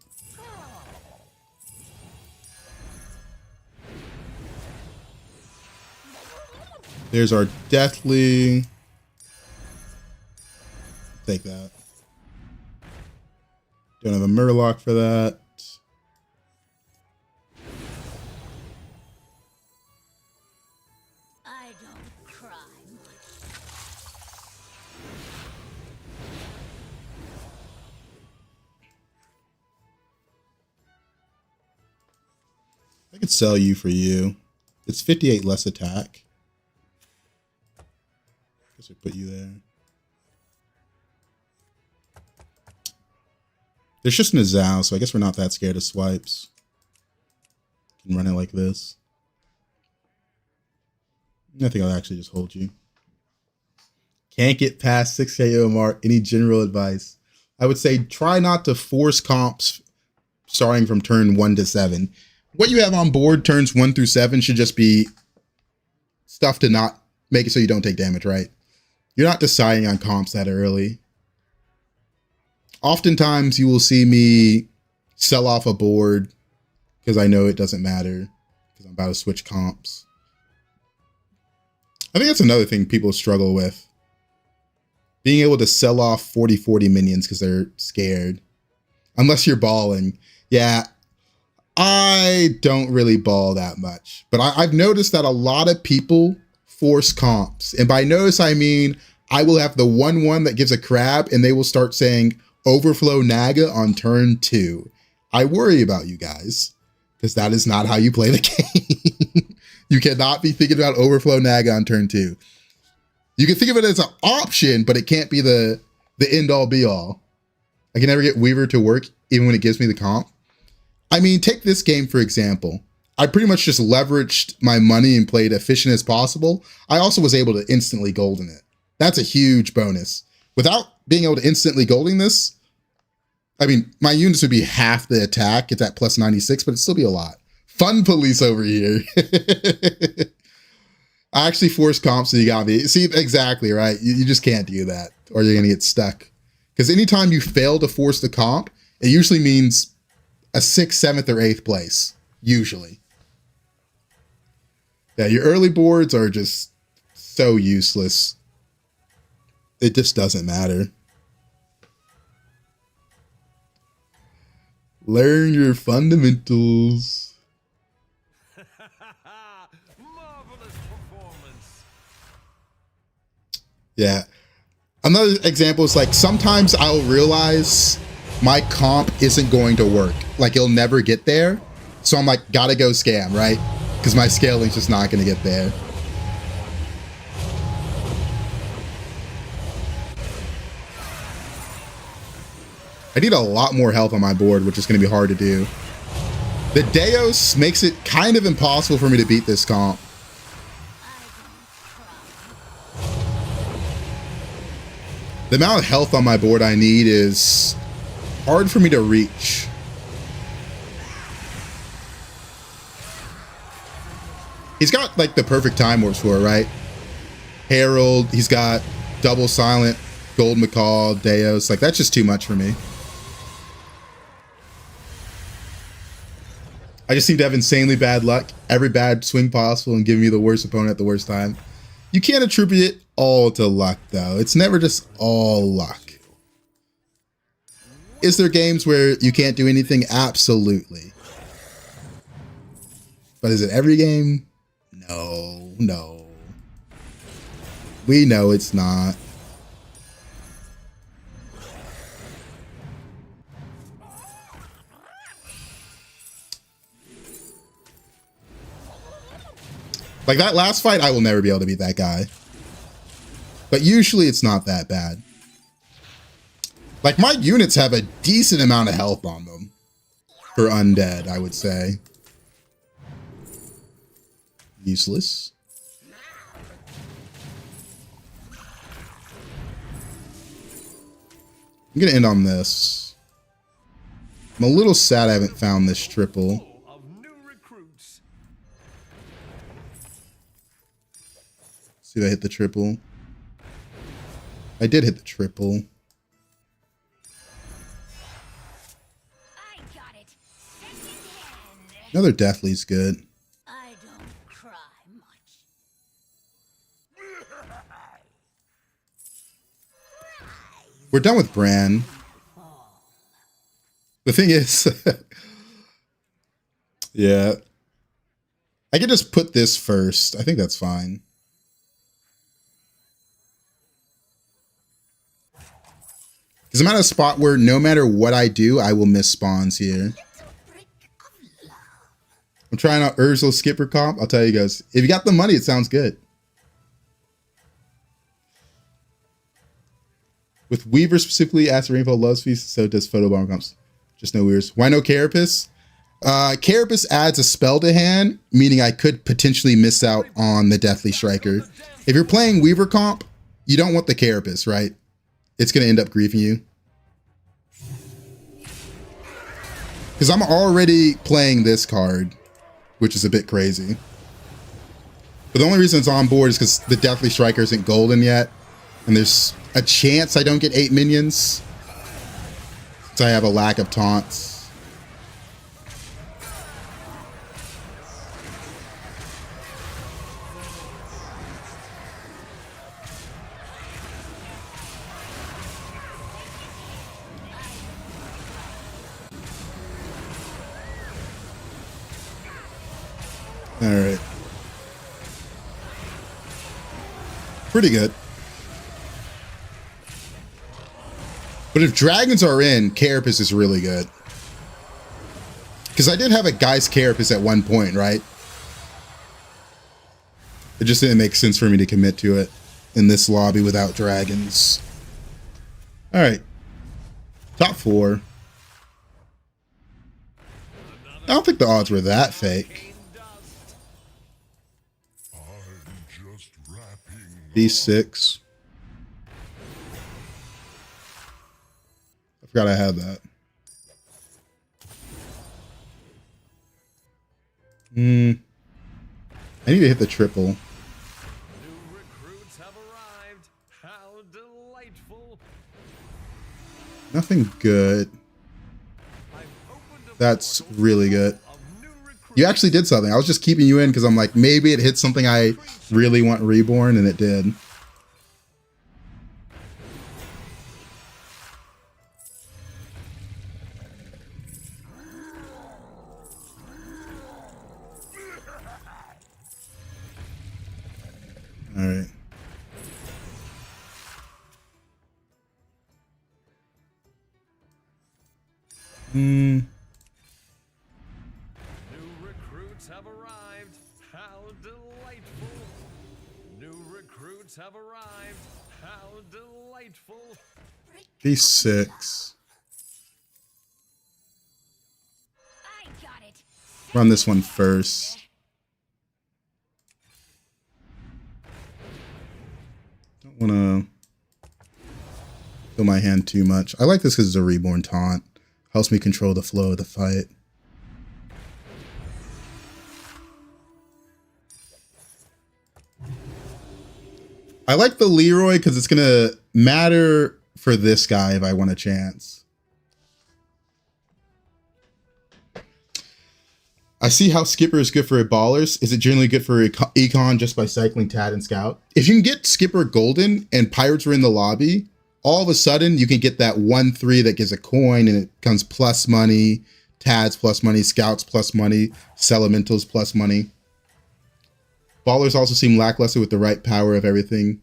There's our Deathly. Take that. Don't have a Murloc for that. I don't cry much. I could sell you for you. It's 58 less attack. Guess we put you there. There's just an Azal, so I guess we're not that scared of swipes. Can run it like this. I think I'll actually just hold you. Can't get past 6k OMR. Any general advice? I would say try not to force comps starting from turn 1 to 7. What you have on board turns 1 through 7 should just be stuff to not make it so you don't take damage, right? You're not deciding on comps that early. Oftentimes you will see me sell off a board because I know it doesn't matter because I'm about to switch comps. I think that's another thing people struggle with. Being able to sell off 40-40 minions because they're scared. Unless you're balling. Yeah, I don't really ball that much. But I've noticed that a lot of people force comps. And by notice, I mean, I will have the 1/1 that gives a crab and they will start saying Overflow Naga on turn 2. I worry about you guys because that is not how you play the game. You cannot be thinking about Overflow Naga on turn 2. You can think of it as an option, but it can't be the end all be all. I can never get Weaver to work even when it gives me the comp. I mean, take this game for example. I pretty much just leveraged my money and played efficient as possible. I also was able to instantly golden it. That's a huge bonus. Without being able to instantly golding this, I mean, my units would be half the attack. It's at plus 96, but it'd still be a lot. Fun police over here. I actually forced comps, so you got me. See, exactly, right? You just can't do that, or you're going to get stuck. Because anytime you fail to force the comp, it usually means a 6th, 7th, or 8th place. Usually. Yeah, your early boards are just so useless. It just doesn't matter. Learn your fundamentals. Marvelous performance. Yeah. Another example is like sometimes I'll realize my comp isn't going to work. Like it'll never get there. So I'm like, gotta go scam, right? Because my scaling's just not going to get there. I need a lot more health on my board, which is going to be hard to do. The Deos makes it kind of impossible for me to beat this comp. The amount of health on my board I need is hard for me to reach. He's got like the perfect time warps for it, right? Herald, he's got double silent, gold Macaw, Deos. Like that's just too much for me. I just seem to have insanely bad luck, every bad swing possible, and giving me the worst opponent at the worst time. You can't attribute it all to luck, though. It's never just all luck. Is there games where you can't do anything? Absolutely. But is it every game? No, no. We know it's not. Like that last fight, I will never be able to beat that guy. But usually it's not that bad. Like, my units have a decent amount of health on them. For undead, I would say. Useless. I'm gonna end on this. I'm a little sad I haven't found this triple. Of new recruits. See if I hit the triple. I did hit the triple. I got it. Second hand. Another Deathly's good. I don't cry much. We're done with Bran. The thing is, yeah, I could just put this first. I think that's fine. Because I'm at a spot where no matter what I do, I will miss spawns here. I'm trying out Urzel Skipper comp. I'll tell you guys, if you got the money, it sounds good. With Weaver specifically, Acid Rainfall loves feast, so does Photobomb comps. Just no Weavers. Why no Carapace? Carapace adds a spell to hand, meaning I could potentially miss out on the Deathly Striker. If you're playing Weaver comp, you don't want the Carapace, right? It's going to end up griefing you. Because I'm already playing this card, which is a bit crazy. But the only reason it's on board is because the Deathly Striker isn't golden yet. And there's a chance I don't get 8 minions. So I have a lack of taunts. All right. Pretty good. But if dragons are in, Carapace is really good. Because I did have a Geist Carapace at one point, right? It just didn't make sense for me to commit to it in this lobby without dragons. All right. Top 4. I don't think the odds were that fake. D6. I forgot I had that. I need to hit the triple. New recruits have arrived. How delightful. Nothing good. I've opened a That's portal really good. of new recruits. You actually did something. I was just keeping you in because I'm like, maybe it hit something I really want reborn, and it did. All right. New recruits have arrived. How delightful. New recruits have arrived. How delightful. D6. I got it. Run this one first. Don't want to fill my hand too much. I like this because it's a reborn taunt. Helps me control the flow of the fight. I like the Leroy because it's going to matter for this guy if I want a chance. I see how Skipper is good for ballers. Is it generally good for Econ just by cycling Tad and Scout? If you can get Skipper golden and Pirates are in the lobby, all of a sudden you can get that 1/3 that gives a coin and it comes plus money, Tads plus money, Scouts plus money, Elementals plus money. Ballers also seem lackluster with the right power of everything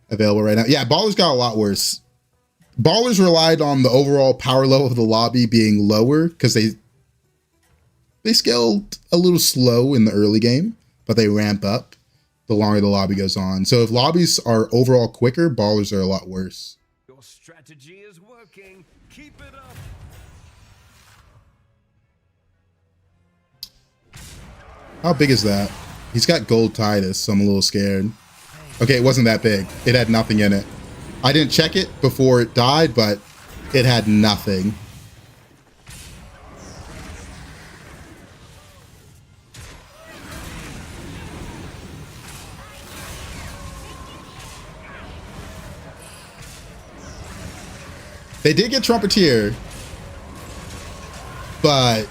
available right now. Yeah, Ballers got a lot worse. Ballers relied on the overall power level of the lobby being lower because they scaled a little slow in the early game, but they ramp up the longer the lobby goes on. So if lobbies are overall quicker, ballers are a lot worse. Your strategy is working. Keep it up. How big is that? He's got gold Titus, so I'm a little scared. Okay, it wasn't that big. It had nothing in it. I didn't check it before it died, but it had nothing. They did get Trumpeteer, but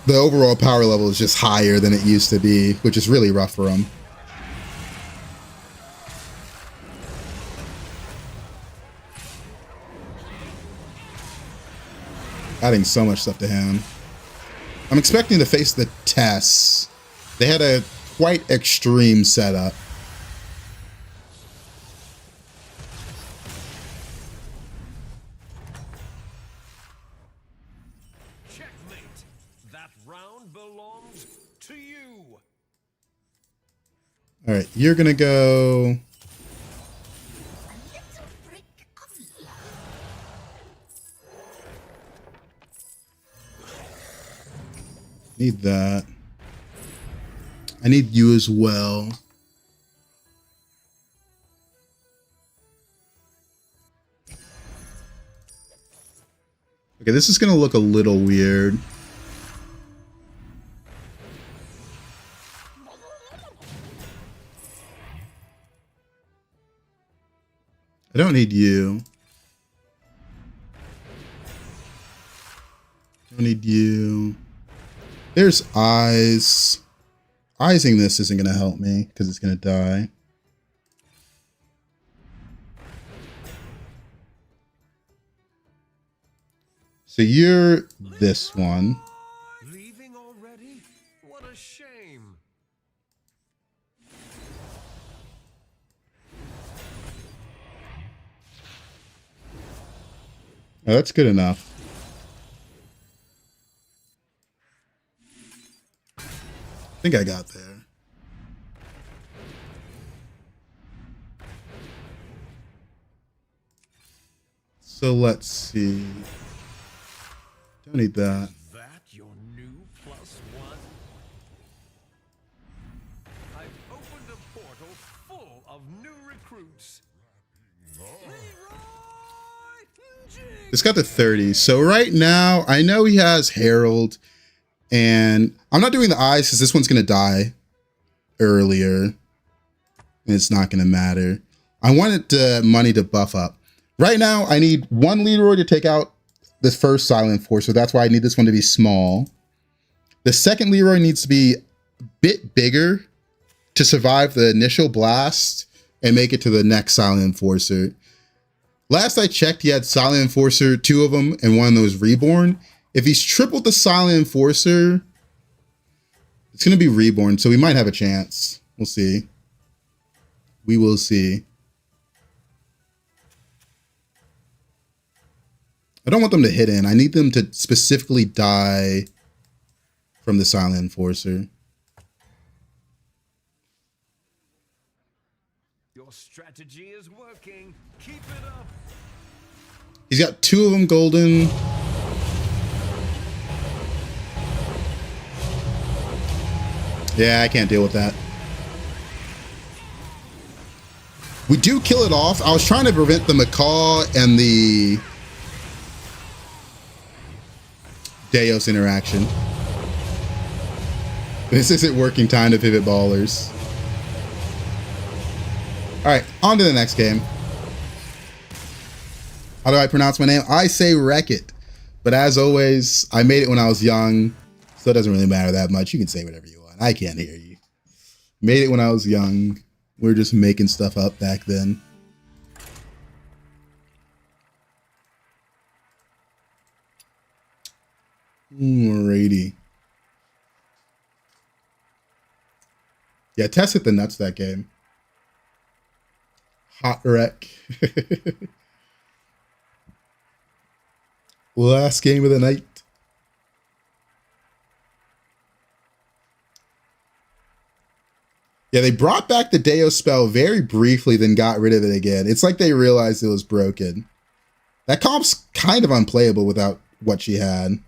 the overall power level is just higher than it used to be, which is really rough for them. Adding so much stuff to him. I'm expecting to face the Tess. They had a quite extreme setup. Checkmate. That round belongs to you. All right, you're gonna go. A little prick of love. Need that. I need you as well. Okay, this is gonna look a little weird. I don't need you. Don't need you. There's eyes. Eyesing this isn't going to help me because it's going to die. So you're this one. Leaving already? What a shame. Oh, that's good enough. I think I got there. So let's see. Don't need that. That your new +1? I've opened a portal full of new recruits. It's got the 30. So right now, I know he has Herald. And I'm not doing the eyes because this one's going to die earlier. And it's not going to matter. I wanted money to buff up. Right now, I need one Leroy to take out the first Silent Force. So that's why I need this one to be small. The second Leroy needs to be a bit bigger to survive the initial blast and make it to the next Silent Enforcer. Last I checked, he had Silent Enforcer, 2 of them, and one of those Reborn. If he's tripled the Silent Enforcer, it's going to be Reborn, so we might have a chance. We'll see. We will see. I don't want them to hit in. I need them to specifically die from the Silent Enforcer. Your strategy is working. Keep it up. He's got 2 of them golden. Yeah, I can't deal with that. We do kill it off. I was trying to prevent the Macaw and the Deos interaction. This isn't working time to pivot ballers. All right, on to the next game. How do I pronounce my name? I say Wreck-It. But as always, I made it when I was young, so it doesn't really matter that much. You can say whatever you want. I can't hear you. Made it when I was young. We were just making stuff up back then. Alrighty. Yeah, Tess hit the nuts that game. Hot wreck. Last game of the night. Yeah, they brought back the Deo spell very briefly, then got rid of it again. It's like they realized it was broken. That comp's kind of unplayable without what she had.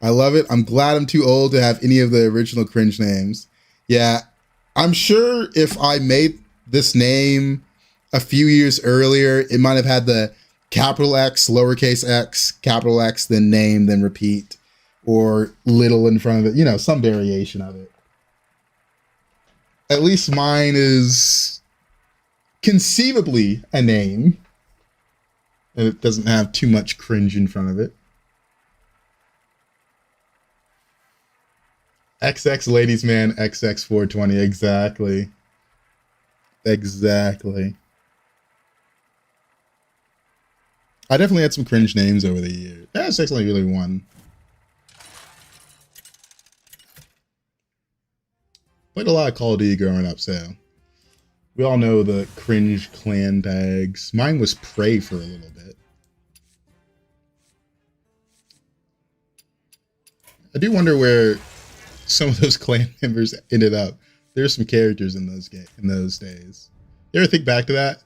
I love it. I'm glad I'm too old to have any of the original cringe names. Yeah, I'm sure if I made this name a few years earlier, it might have had the capital X, lowercase x, capital X, then name, then repeat, or little in front of it, you know, some variation of it. At least mine is conceivably a name, and it doesn't have too much cringe in front of it. XX Ladies Man XX420. Exactly. Exactly. I definitely had some cringe names over the years. That's actually really one. Played a lot of Call of Duty growing up, so we all know the cringe clan tags. Mine was Prey for a little bit. I do wonder where some of those clan members ended up. There's some characters in those days. You ever think back to that?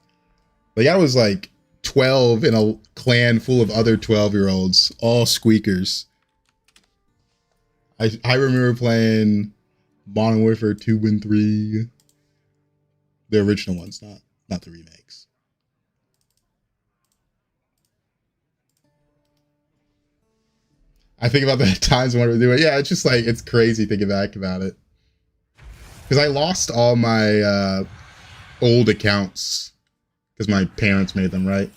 Like, I was like 12 in a clan full of other 12-year-olds, all squeakers. I remember playing Modern Warfare 2 and 3. The original ones, not the remakes. I think about the times when we were doing it. Yeah, it's just like, it's crazy thinking back about it. Because I lost all my old accounts because my parents made them, right?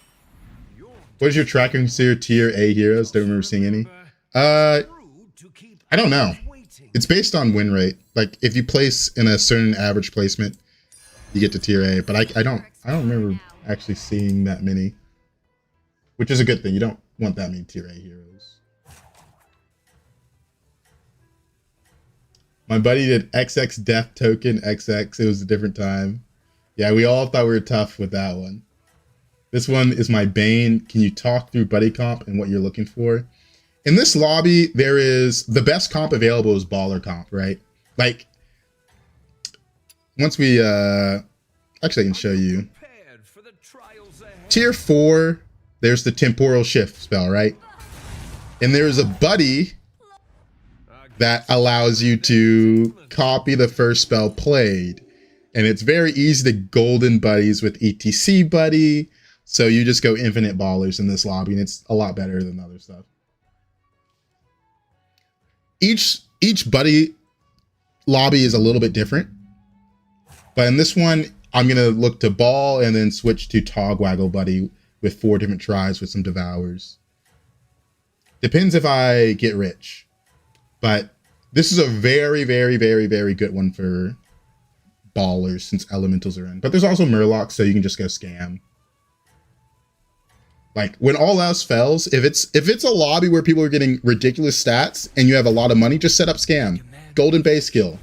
What is your tracking consider tier A heroes? Don't remember seeing any. I don't know. It's based on win rate. Like, if you place in a certain average placement, you get to tier A. But I don't remember actually seeing that many. Which is a good thing. You don't want that many tier A heroes. My buddy did XX Death Token XX. It was a different time. Yeah, we all thought we were tough with that one. This one is my Bane. Can you talk through buddy comp and what you're looking for? In this lobby, there is the best comp available is baller comp, right? Like, once we actually I can show you. Tier 4, there's the temporal shift spell, right? And there's a buddy that allows you to copy the first spell played. And it's very easy to golden buddies with ETC buddy. So you just go infinite ballers in this lobby, and it's a lot better than the other stuff. Each buddy lobby is a little bit different. But in this one, I'm going to look to ball and then switch to Togwaggle buddy with 4 different tries with some devours. Depends if I get rich. But this is a very, very, very, very good one for ballers since elementals are in. But there's also Murlocs, so you can just go scam. Like, when all else fails, if it's a lobby where people are getting ridiculous stats and you have a lot of money, just set up scam. Golden base skill.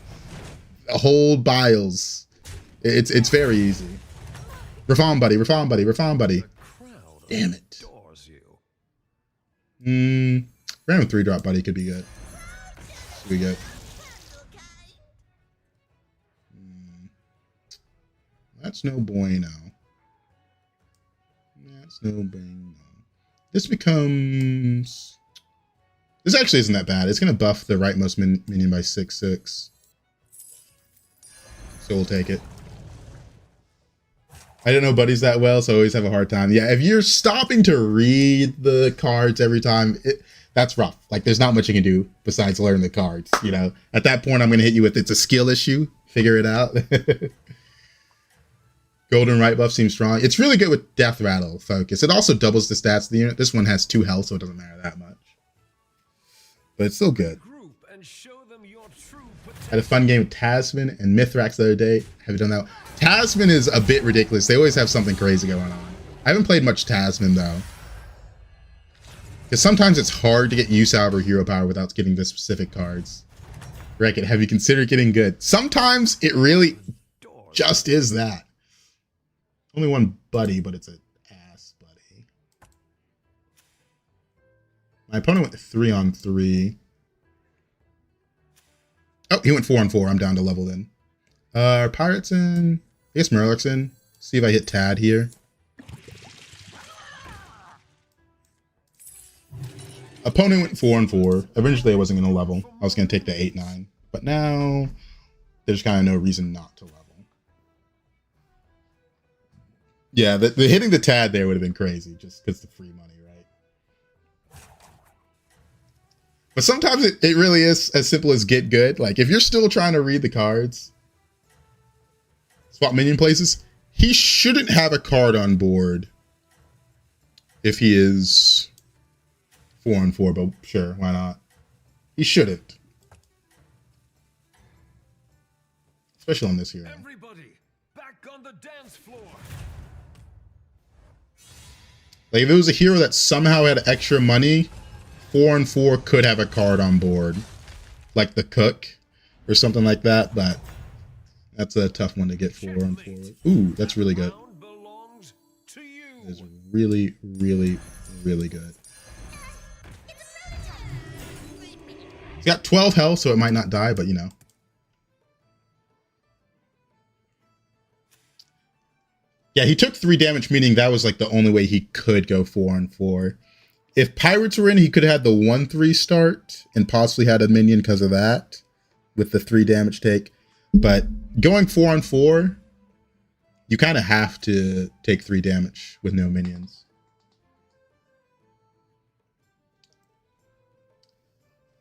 Hold biles. It's very easy. Reform buddy, reform buddy, reform buddy. Damn it. Random 3-drop buddy could be good. We go. That's no bueno. That's no bueno. This becomes... This actually isn't that bad. It's going to buff the rightmost minion by 6/6. So we'll take it. I don't know buddies that well, so I always have a hard time. Yeah, if you're stopping to read the cards every time... That's rough. Like, there's not much you can do besides learn the cards, you know? At that point, I'm going to hit you with, it's a skill issue. Figure it out. Golden right buff seems strong. It's really good with Death Rattle focus. It also doubles the stats of the unit. This one has 2 health, so it doesn't matter that much. But it's still good. I had a fun game with Tasman and Mithrax the other day. Have you done that? Tasman is a bit ridiculous. They always have something crazy going on. I haven't played much Tasman, though. Because sometimes it's hard to get use out of her hero power without getting the specific cards. Wreck-It, have you considered getting good? Sometimes it really just is that. Only one buddy, but it's an ass buddy. My opponent went 3-on-3. Oh, he went 4-4. I'm down to level then. Are Pirates in? I guess Murloc's in. See if I hit Tad here. Opponent went 4-4. Eventually I wasn't going to level. I was going to take the 8-9. But now there's kind of no reason not to level. Yeah, the hitting the Tad there would have been crazy just because the free money, right? But sometimes it really is as simple as get good. Like if you're still trying to read the cards, swap minion places, he shouldn't have a card on board if he is 4-4, but sure, why not? He shouldn't. Especially on this hero. Everybody, back on the dance floor. Like if it was a hero that somehow had extra money, 4-4 could have a card on board. Like the Cook or something like that, but that's a tough one to get 4-4. Ooh, that's really good. It's really, really, really good. He's got 12 health, so it might not die, but you know. Yeah, he took 3 damage, meaning that was like the only way he could go 4-4. If Pirates were in, he could have had the 1-3 start and possibly had a minion because of that with the 3 damage take. But going 4-4, you kind of have to take 3 damage with no minions.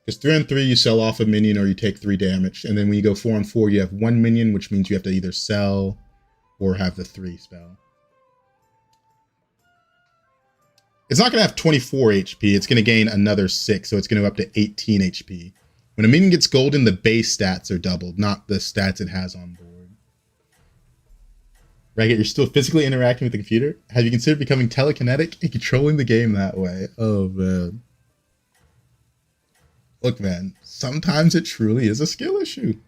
Because 3-3, you sell off a minion or you take 3 damage. And then when you go 4-4, you have 1 minion, which means you have to either sell or have the 3 spell. It's not going to have 24 HP. It's going to gain another 6, so it's going to go up to 18 HP. When a minion gets golden, the base stats are doubled, not the stats it has on board. Ragged, you're still physically interacting with the computer? Have you considered becoming telekinetic and controlling the game that way? Oh, man. Look, man, sometimes it truly is a skill issue.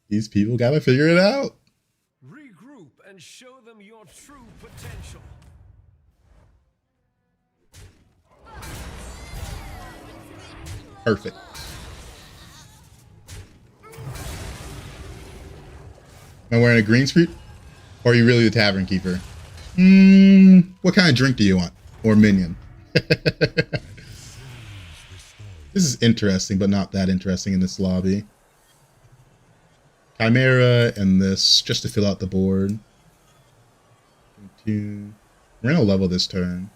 These people got to figure it out. Regroup and show them your true potential. Perfect. Am I wearing a green screen? Or are you really the tavern keeper? What kind of drink do you want? Or minion? This is interesting, but not that interesting in this lobby. Chimera and this, just to fill out the board. We're going to level this turn.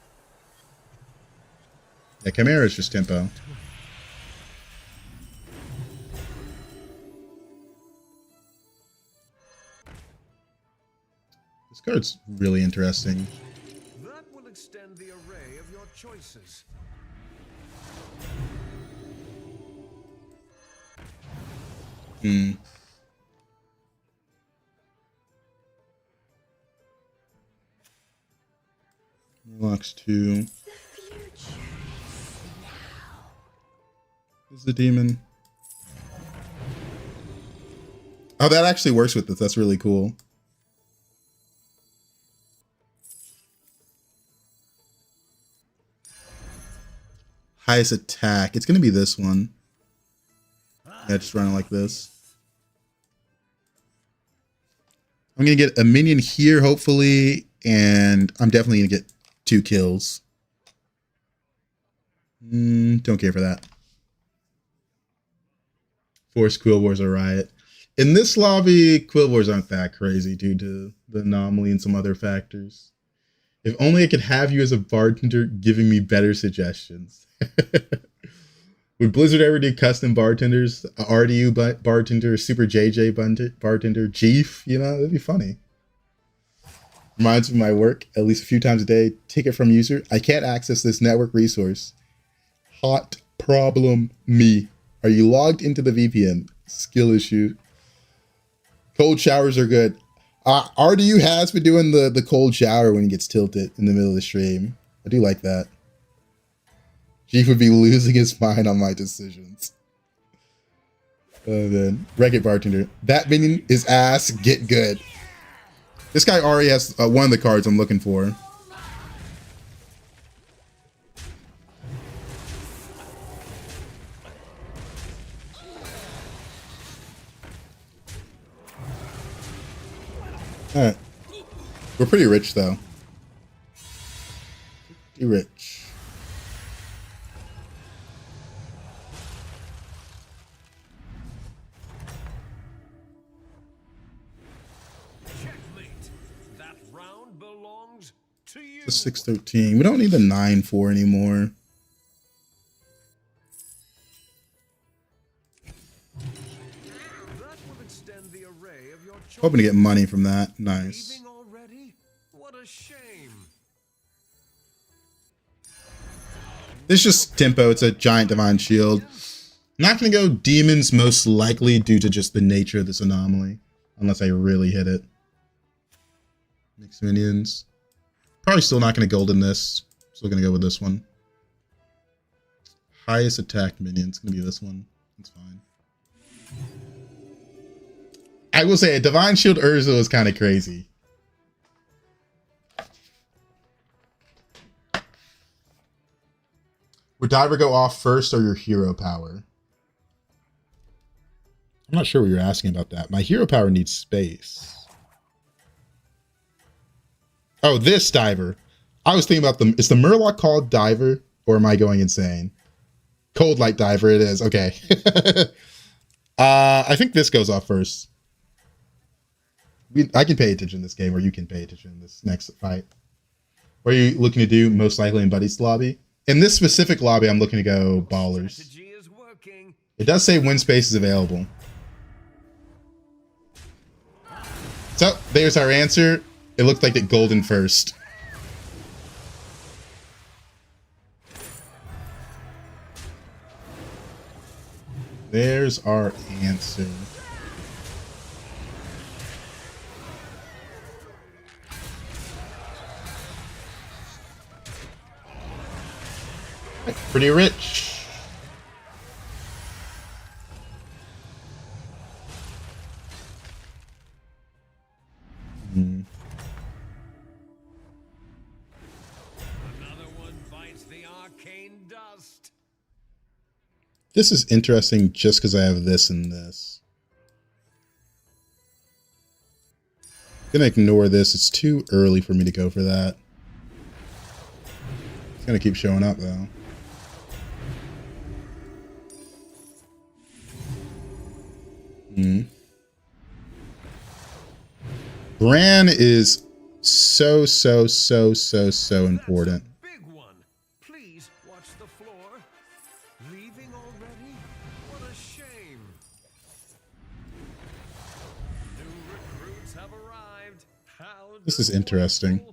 Yeah, Chimera is just tempo. This card's really interesting. That will extend the array of your choices. Locks 2. Is the demon. Oh, that actually works with this. That's really cool. Highest attack. It's going to be this one. Yeah, just run it like this. I'm going to get a minion here, hopefully, and I'm definitely going to get 2 kills. Don't care for that. Force Quill Wars a riot. In this lobby, Quill Wars aren't that crazy due to the anomaly and some other factors. If only I could have you as a bartender giving me better suggestions. Would Blizzard ever do custom bartenders? A RDU bartender, Super JJ bartender, Chief? You know, that'd be funny. Reminds me of my work at least a few times a day. Ticket from user. I can't access this network resource. Hot problem me. Are you logged into the VPN? Skill issue. Cold showers are good. RDU has been doing the cold shower when he gets tilted in the middle of the stream. I do like that. Chief would be losing his mind on my decisions. Then Wreck-It Bartender. That minion is ass. Get good. This guy already has one of the cards I'm looking for. Alright. We're pretty rich, though. Pretty rich. Checkmate. That round belongs to you. It's a 6-13. We don't need the 9-4 anymore. That will extend the array of your choice. Hoping to get money from that. Nice. Leaving already? What a shame. This is just tempo. It's a giant divine shield. Not going to go demons most likely due to just the nature of this anomaly. Unless I really hit it. Mixed minions. Probably still not going to golden this. Still going to go with this one. Highest attack minion. It's going to be this one. It's fine. I will say a divine shield Urza is kind of crazy. Would Diver go off first or your hero power? I'm not sure what you're asking about that. My hero power needs space. Oh, this Diver. I was thinking about is the Murloc called Diver or am I going insane? Cold Light Diver it is. Okay. I think this goes off first. I can pay attention in this game or you can pay attention in this next fight. What are you looking to do most likely in Buddy's lobby? In this specific lobby, I'm looking to go Ballers. It does say win space is available. So, there's our answer. It looked like it golden first. There's our answer. Pretty rich. Another one bites the arcane dust. This is interesting just because I have this and this. I'm gonna ignore this. It's too early for me to go for that. It's gonna keep showing up though. Bran is so important. Big one. Please watch the floor. Leaving already? What a shame. New recruits have arrived. How This is interesting.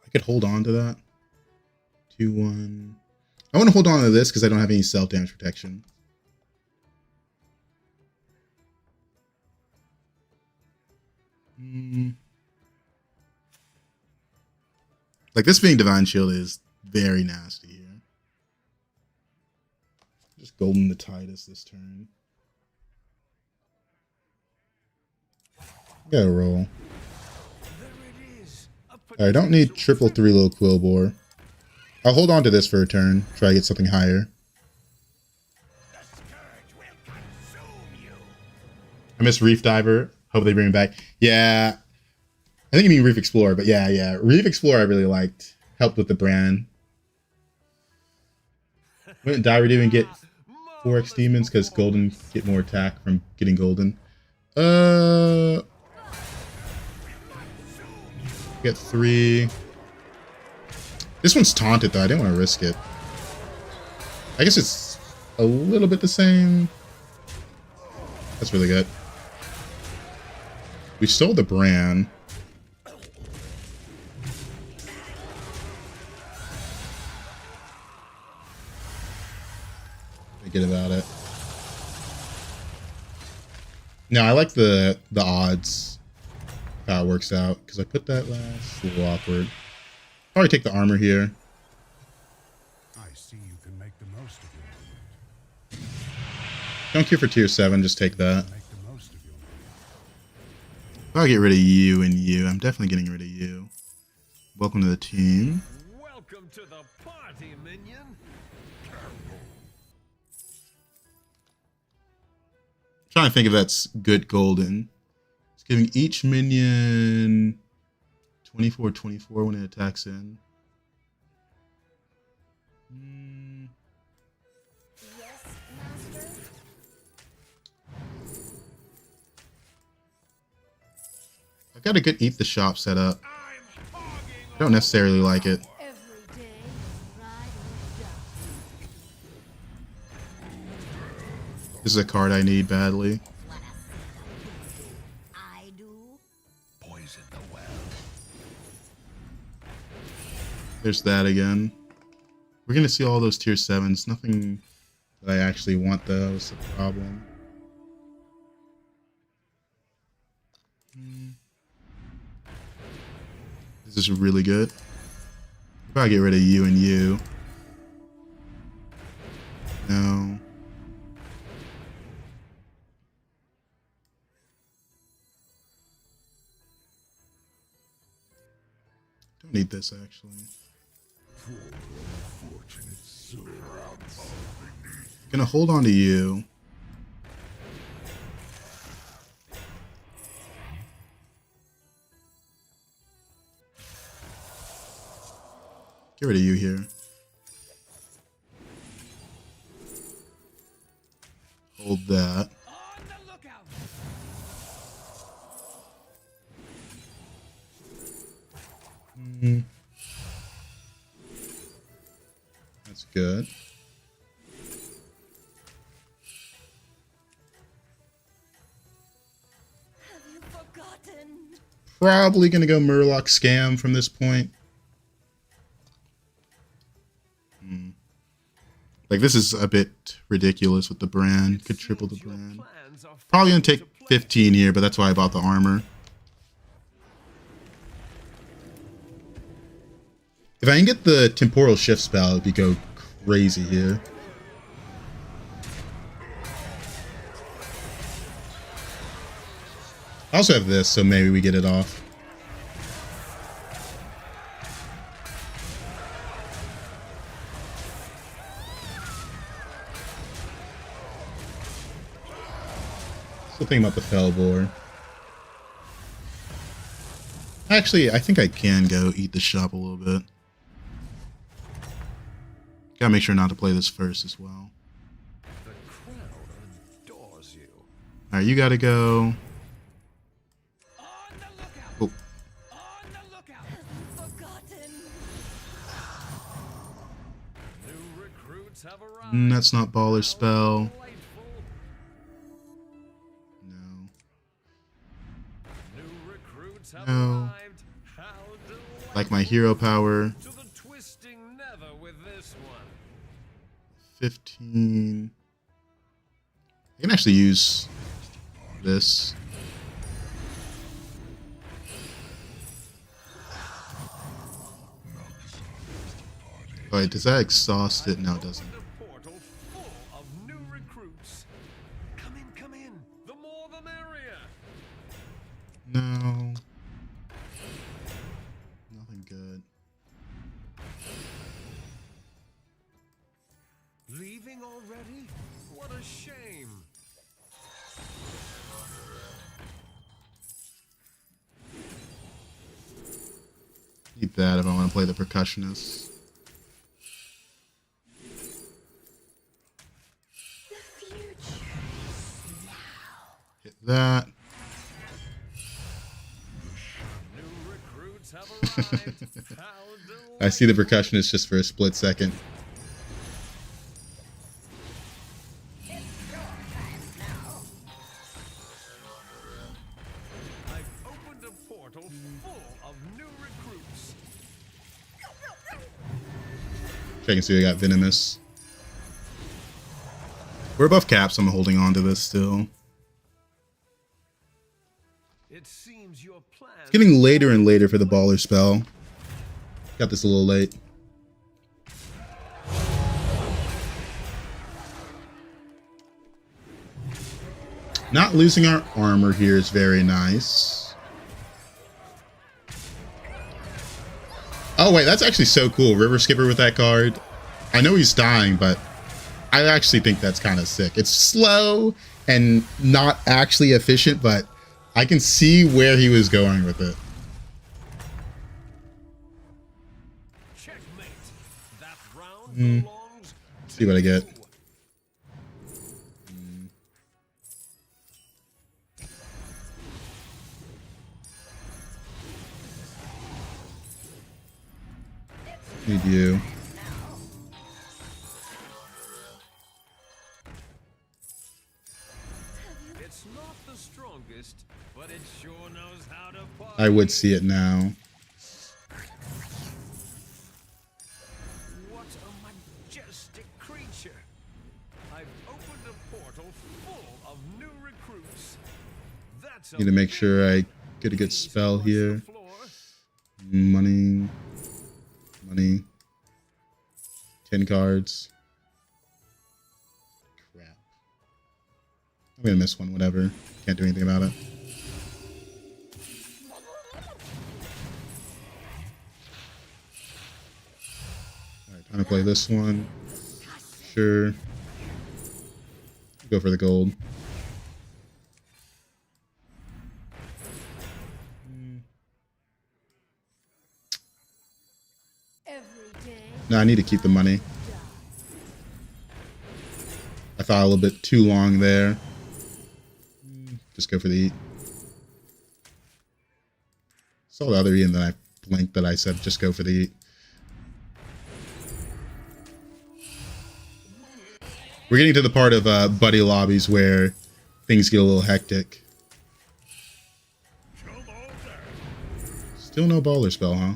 I could hold on to that. 2-1. I want to hold on to this because I don't have any self-damage protection. Like this being Divine Shield is very nasty here. Just golden the Titus this turn. Gotta roll. I don't need triple 3-low Quillbore. I'll hold on to this for a turn. Try to get something higher. I miss Reef Diver. Hope they bring it back. Yeah. I think you mean Reef Explorer, but yeah. Reef Explorer I really liked. Helped with the brand. Wouldn't Diver even get 4x demons because golden get more attack from getting golden? Get 3. This one's taunted though. I didn't want to risk it. I guess it's a little bit the same. That's really good. We stole the brand. Forget about it. No, I like the odds. How it works out because I put that last. A little awkward. Probably take the armor here. I see you can make the most of your moment. Don't queue for tier 7. Just take that. Make the most of your moment. I'll get rid of you and you. I'm definitely getting rid of you. Welcome to the team. Welcome to the party, minion. Trying to think if that's good golden. It's Giving each minion 24/24 when it attacks in. Yes, master. I've got a good eat the shop set up. I don't necessarily like it. Every day, ride or die. This is a card I need badly. Wanna see the voodoo? I do. Poison the well. There's that again. We're gonna see all those tier 7s. Nothing that I actually want though. Is the problem. This is really good. Probably get rid of you and you. No. Don't need this actually. Gonna hold on to you. Get rid of you here. Hold that. On the lookout. That's good. Have you forgotten? Probably gonna go Murloc Scam from this point. Like, this is a bit ridiculous with the brand. Could triple the brand. Probably gonna take 15 here, but that's why I bought the armor. If I can get the temporal shift spell, it'd be go crazy here. I also have this, so maybe we get it off. Still thinking about the Fellbore. Actually, I think I can go eat the shop a little bit. Gotta make sure not to play this first as well. The crowd adores you. Alright, you gotta go. On the lookout. Oh, On the lookout. Forgotten. New recruits have arrived. that's not baller spell. Delightful. No. New recruits have No. arrived. How delightful. Like my hero power. To the twisting nether with this one. 15. I can actually use this. Wait, does that exhaust it? No, it doesn't. Opened a portal full of new recruits. Come in, come in. The more the merrier. No. Nothing good. Leaving already? What a shame. Keep that if I want to play the percussionist. The future is now. Hit that. New recruits have arrived. How I see the percussionist just for a split second. I've opened a portal full of new recruits. Check and see we got Venomous. We're above caps, I'm holding on to this still. It seems your plan. It's getting later and later for the baller spell. Got this a little late. Not losing our armor here is very nice. Oh wait, that's actually so cool. River Skipper with that card. I know he's dying, but I actually think that's kind of sick. It's slow and not actually efficient, but I can see where he was going with it. Checkmate. That round belongs to See what I get. you. Need you. It's not the strongest, but it sure knows how to party. I would see it now. What a majestic creature. I've opened a portal full of new recruits. That's Need to make sure I get a good spell here. floor. Money. 10 cards. Crap. I'm gonna miss one, whatever. Can't do anything about it. Alright, time to play this one. Sure. Go for the gold. No, I need to keep the money. I thought a little bit too long there. Just go for the eat. Saw the other E and then I blinked that I said just go for the eat. We're getting to the part of buddy lobbies where things get a little hectic. Still no baller spell, huh?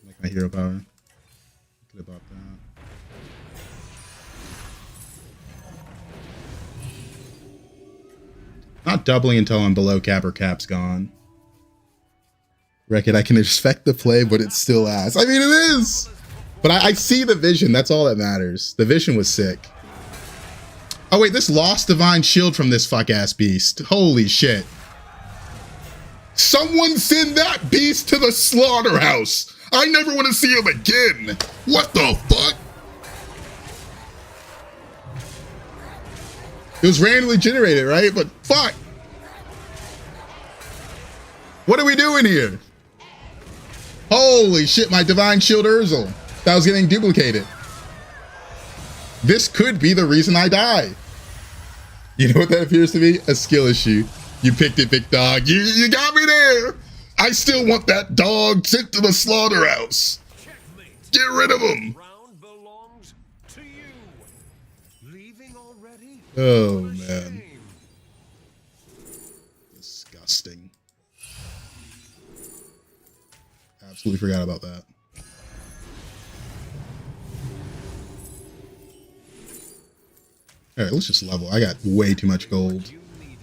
Like my hero power. Could have bought that. Not doubling until I'm below cap or cap's gone. Reckon I can expect the play, but it's still ass. I mean, it is! But I see the vision. That's all that matters. The vision was sick. Oh, wait. This lost Divine Shield from this fuck-ass beast. Holy shit. Someone send that beast to the slaughterhouse. I never want to see him again. What the fuck? It was randomly generated, right? But fuck. What are we doing here? Holy shit, my Divine Shield Urzel. That was getting duplicated. This could be the reason I die. You know what that appears to be? A skill issue. You picked it, big dog. You got me there. I still want that dog sent to the slaughterhouse. Checkmate. Get rid of him. Round belongs to you. Leaving already? Oh, What a man. shame. Disgusting. Absolutely forgot about that. All right, let's just level. I got way too much gold. You needed.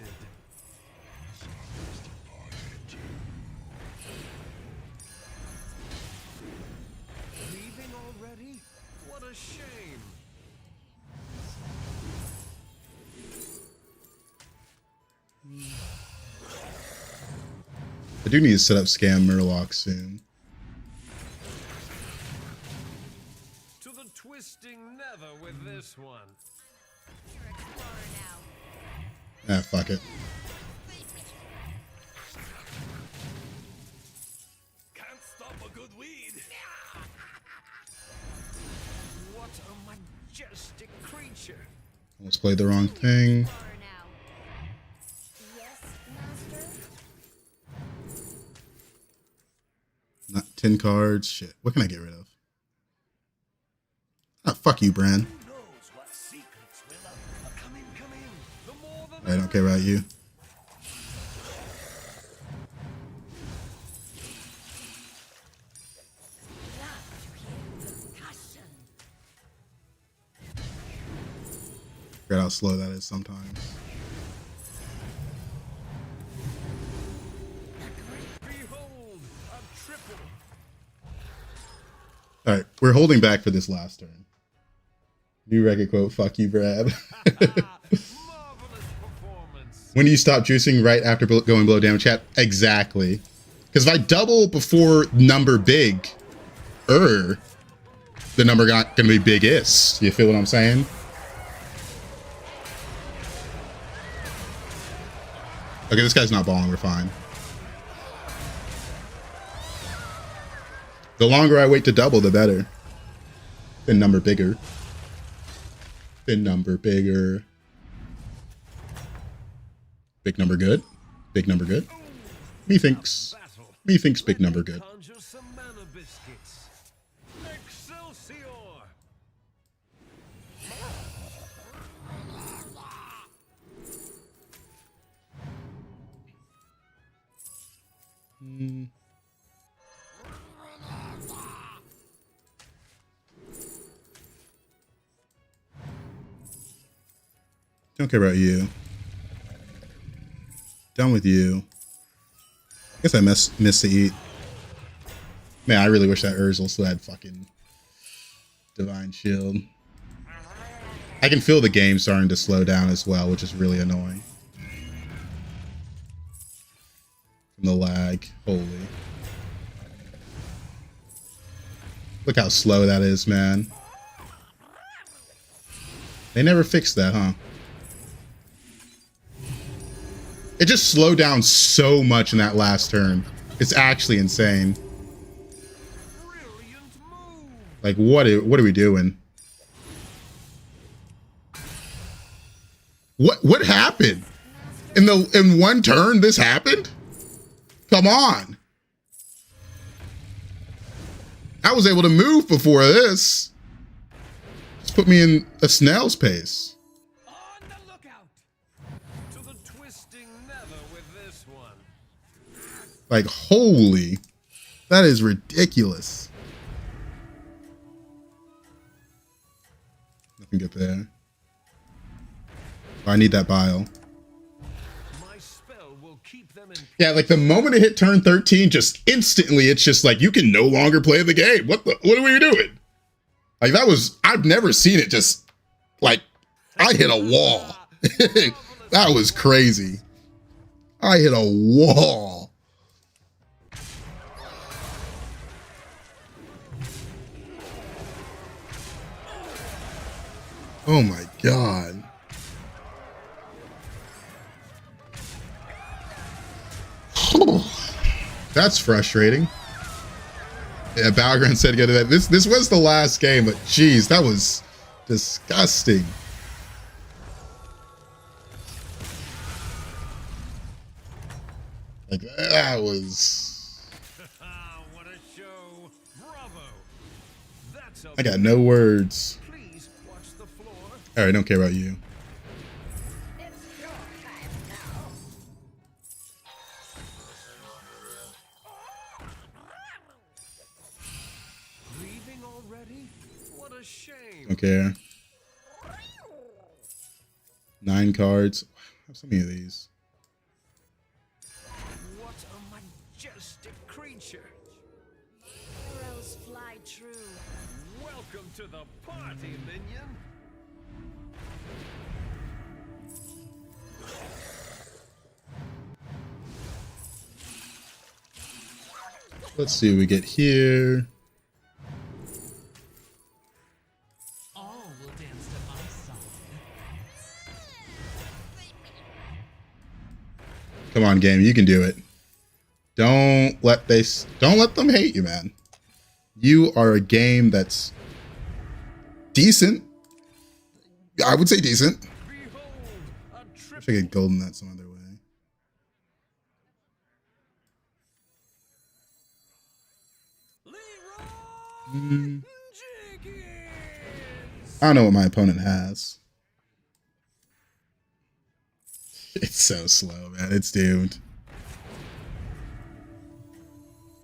Leaving already? What a shame. I do need to set up Scam Murloc soon. To the twisting nether with this one. You're explorer now. Ah, fuck it. Can't stop a good weed. What a majestic creature. Almost played the wrong thing. Explorer now. Yes, master? Not 10 cards. Shit. What can I get rid of? Ah, fuck you, Bran. Who knows what secrets will uncover? Come in. The more the I don't care about you. Love to hear percussion. Forget how slow that is sometimes. Behold, a triple. Alright, we're holding back for this last turn. New record quote, fuck you, Brad. Marvelous performance. When do you stop juicing? Right after going below damage cap? Exactly. Because if I double before number big, the number not gonna be biggest. You feel what I'm saying? Okay, this guy's not balling. We're fine. The longer I wait to double, the better. Bin number bigger. Bin number bigger. Big number good. Big number good. Methinks big number good. Conjure some mana biscuits. Excelsior! Don't care about you. Done with you. Guess I missed to eat. Man, I really wish that Urzel still had fucking Divine Shield. I can feel the game starting to slow down as well, which is really annoying. From the lag. Holy. Look how slow that is, man. They never fixed that, huh? It just slowed down so much in that last turn. It's actually insane. Like, what are we doing? What happened? In one turn this happened? Come on. I was able to move before this. Just put me in a snail's pace. On the lookout! To the twisting nether with this one. Like, holy. That is ridiculous. Nothing good there. Oh, I need that bile. My spell will keep them in. Yeah, like the moment it hit turn 13, just instantly, it's just like, you can no longer play the game. What are we doing? Like, that was, I've never seen it just, like, I hit a wall. That was crazy. I hit a wall. Oh my God. That's frustrating. Yeah, Battlegrounds said together that this was the last game, but geez, that was disgusting. Like, that was... What a show! Bravo! That's a I got no words. Please watch the floor. All right, don't care about you. It's your time now. Leaving already? What a shame. Don't care. 9 cards. I have so many of these. What a majestic creature. Arrows fly true. Welcome to the party, minion. Let's see what we get here. All will dance to my song. Come on, game, you can do it. Don't let them hate you, man. You are a game that's decent. I would say decent. Behold, a Wish I triple. could golden that some other way. Leroy Jenkins. I don't know what my opponent has. It's so slow, man. It's doomed.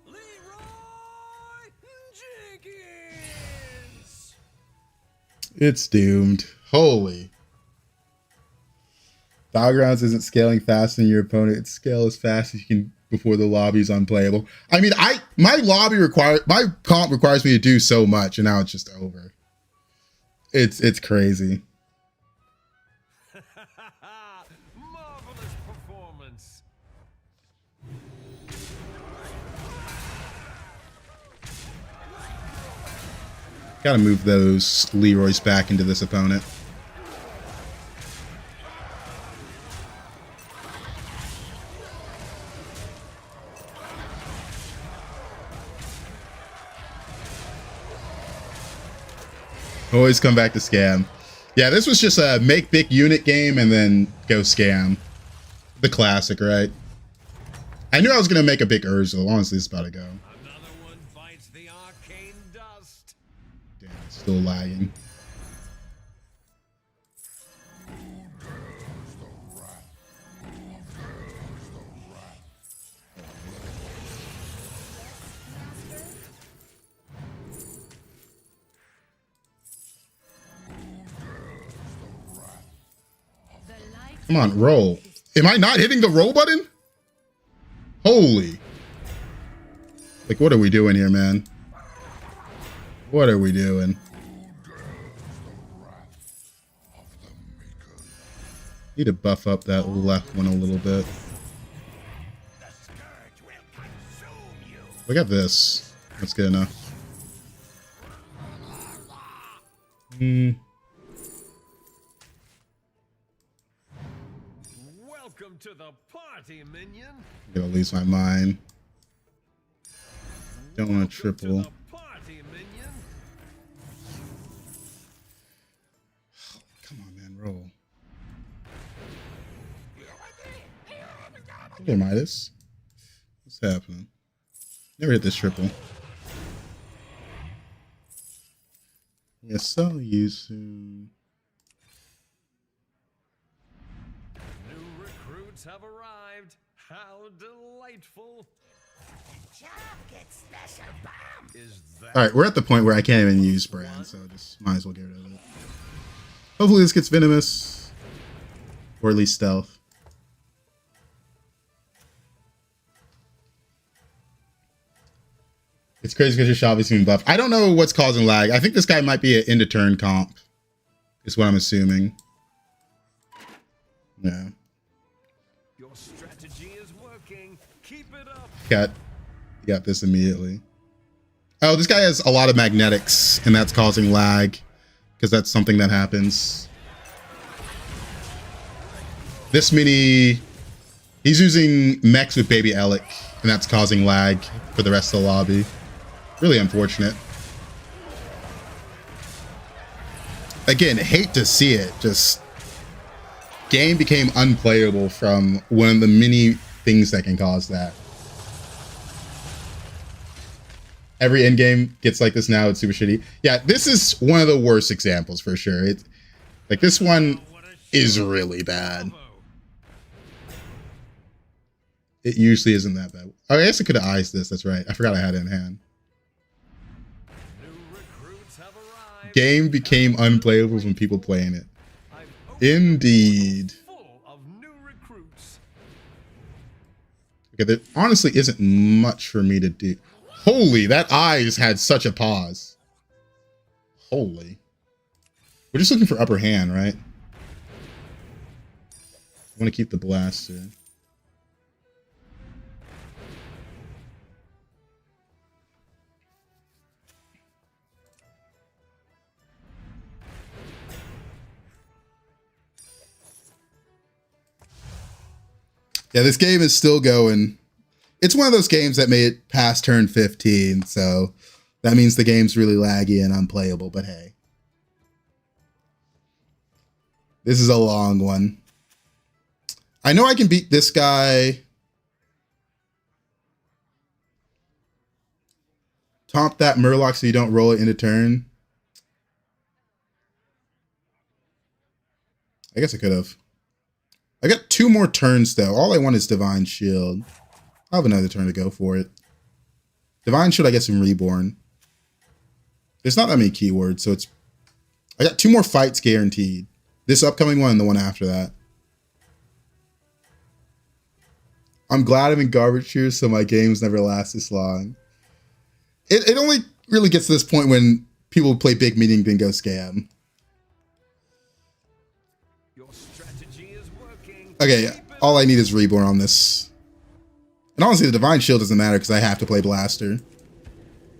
Leroy Jenkins. It's doomed. Holy. Battlegrounds isn't scaling faster than your opponent. It scales as fast as you can before the lobby is unplayable. I mean, my comp requires me to do so much, and now it's just over. It's crazy. Marvelous performance. Gotta move those Leroys back into this opponent. Always come back to scam. Yeah, this was just a make big unit game and then go scam. The classic, right? I knew I was going to make a big Urza. Honestly, it's about to go. Another one bites the arcane dust. Damn, it's still lagging. Come on, roll. Am I not hitting the roll button? Holy. Like, what are we doing here, man? What are we doing? Need to buff up that left one a little bit. Look at this. That's good enough. Welcome to the party, minion. I'm gonna lose my mind. Don't want to triple. Welcome to the party, minion. Come on, man, roll. There, Midas. What's happening? Never hit this triple. Yeah, sell you soon. New recruits have arrived. How delightful. Is that Alright, we're at the point where I can't even use brand, so just might as well get rid of it. Hopefully this gets venomous. Or at least stealth. It's crazy because your shop is being buffed. I don't know what's causing lag. I think this guy might be an end of turn comp. Is what I'm assuming. Yeah. your strategy is working? Keep it up. Got this immediately. Oh, this guy has a lot of magnetics, and that's causing lag. Because that's something that happens. This mini... He's using mechs with Baby Alec, and that's causing lag for the rest of the lobby. Really unfortunate. Again, hate to see it. Just... Game became unplayable from one of the many things that can cause that. Every endgame gets like this now. It's super shitty. Yeah, this is one of the worst examples for sure. It's like this one is really bad. It usually isn't that bad. Oh, I guess I could have iced this. That's right. I forgot I had it in hand. Game became unplayable from people playing it. Indeed. Okay, there honestly isn't much for me to do. Holy, that eyes had such a pause. Holy. We're just looking for upper hand, right? I want to keep the blaster. Yeah, this game is still going. It's one of those games that made it past turn 15, so that means the game's really laggy and unplayable, but hey. This is a long one. I know I can beat this guy. Taunt that Murloc so you don't roll it into turn. I guess I could have. I got 2 more turns, though. All I want is Divine Shield. I'll have another turn to go for it. Divine Shield, I get some Reborn. There's not that many keywords, so it's... I got 2 more fights guaranteed. This upcoming one and the one after that. I'm glad I'm in garbage here, so my games never last this long. It only really gets to this point when people play big meeting then go scam. Okay, all I need is Reborn on this. And honestly, the Divine Shield doesn't matter because I have to play Blaster.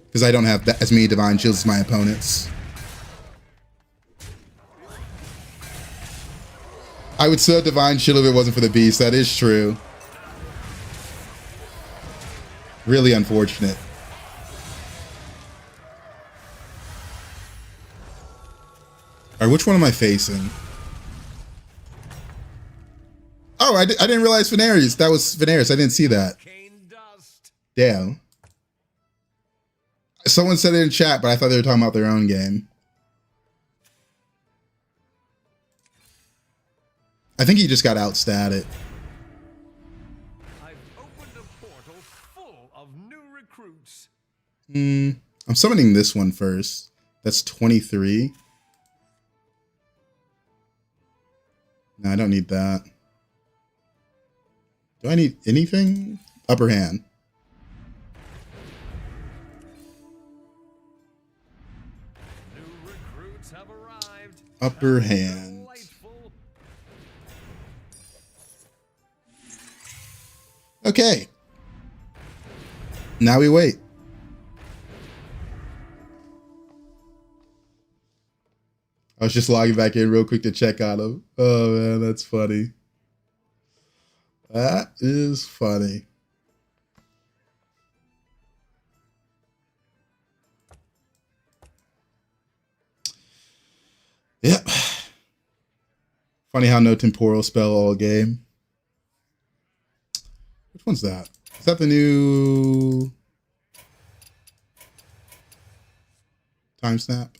Because I don't have as many Divine Shields as my opponents. I would still have Divine Shield if it wasn't for the Beast. That is true. Really unfortunate. All right, which one am I facing? Oh, I didn't realize Veneris. That was Veneris. I didn't see that. Cane dust. Damn. Someone said it in chat, but I thought they were talking about their own game. I think he just got outstatted. I've opened a portal full of new recruits. I'm summoning this one first. That's 23. No, I don't need that. Do I need anything? Upper hand. New recruits have arrived. Upper hand. Delightful. Okay. Now we wait. I was just logging back in real quick to check on him. Oh man, that's funny. That is funny. Yep. Funny how no temporal spell all game. Which one's that? Is that the new time snap?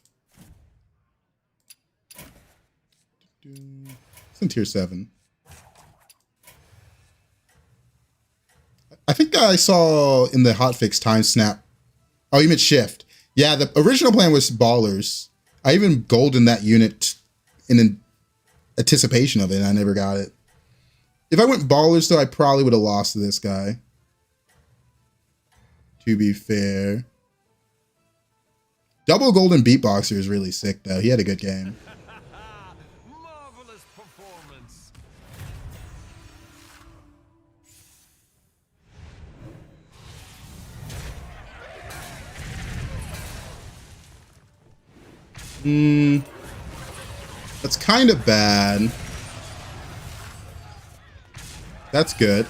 It's in tier 7. I think I saw in the hotfix time snap. Oh, you meant shift. Yeah, the original plan was ballers. I even golden that unit in anticipation of it, and I never got it. If I went ballers, though, I probably would have lost to this guy. To be fair. Double golden beatboxer is really sick, though. He had a good game. Marvelous performance. That's kind of bad. That's good.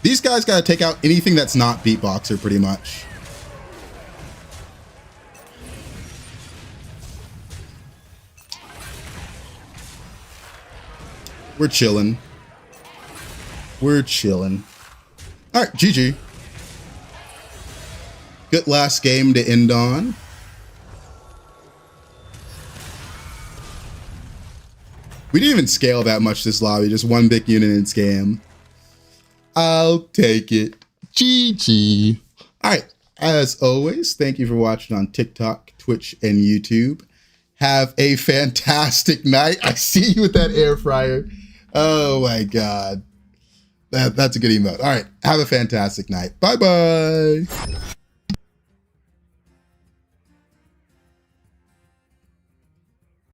These guys got to take out anything that's not beatboxer, pretty much. We're chilling. We're chilling. All right, GG. Good last game to end on. We didn't even scale that much this lobby, just one big unit and scam. I'll take it. GG. All right, as always, thank you for watching on TikTok, Twitch, and YouTube. Have a fantastic night. I see you with that air fryer. Oh my God. That's a good emote. All right, have a fantastic night. Bye-bye.